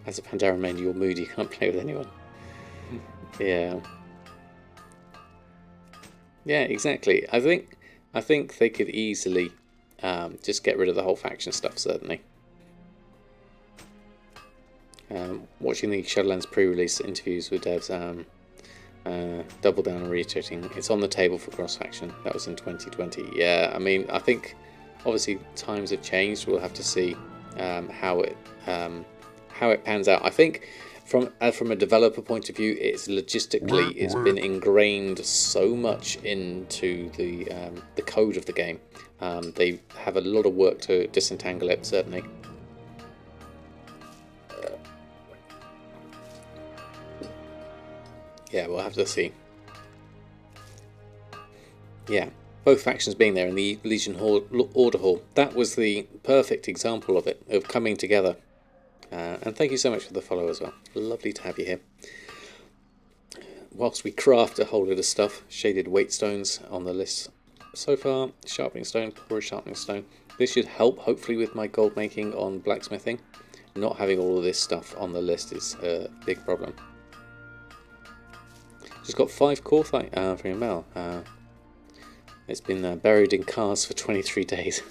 As a Pandaren main, you're moody, you can't play with anyone. Yeah. Yeah, exactly. I think they could easily just get rid of the whole faction stuff, certainly. Watching the Shadowlands pre-release interviews with devs, double down on reiterating, it's on the table for cross-faction. That was in 2020. Yeah, I mean, I think obviously times have changed. We'll have to see how it how it pans out. I think from a developer point of view, it's logistically it's been ingrained so much into the code of the game. They have a lot of work to disentangle it, certainly. Yeah, we'll have to see. Yeah, both factions being there in the Legion Order Hall. That was the perfect example of it, of coming together. And thank you so much for the follow as well. Lovely to have you here. Whilst we craft a whole lot of stuff, shaded weight stones on the list so far, sharpening stone, porous sharpening stone. This should help hopefully with my gold making on blacksmithing. Not having all of this stuff on the list is a big problem. Just got 5 quartzite from your mail. It's been buried in cars for 23 days.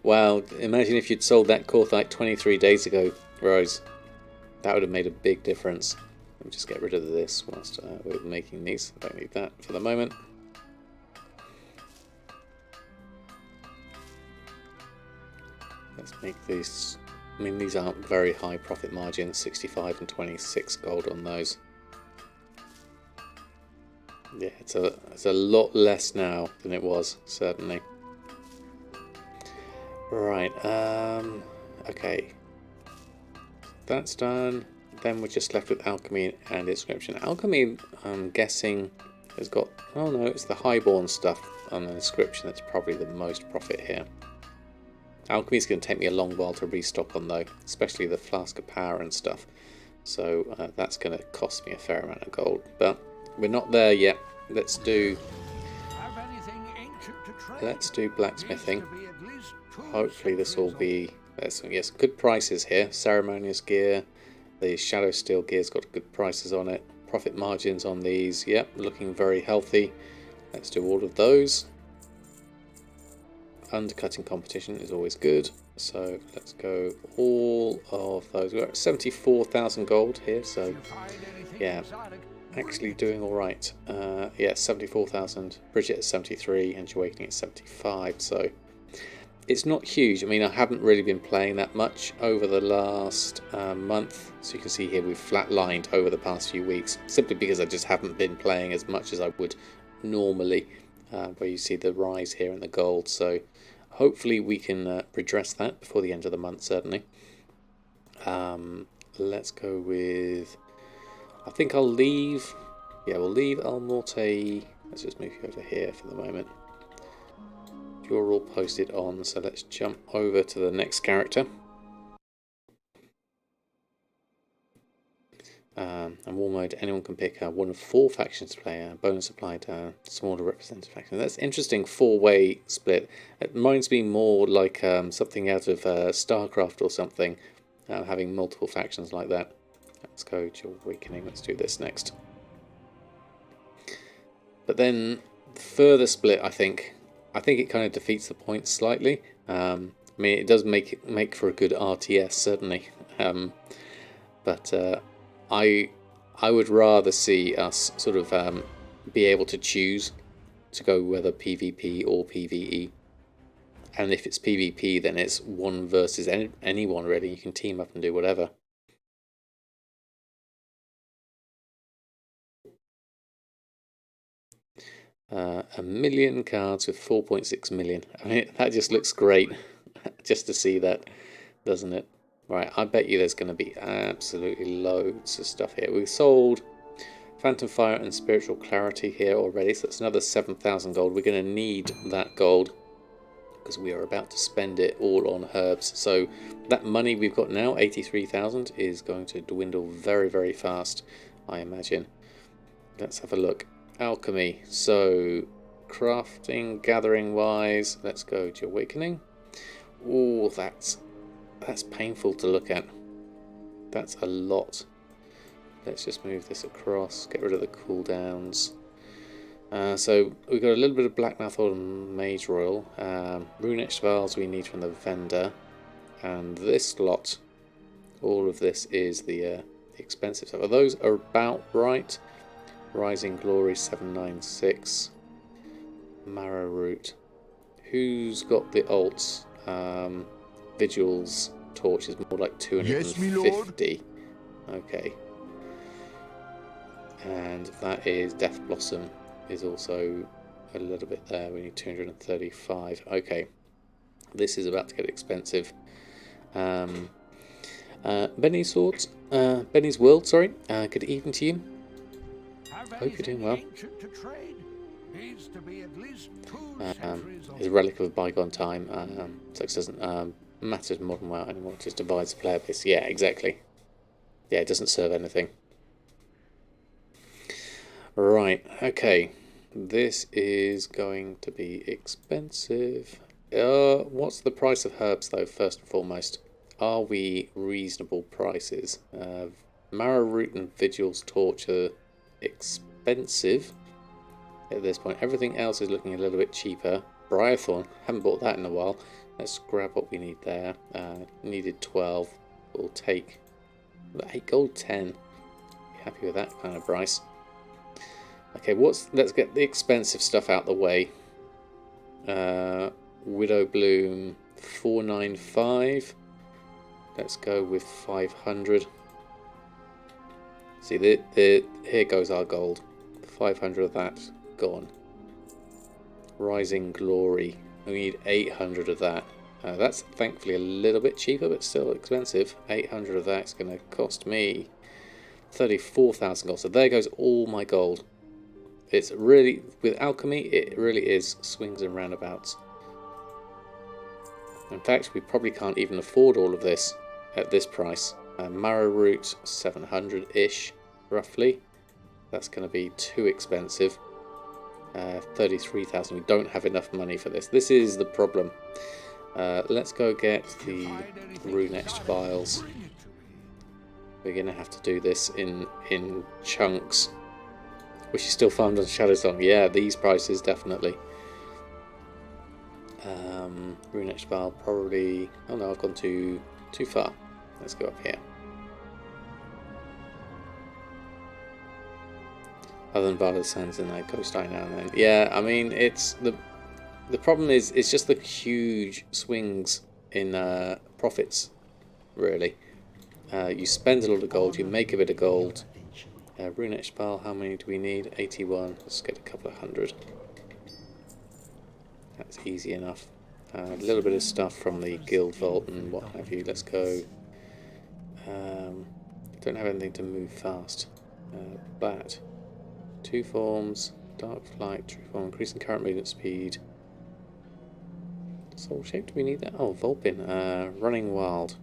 Wow, imagine if you'd sold that quartzite 23 days ago, Rose. That would have made a big difference. Let me just get rid of this whilst we're making these. I don't need that for the moment. Let's make these. I mean, these aren't very high profit margins, 65 and 26 gold on those. Yeah, it's a lot less now than it was, certainly. Right, okay. That's done. Then we're just left with alchemy and inscription. Alchemy, I'm guessing, has got... Oh no, it's the highborn stuff on the inscription that's probably the most profit here. Alchemy is going to take me a long while to restock on though, especially the flask of power and stuff. So that's going to cost me a fair amount of gold. But we're not there yet. Let's do blacksmithing. Hopefully this will be... Yes, good prices here. Ceremonious gear. The shadow steel gear's got good prices on it. Profit margins on these. Yep, looking very healthy. Let's do all of those. Undercutting competition is always good. So let's go all of those. We're at 74,000 gold here. So yeah, actually doing all right. Yeah, 74,000. Bridget at 73 and Awakening at 75. So it's not huge. I mean, I haven't really been playing that much over the last month. So you can see here we've flatlined over the past few weeks, simply because I just haven't been playing as much as I would normally, where you see the rise here in the gold. So hopefully we can redress that before the end of the month, certainly. Let's go with... I think I'll leave... Yeah, we'll leave El Norte. Let's just move you over here for the moment. You're all posted on, so let's jump over to the next character. And war mode, anyone can pick one of 4 factions to play. Bonus applied to smaller representative faction. That's interesting, 4-way split. It reminds me more like something out of StarCraft or something, having multiple factions like that. Let's go to Awakening. Let's do this next. But then the further split, I think it kind of defeats the point slightly. I mean, it does make for a good RTS, certainly. But I would rather see us sort of be able to choose to go whether PvP or PvE. And if it's PvP, then it's one versus anyone, really. You can team up and do whatever. A million cards with 4.6 million. I mean, that just looks great just to see that, doesn't it? Right, I bet you there's going to be absolutely loads of stuff here. We've sold Phantom Fire and Spiritual Clarity here already, so that's another 7,000 gold. We're going to need that gold because we are about to spend it all on herbs. So that money we've got now, 83,000, is going to dwindle very, very fast, I imagine. Let's have a look. Alchemy. So crafting, gathering wise, let's go to Awakening. Oh, that's painful to look at. That's a lot. Let's just move this across, get rid of the cooldowns. So we've got a little bit of Blackmouth Oil and Mage Royal. Rune-etched Vials we need from the vendor. And this lot, all of this is the expensive stuff. Those are about right. Rising Glory 796. Marrow Root. Who's got the alts? Vigils torch is more like 250. Yes, my lord. Okay. And that is Death Blossom is also a little bit there. We need 235. Okay. This is about to get expensive. Benny's Swords, Benny's World, sorry. Good evening to you. Hope you're doing well. Is a relic of a bygone time. So it doesn't matter to modern WoW anymore. It just divides the player base. Yeah, exactly. Yeah, it doesn't serve anything. Right, okay. This is going to be expensive. What's the price of herbs, though, first and foremost? Are we reasonable prices? Marrow Root and Vigil's Torch are expensive at this point. Everything else is looking a little bit cheaper. Briarthorn, haven't bought that in a while. Let's grab what we need there. Needed 12. We'll take 8 gold, 10. Happy with that kind of price. Okay, let's get the expensive stuff out the way. Widow Bloom 495. Let's go with 500. See, here goes our gold. 500 of that gone. Rising Glory. We need 800 of that. That's thankfully a little bit cheaper, but still expensive. 800 of that's going to cost me 34,000 gold. So there goes all my gold. It's really, with alchemy, it really is swings and roundabouts. In fact, we probably can't even afford all of this at this price. Marrow Root, 700-ish, roughly. That's going to be too expensive. 33,000. We don't have enough money for this. This is the problem. Let's go get the rune-etched vials. We're going to have to do this in chunks. Which is still farmed on Shadowsong. Yeah, these prices definitely. Rune-etched vial probably. Oh no, I've gone too far. Let's go up here. Other than Violet Sands and Ghost Eye now and then. Yeah, I mean it's the problem is it's just the huge swings in profits. Really, you spend a lot of gold, you make a bit of gold. Rune-etched vial, how many do we need? 81. Let's get a couple of hundred. That's easy enough. A little bit of stuff from the guild vault and what have you. Let's go. Don't have anything to move fast. But 2 forms, dark flight, true form, increasing current movement speed. Soul shape, do we need that? Oh, Vulpin. Running wild.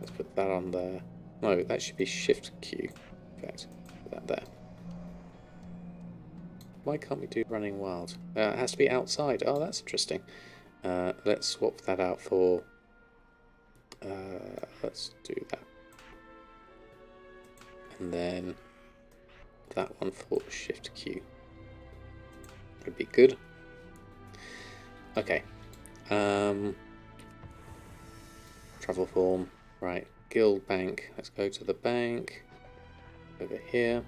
Let's put that on there. No, that should be shift Q. In fact, put that there. Why can't we do running wild? It has to be outside. Oh, that's interesting. Let's swap that out for... let's do that. And then that one for shift Q. Would be good. Okay. Travel form. Right. Guild bank. Let's go to the bank. Over here.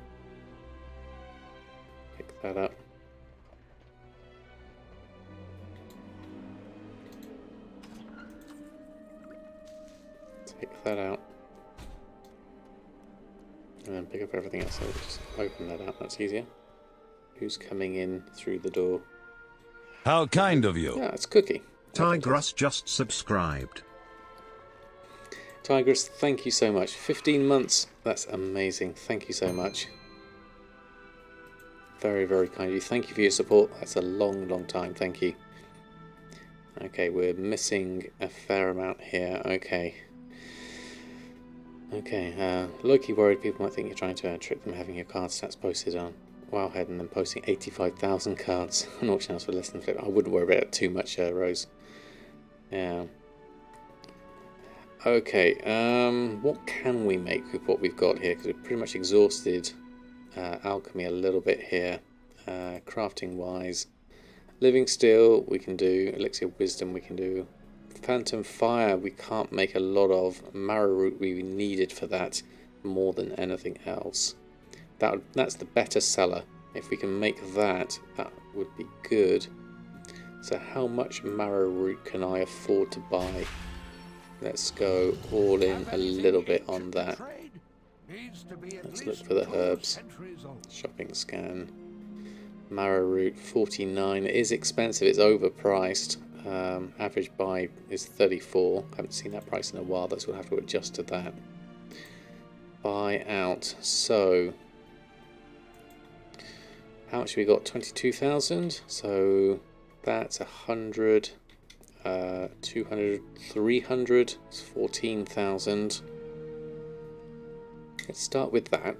Pick that up. Take that out. And then pick up everything else. So just open that up. That's easier. Who's coming in through the door? How kind of you. Yeah, it's Cookie. Tigress just subscribed. Tigress, thank you so much. 15 months. That's amazing. Thank you so much. Very, very kind of you. Thank you for your support. That's a long, long time. Thank you. Okay, we're missing a fair amount here. Okay. Okay, low-key worried people might think you're trying to trick them having your card stats posted on Wowhead and then posting 85,000 cards on auction house for less than flip. I wouldn't worry about it too much, Rose. Yeah. Okay, what can we make with what we've got here? Because we've pretty much exhausted alchemy a little bit here, crafting-wise. Living Steel we can do, Elixir of Wisdom we can do. Phantom Fire we can't make a lot of. Marrow Root we needed for that more than anything else. That's the better seller. If we can make that, that would be good. So how much Marrow Root can I afford to buy? Let's go all in a little bit on that. Let's look for the herbs. Shopping scan. Marrow root 49. It is expensive. It's overpriced. Average buy is 34. Haven't seen that price in a while. That's what I have to adjust to that. Buy out. So how much have we got? 22,000. So that's 100. 200, 300. It's 14,000. Let's start with that.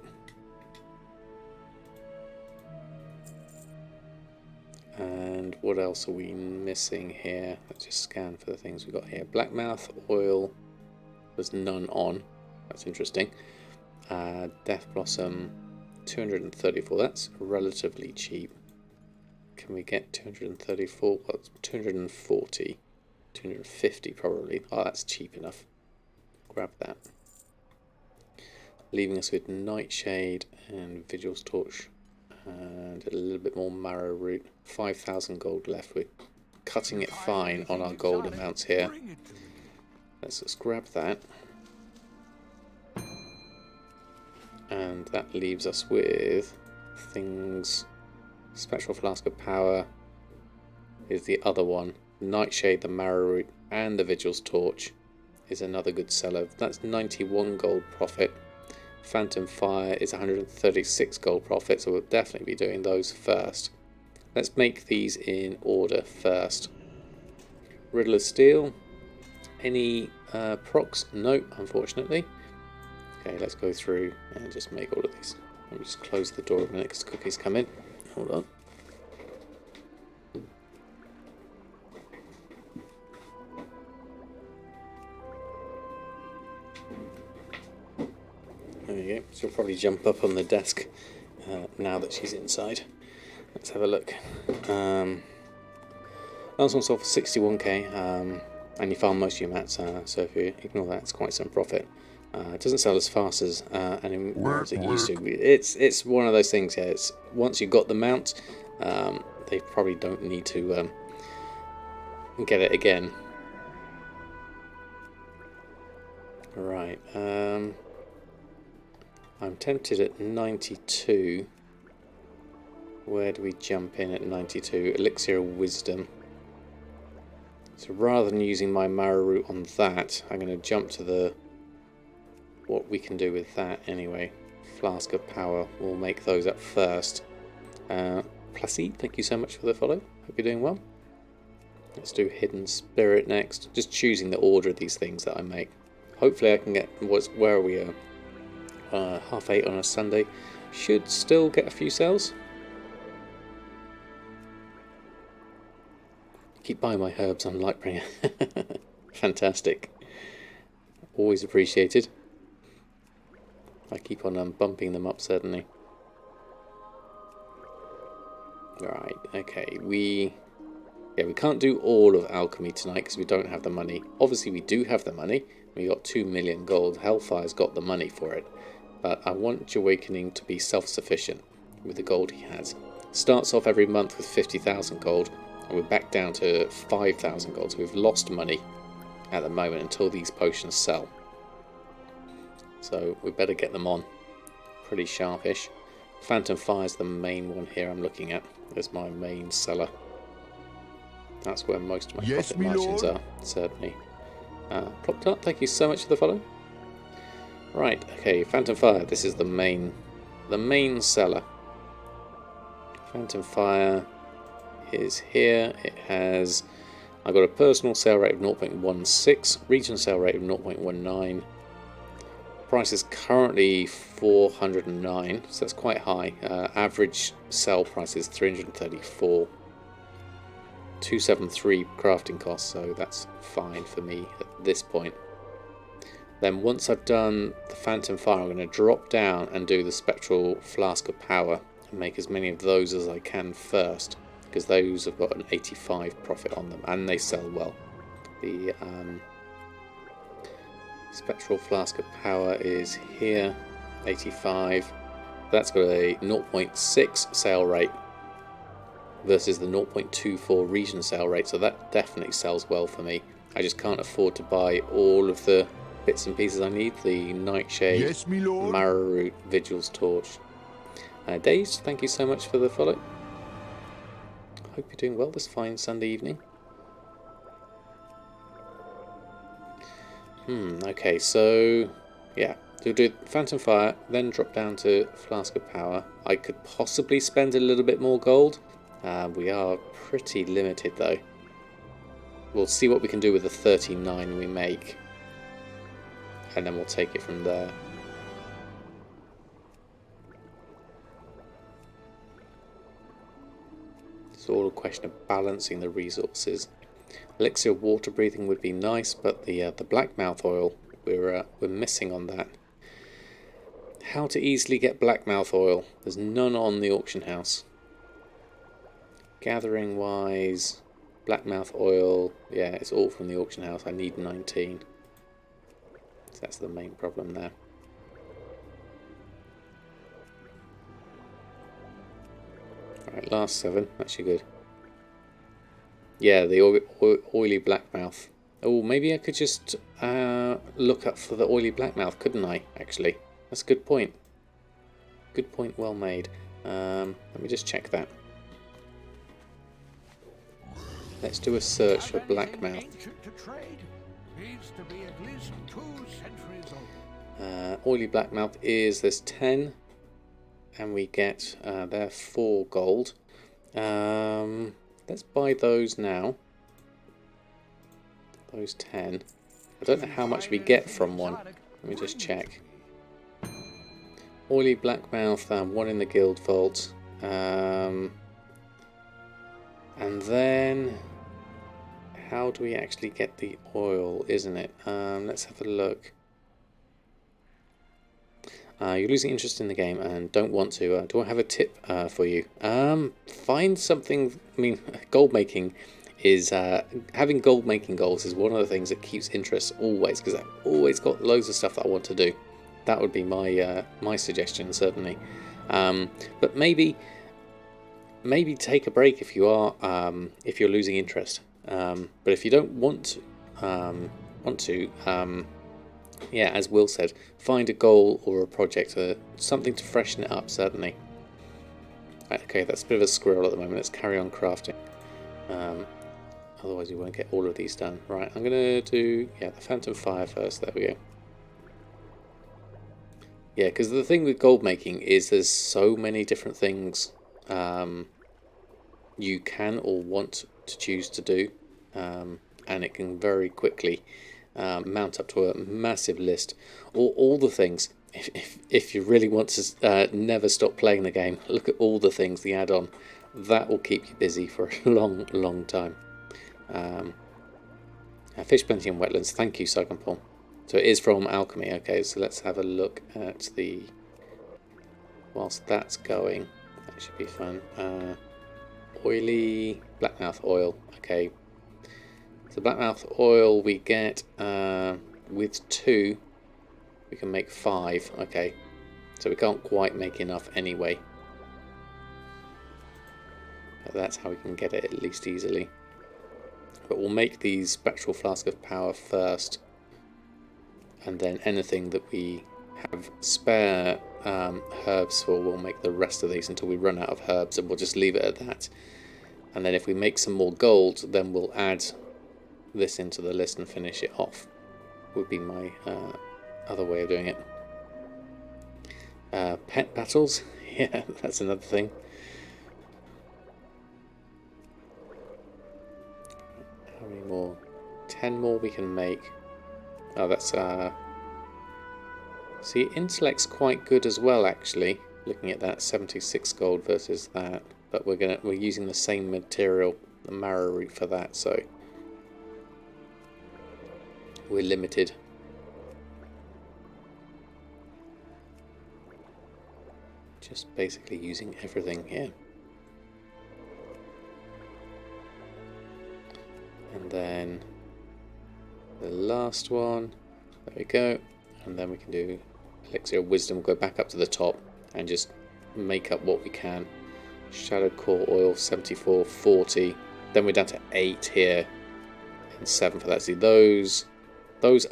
And what else are we missing here? Let's just scan for the things we got here. Blackmouth oil. There's none on. That's interesting. Death Blossom 234. That's relatively cheap. Can we get 234? Well, 240. 250 probably. Oh, that's cheap enough. Grab that. Leaving us with Nightshade and Vigil's Torch and a little bit more Marrow Root. 5,000 gold left. We're cutting it fine on our gold amounts here. Let's just grab that. And that leaves us with things. Spectral Flask of Power is the other one. Nightshade, the Marrow Root, and the Vigil's Torch is another good seller. That's 91 gold profit. Phantom Fire is 136 gold profit, so we'll definitely be doing those first. Let's make these in order first. Riddle of Steel. Any procs? No, unfortunately. Okay, let's go through and just make all of these. Let me just close the door a minute because cookies come in. Hold on. There you go. She'll probably jump up on the desk now that she's inside. Let's have a look. Last one sold for 61k, and you farm most of your mats, so if you ignore that, it's quite some profit. It doesn't sell as fast as as it used to. It's one of those things. Yeah, it's once you've got the mount, they probably don't need to get it again. Right. I'm tempted at 92. Where do we jump in at 92? Elixir of Wisdom. So rather than using my Marrow Root on that, I'm going to jump to what we can do with that anyway. Flask of Power. We'll make those up first. Placide, thank you so much for the follow. Hope you're doing well. Let's do Hidden Spirit next. Just choosing the order of these things that I make. Hopefully I can get... Where are we? 8:30 on a Sunday. Should still get a few sales. Keep buying my herbs on Lightbringer. Fantastic. Always appreciated. I keep on bumping them up, certainly. Right, okay. We can't do all of alchemy tonight because we don't have the money. Obviously we do have the money. We got 2 million gold. Hellfire's got the money for it. But I want Awakening to be self-sufficient with the gold he has. Starts off every month with 50,000 gold, and we're back down to 5,000 gold. So we've lost money at the moment until these potions sell. So we better get them on pretty sharpish. Phantom Fire is the main one here I'm looking at as my main seller. That's where most of my profit margins are, certainly. Plopped up, thank you so much for the follow. Right, okay, Phantom Fire, this is the main seller. Phantom Fire is here. It has, I got a personal sale rate of 0.16, regional sale rate of 0.19. Price is currently 409, so that's quite high. Average sell price is 334. 273 crafting costs, so that's fine for me at this point. Then once I've done the Phantom Fire, I'm going to drop down and do the Spectral Flask of Power and make as many of those as I can first, because those have got an 85 profit on them and they sell well. The Spectral Flask of Power is here, 85. That's got a 0.6 sale rate versus the 0.24 region sale rate, so that definitely sells well for me. I just can't afford to buy all of the bits and pieces I need. The Nightshade, Yes, my lord. Marrow Vigil's Torch. Daze, thank you so much for the follow. Hope you're doing well this fine Sunday evening. Okay, so yeah, we'll do Phantom Fire, then drop down to Flask of Power. I could possibly spend a little bit more gold. We are pretty limited though. We'll see what we can do with the 39 we make, and then we'll take it from there. It's all a question of balancing the resources. Elixir of water breathing would be nice, but the blackmouth oil, we're missing on that. How to easily get blackmouth oil? There's none on the auction house. Gathering wise, blackmouth oil, yeah, it's all from the auction house. I need 19. So that's the main problem there. Alright, last 7. Actually good. Yeah, the oily blackmouth. Oh, maybe I could just look up for the oily blackmouth, couldn't I, actually? That's a good point. Good point, well made. Let me just check that. Let's do a search for blackmouth. Oily blackmouth is, there's 10, and we get there 4 gold. Let's buy those now. Those 10. I don't know how much we get from one. Let me just check. Oily blackmouth, 1 in the guild vault. And then how do we actually get the oil, isn't it? Let's have a look. You're losing interest in the game and don't want to. Do I have a tip for you? Find something. I mean, gold making is having gold making goals is one of the things that keeps interest always, because I've always got loads of stuff that I want to do. That would be my my suggestion, certainly. But maybe take a break if you are if you're losing interest. But if you don't want to, yeah, as Will said, find a goal or a project, something to freshen it up, certainly. Right, okay, that's a bit of a squirrel at the moment. Let's carry on crafting. Otherwise we won't get all of these done. Right, I'm going to do, yeah, the Phantom Fire first. There we go. Yeah, because the thing with gold making is there's so many different things you can or want to choose to do. And it can very quickly mount up to a massive list. All the things, if you really want to never stop playing the game, look at all the things, the add-on. That will keep you busy for a long time. Fish plenty in wetlands. Thank you, Cyclone Paul. So it is from Alchemy. Okay, so let's have a look at the... Whilst that's going, that should be fun. Oily blackmouth oil. Okay. So blackmouth oil we get with 2, we can make 5. Okay. So we can't quite make enough anyway. But that's how we can get it at least easily. But we'll make the Spectral Flask of Power first. And then anything that we have spare herbs for, we'll make the rest of these until we run out of herbs, and we'll just leave it at that. And then if we make some more gold, then we'll add this into the list and finish it off. Would be my other way of doing it. Pet battles, yeah, that's another thing. How many more? 10 more we can make. Oh, that's see, intellect's quite good as well, actually. Looking at that, 76 gold versus that, but we're using the same material, the marrow root, for that, so we're limited. Just basically using everything here. And then the last one, there we go, and then we can do Elixir of Wisdom. We'll go back up to the top and just make up what we can. Shadow Core Oil, 74, 40, then we're down to 8 here, and 7 for that. See, those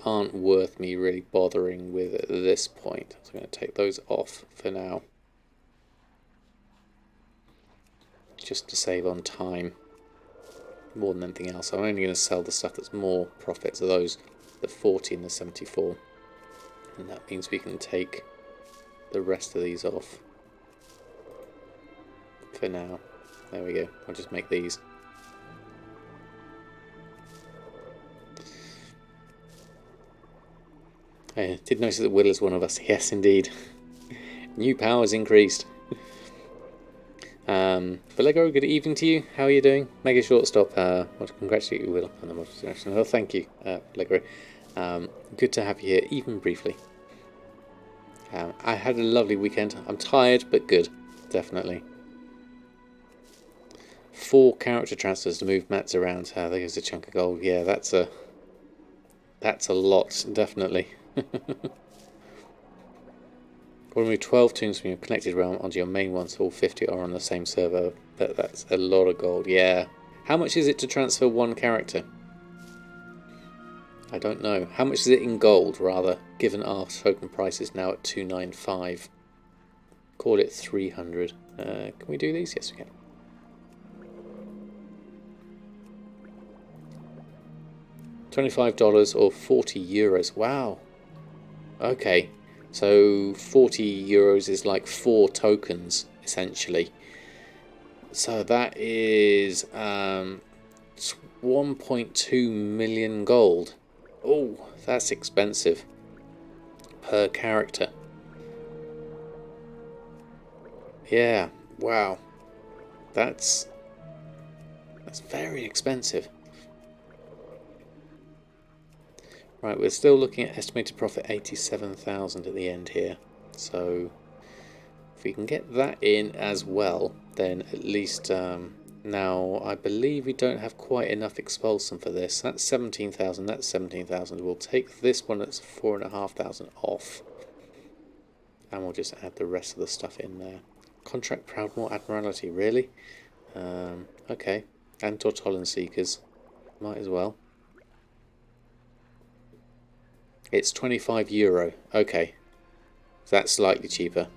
aren't worth me really bothering with at this point. So I'm going to take those off for now, just to save on time more than anything else. I'm only going to sell the stuff that's more profit, so those, the 40 and the 74, and that means we can take the rest of these off for now. There we go. I'll just make these. I did notice that Will is one of us. Yes, indeed. New powers increased. Valego, good evening to you. How are you doing? Mega Shortstop. I want to congratulate you, Will, on the motivation. Oh, thank you, Valego. Good to have you here, even briefly. I had a lovely weekend. I'm tired, but good, definitely. 4 character transfers to move mats around. There goes a chunk of gold. Yeah, that's a lot, definitely. Remove 12 tombs from your connected realm onto your main one, so all 50 are on the same server. That's a lot of gold, yeah. How much is it to transfer one character? I don't know. How much is it in gold, rather, given our token price is now at 295? Call it 300. Can we do these? Yes, we can. $25 or 40 euros. Wow. Okay. So 40 euros is like 4 tokens, essentially. So that is 1.2 million gold. Oh, that's expensive per character. Yeah, wow. That's very expensive. Right, we're still looking at estimated profit 87,000 at the end here. So if we can get that in as well, then at least now I believe we don't have quite enough expulsum for this. That's 17,000, that's 17,000. We'll take this one that's 4,500 off. And we'll just add the rest of the stuff in there. Contract Proudmore Admiralty, really? Okay. And Tortollan Seekers. Might as well. It's 25 euro. Okay. So that's slightly cheaper.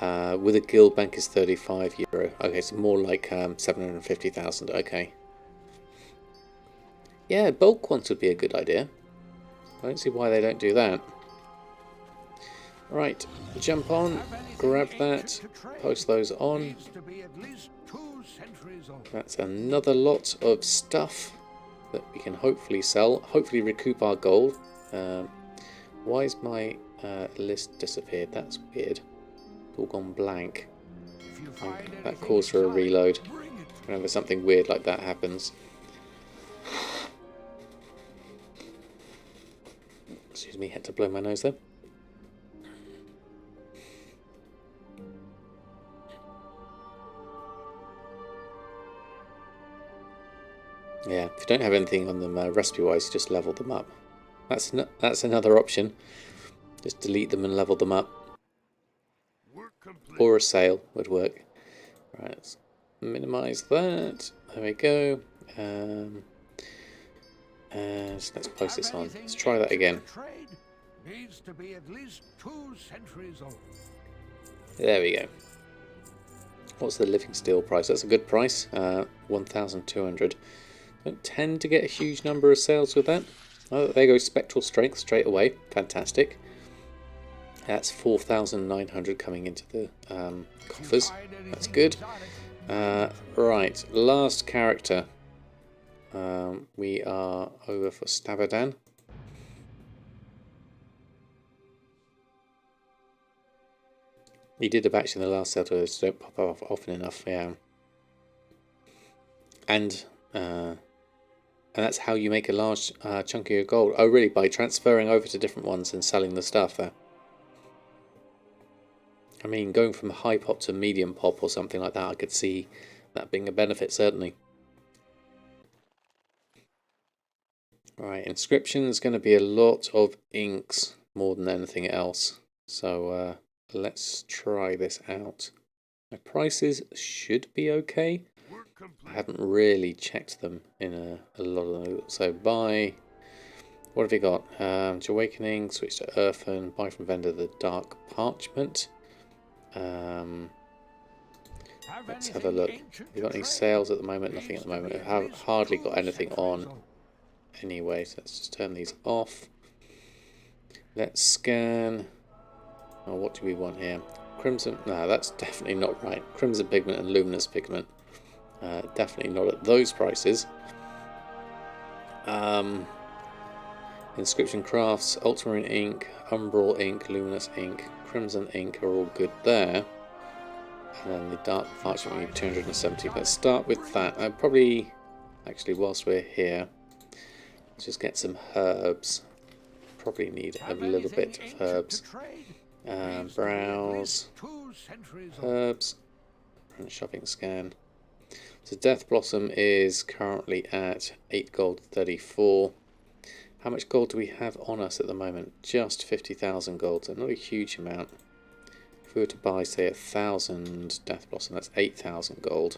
With a guild bank is 35 euro. Okay, so more like 750,000. Okay. Yeah, bulk ones would be a good idea. I don't see why they don't do that. Right, jump on, grab that, post those on. That's another lot of stuff that we can hopefully sell, hopefully recoup our gold. Why is my list disappeared? That's weird. It's all gone blank. That calls for a reload whenever something weird like that happens. Excuse me, had to blow my nose there. Yeah, if you don't have anything on them recipe-wise, just level them up. That's another option. Just delete them and level them up. Or a sale would work. Right, let's minimise that. There we go. And let's post this on. Let's try that again. There we go. What's the living steel price? That's a good price. 1,200. Don't tend to get a huge number of sales with that. Oh, there goes Spectral Strength straight away. Fantastic. That's 4,900 coming into the coffers. That's good. Right, last character. We are over for Stabadan. He did a batch in the last set, so don't pop off often enough. Yeah. And that's how you make a large chunk of your gold. Oh, really? By transferring over to different ones and selling the stuff there. I mean, going from high pop to medium pop or something like that, I could see that being a benefit, certainly. Right, inscription is going to be a lot of inks more than anything else. So let's try this out. My prices should be okay. complete. I haven't really checked them in a lot of them. So buy, what have we got? To Awakening, switch to Earthen, buy from vendor the Dark Parchment. Let's have a look. Have we got any sales at the moment? Nothing at the moment. I have hardly got anything on anyway, so let's just turn these off. Let's scan. Oh, what do we want here? Crimson. No, that's definitely not right. Crimson Pigment and Luminous Pigment. Definitely not at those prices. Inscription Crafts, Ultramarine Ink, Umbral Ink, Luminous Ink, Crimson Ink are all good there. And then the Dark Parchment, we need 270. Let's start with that. Probably, actually, whilst we're here, let's just get some herbs. Probably need a little bit of herbs. Browse, herbs, and shopping scan. So Death Blossom is currently at 8 gold 34. How much gold do we have on us at the moment? Just 50,000 gold, so not a huge amount. If we were to buy, say, 1,000 Death Blossom, that's 8,000 gold.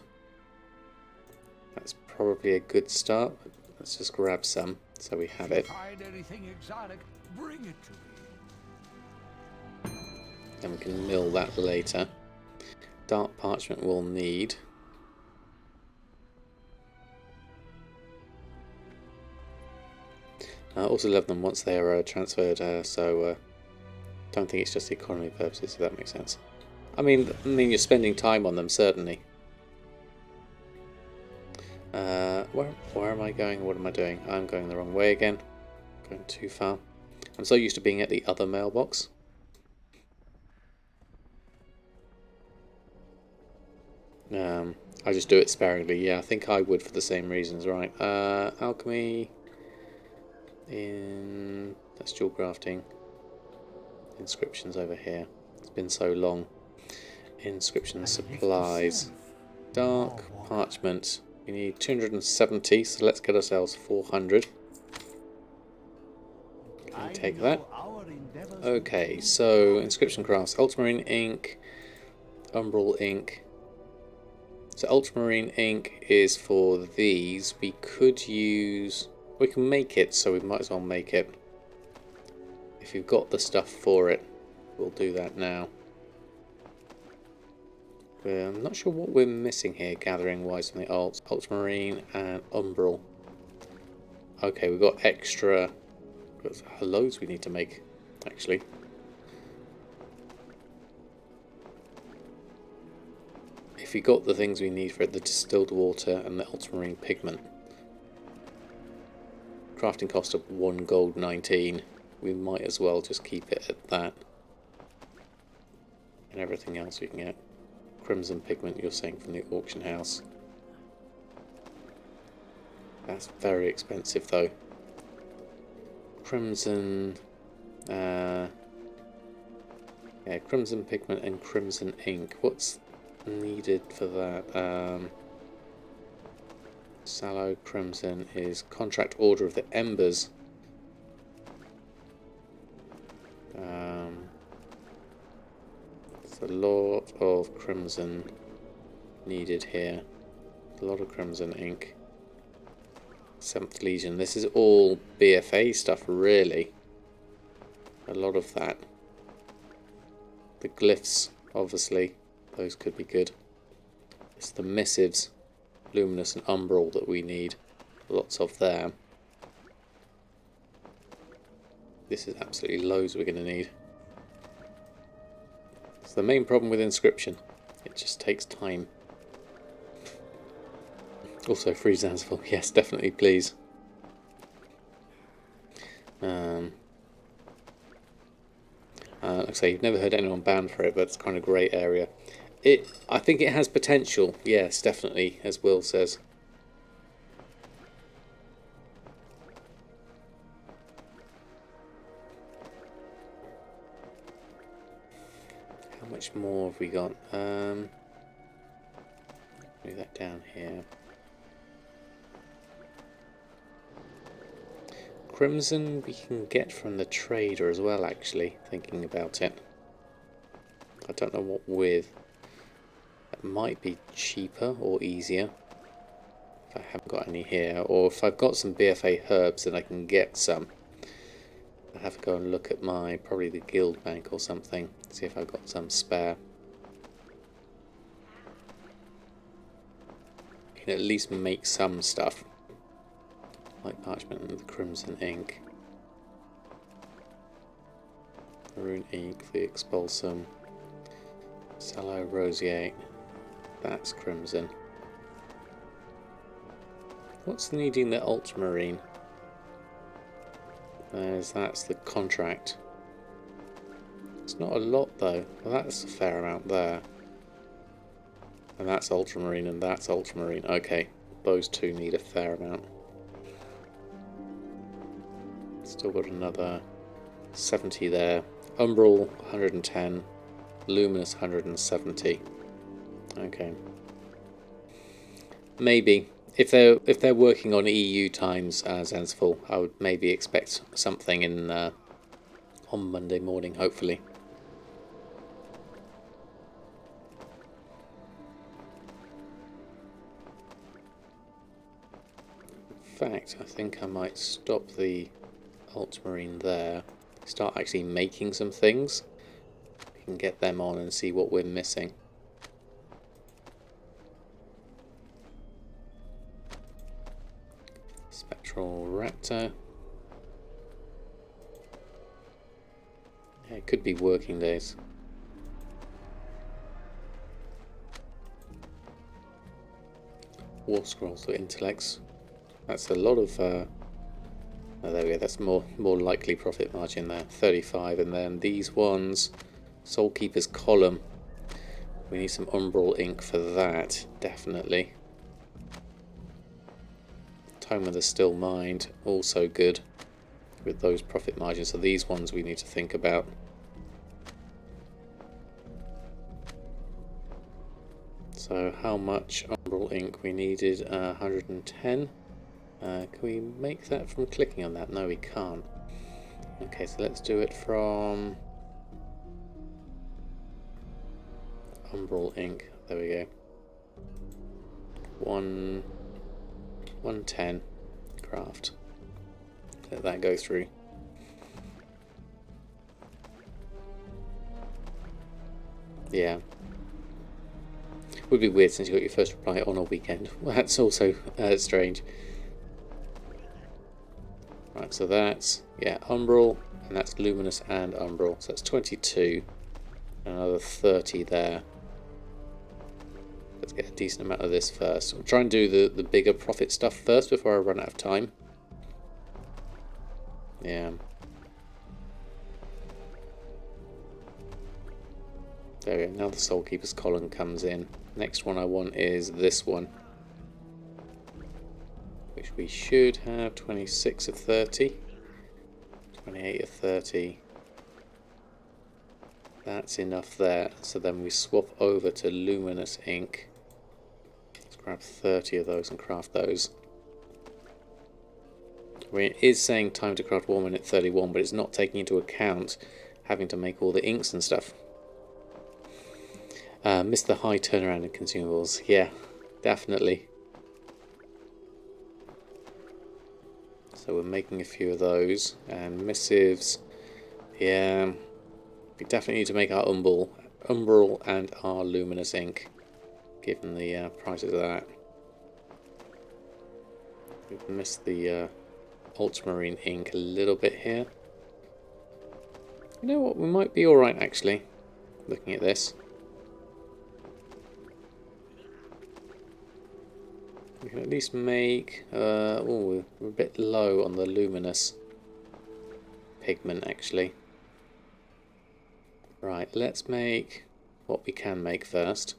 That's probably a good start. Let's just grab some so we have it. Find anything exotic, bring it to me. Then we can mill that later. Dark Parchment we'll need. Also love them once they are transferred, so don't think it's just economy purposes, if that makes sense. I mean you're spending time on them, certainly. Where am I going? What am I doing? I'm going the wrong way again. Going too far. I'm so used to being at the other mailbox. I just do it sparingly. Yeah, I think I would for the same reasons, right? Alchemy. That's dual crafting. Inscriptions over here. It's been so long. Inscription supplies. Dark Parchment. We need 270, so let's get ourselves 400. Can we take that? Okay, so Inscription Crafts. Ultramarine Ink. Umbral Ink. So Ultramarine Ink is for these. We could use... We can make it, so we might as well make it. If you've got the stuff for it, we'll do that now. I'm not sure what we're missing here, gathering-wise from the alts. Ultramarine and Umbral. Okay, we've got extra... Got loads we need to make, actually. If we got the things we need for it, the distilled water and the ultramarine pigment. Crafting cost of 1 gold 19. We might as well just keep it at that. And everything else we can get. Crimson pigment, you're saying, from the auction house. That's very expensive though. Crimson... yeah, crimson pigment and crimson ink. What's needed for that? Sallow crimson is contract order of the embers. It's a lot of crimson needed here. A lot of crimson ink. 7th Legion. This is all BFA stuff, really. A lot of that. The glyphs, obviously, those could be good. It's the missives, Luminous and Umbral, that we need. Lots of there. This is absolutely loads we're going to need. It's the main problem with Inscription. It just takes time. Also, free Zanzibar. Yes, definitely, please. Like I say, you've never heard anyone banned for it, but it's kind of grey area. I think it has potential. Yes, definitely, as Will says. How much more have we got? Move that down here. Crimson we can get from the trader as well, actually, thinking about it. I don't know what with. It might be cheaper or easier. If I haven't got any here, or if I've got some BFA herbs, then I can get some. I have to go and look at my, probably the guild bank or something, see if I've got some spare. You can at least make some stuff, like parchment and the crimson ink. Rune ink, the expulsum, sallow roseate, that's crimson. What's needing the ultramarine? That's the contract. It's not a lot though. Well, that's a fair amount there. And that's ultramarine and that's ultramarine. Okay, those two need a fair amount. Still got another 70 there. Umbral 110. Luminous 170. Okay. Maybe. If they're working on EU times, Zansful, I would maybe expect something in on Monday morning, hopefully. In fact, I think I might stop the ultramarine there. Start actually making some things. We can get them on and see what we're missing. Spectral Raptor. Yeah, it could be working days. War Scrolls or Intellects. That's a lot of... oh, there we go. That's more likely profit margin there. 35, and then these ones, Soulkeeper's Column. We need some Umbral ink for that, definitely. Tome of the Still Mind, also good with those profit margins. So these ones we need to think about. So how much Umbral ink we needed? 110. Can we make that from clicking on that? No, we can't. Okay, so let's do it from Umbral ink. There we go. 110 craft. Let that go through. Yeah. Would be weird since you got your first reply on a weekend. Well, that's also strange. Right, so that's, yeah, Umbral, and that's Luminous and Umbral. So that's 22. Another 30 there. Let's get a decent amount of this first. I'll try and do the bigger profit stuff first before I run out of time. Yeah. There we go. Now the Soulkeeper's Column comes in. Next one I want is this one, which we should have 26 of 30. 28 of 30. That's enough there. So then we swap over to Luminous ink. Let's grab 30 of those and craft those. I mean, it is saying time to craft 1 minute 31, but it's not taking into account having to make all the inks and stuff. Missed the high turnaround in consumables. Yeah, definitely. So we're making a few of those. And missives. Yeah, we definitely need to make our Umbral and our Luminous ink, given the prices of that. We've missed the ultramarine ink a little bit here. You know what, we might be alright actually, looking at this. We can at least make, oh, we're a bit low on the luminous pigment actually. Right, let's make what we can make first.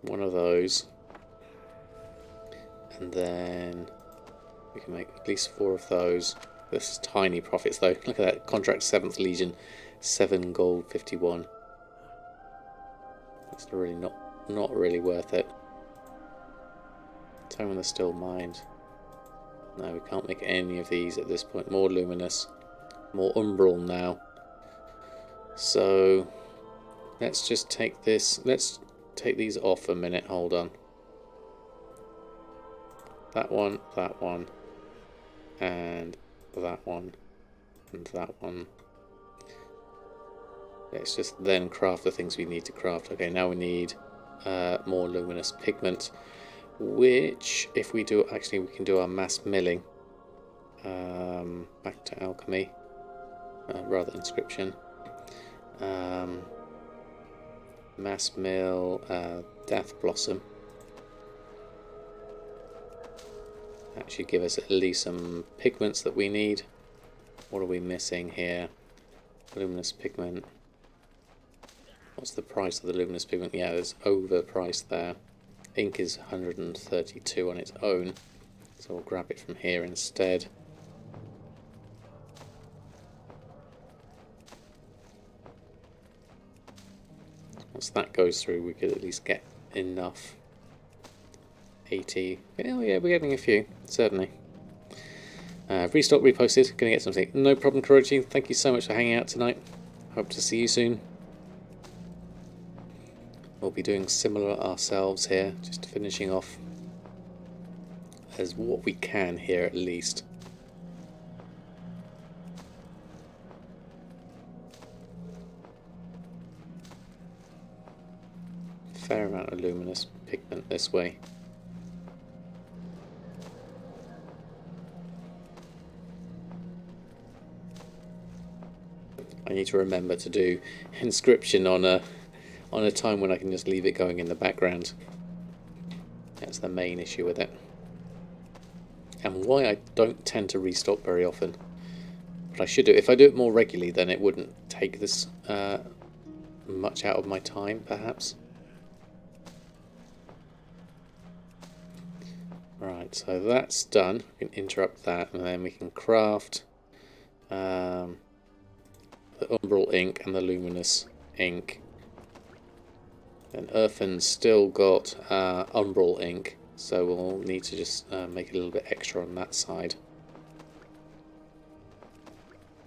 One of those. And then we can make at least 4 of those. This is tiny profits though. Look at that, contract 7th Legion, 7 gold, 51. It's really not really worth it. Tome of the Still Mind. No, we can't make any of these at this point. More luminous, more umbral now. So let's just take this. Let's take these off a minute. Hold on. that one, and that one, and that one. Let's just then craft the things we need to craft. Okay, now we need more luminous pigment, which if we do, actually we can do our mass milling. Back to alchemy, rather inscription. Mass mill, death blossom. That should give us at least some pigments that we need. What are we missing here? Luminous pigment. What's the price of the luminous pigment? Yeah, it's overpriced there. Ink is 132 on its own, so we'll grab it from here instead. Once that goes through, we could at least get enough. 80. Oh yeah, we're getting a few, certainly. Restock, reposted, gonna get something. No problem, Korochi. Thank you so much for hanging out tonight. Hope to see you soon. We'll be doing similar ourselves here, just finishing off as what we can here at least. Fair amount of luminous pigment this way. I need to remember to do inscription on a time when I can just leave it going in the background. That's the main issue with it. And why I don't tend to restock very often. But I should do. If I do it more regularly, then it wouldn't take this much out of my time, perhaps. Right, so that's done. We can interrupt that, and then we can craft the umbral ink and the luminous ink. And Earthen's still got umbral ink, so we'll need to just make a little bit extra on that side.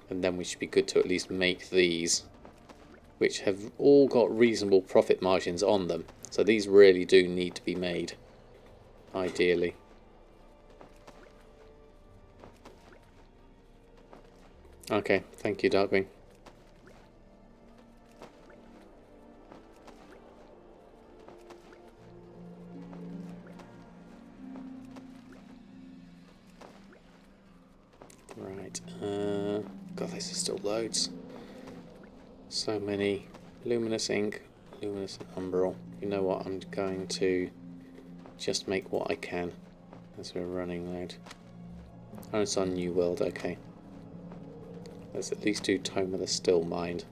And then we should be good to at least make these, which have all got reasonable profit margins on them. So these really do need to be made, ideally. Okay, thank you, Darkwing. Right, God, this is still loads. So many. Luminous ink, luminous and umbral. You know what, I'm going to just make what I can as we're running out. Oh, it's on New World, okay. Let's at least do Tome of the Still Mind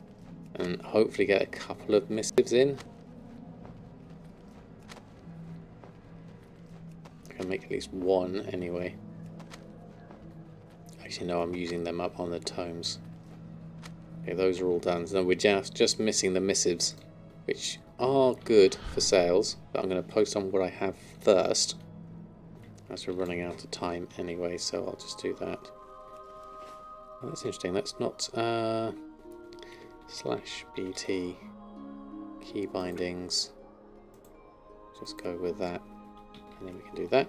and hopefully get a couple of missives in. I can make at least one anyway. Actually no, I'm using them up on the tomes. Okay, those are all done. So we're just missing the missives, which are good for sales, but I'm going to post on what I have first, as we're running out of time anyway, so I'll just do that. Oh, that's interesting, that's not /BT key bindings. Just go with that, and then we can do that.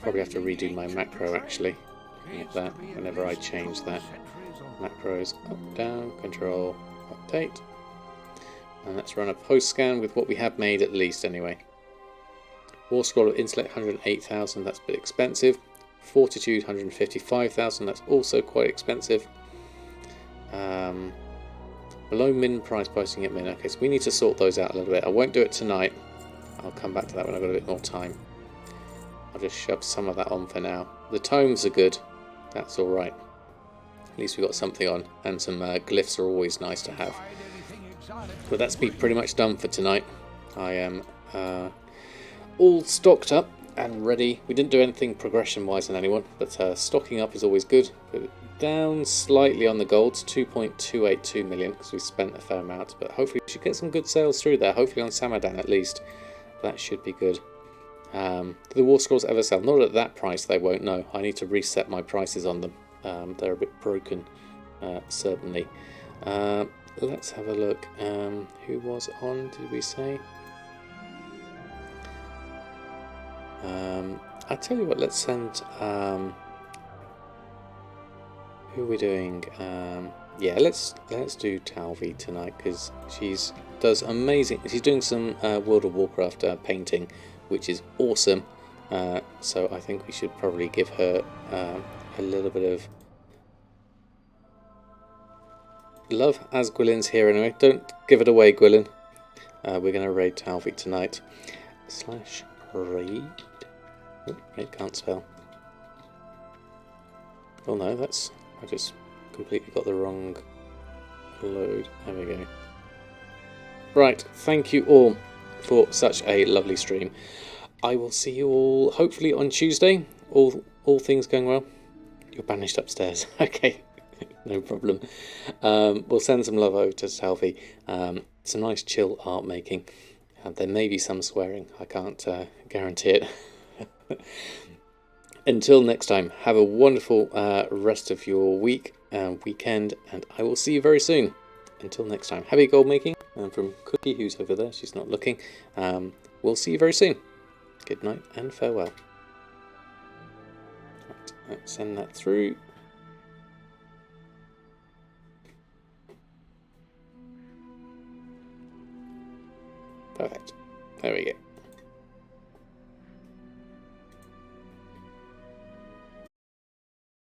Probably have to redo my macro actually. Like that, whenever I change that. Macros up, down, control, update. And let's run a post scan with what we have made at least anyway. War Scroll of Intellect 108,000, that's a bit expensive. Fortitude 155,000, that's also quite expensive. Below min price posting at min. Okay, so we need to sort those out a little bit. I won't do it tonight. I'll come back to that when I've got a bit more time. I'll just shove some of that on for now. The tomes are good. That's alright. At least we've got something on. And some glyphs are always nice to have. But that's me pretty much done for tonight. I am all stocked up and ready. We didn't do anything progression wise on anyone, but stocking up is always good. Put it down slightly on the gold to 2.282 million because we spent a fair amount, but hopefully we should get some good sales through there, hopefully on Samadan at least. That should be good. Do the War Scrolls ever sell? Not at that price, they won't. No, I need to reset my prices on them. They're a bit broken, certainly. Let's have a look. Who was on, did we say? I tell you what, let's send. Who are we doing? Yeah, let's do Talvi tonight because she's does amazing. She's doing some World of Warcraft painting, which is awesome. So I think we should probably give her a little bit of love as Gwilyn's here anyway. Don't give it away, Gwilyn. We're going to raid Talvi tonight. /raid. Oh, raid can't spell. Oh no, I just completely got the wrong load. There we go. Right, thank you all for such a lovely stream. I will see you all hopefully on Tuesday. All things going well. You're banished upstairs. Okay, no problem. We'll send some love over to Talvi. Some nice chill art making. There may be some swearing. I can't guarantee it. Until next time, have a wonderful rest of your week and weekend, and I will see you very soon. Until next time, happy gold making. And from Cookie, who's over there, she's not looking. We'll see you very soon. Good night and farewell. Right, let's send that through. Perfect. There we go.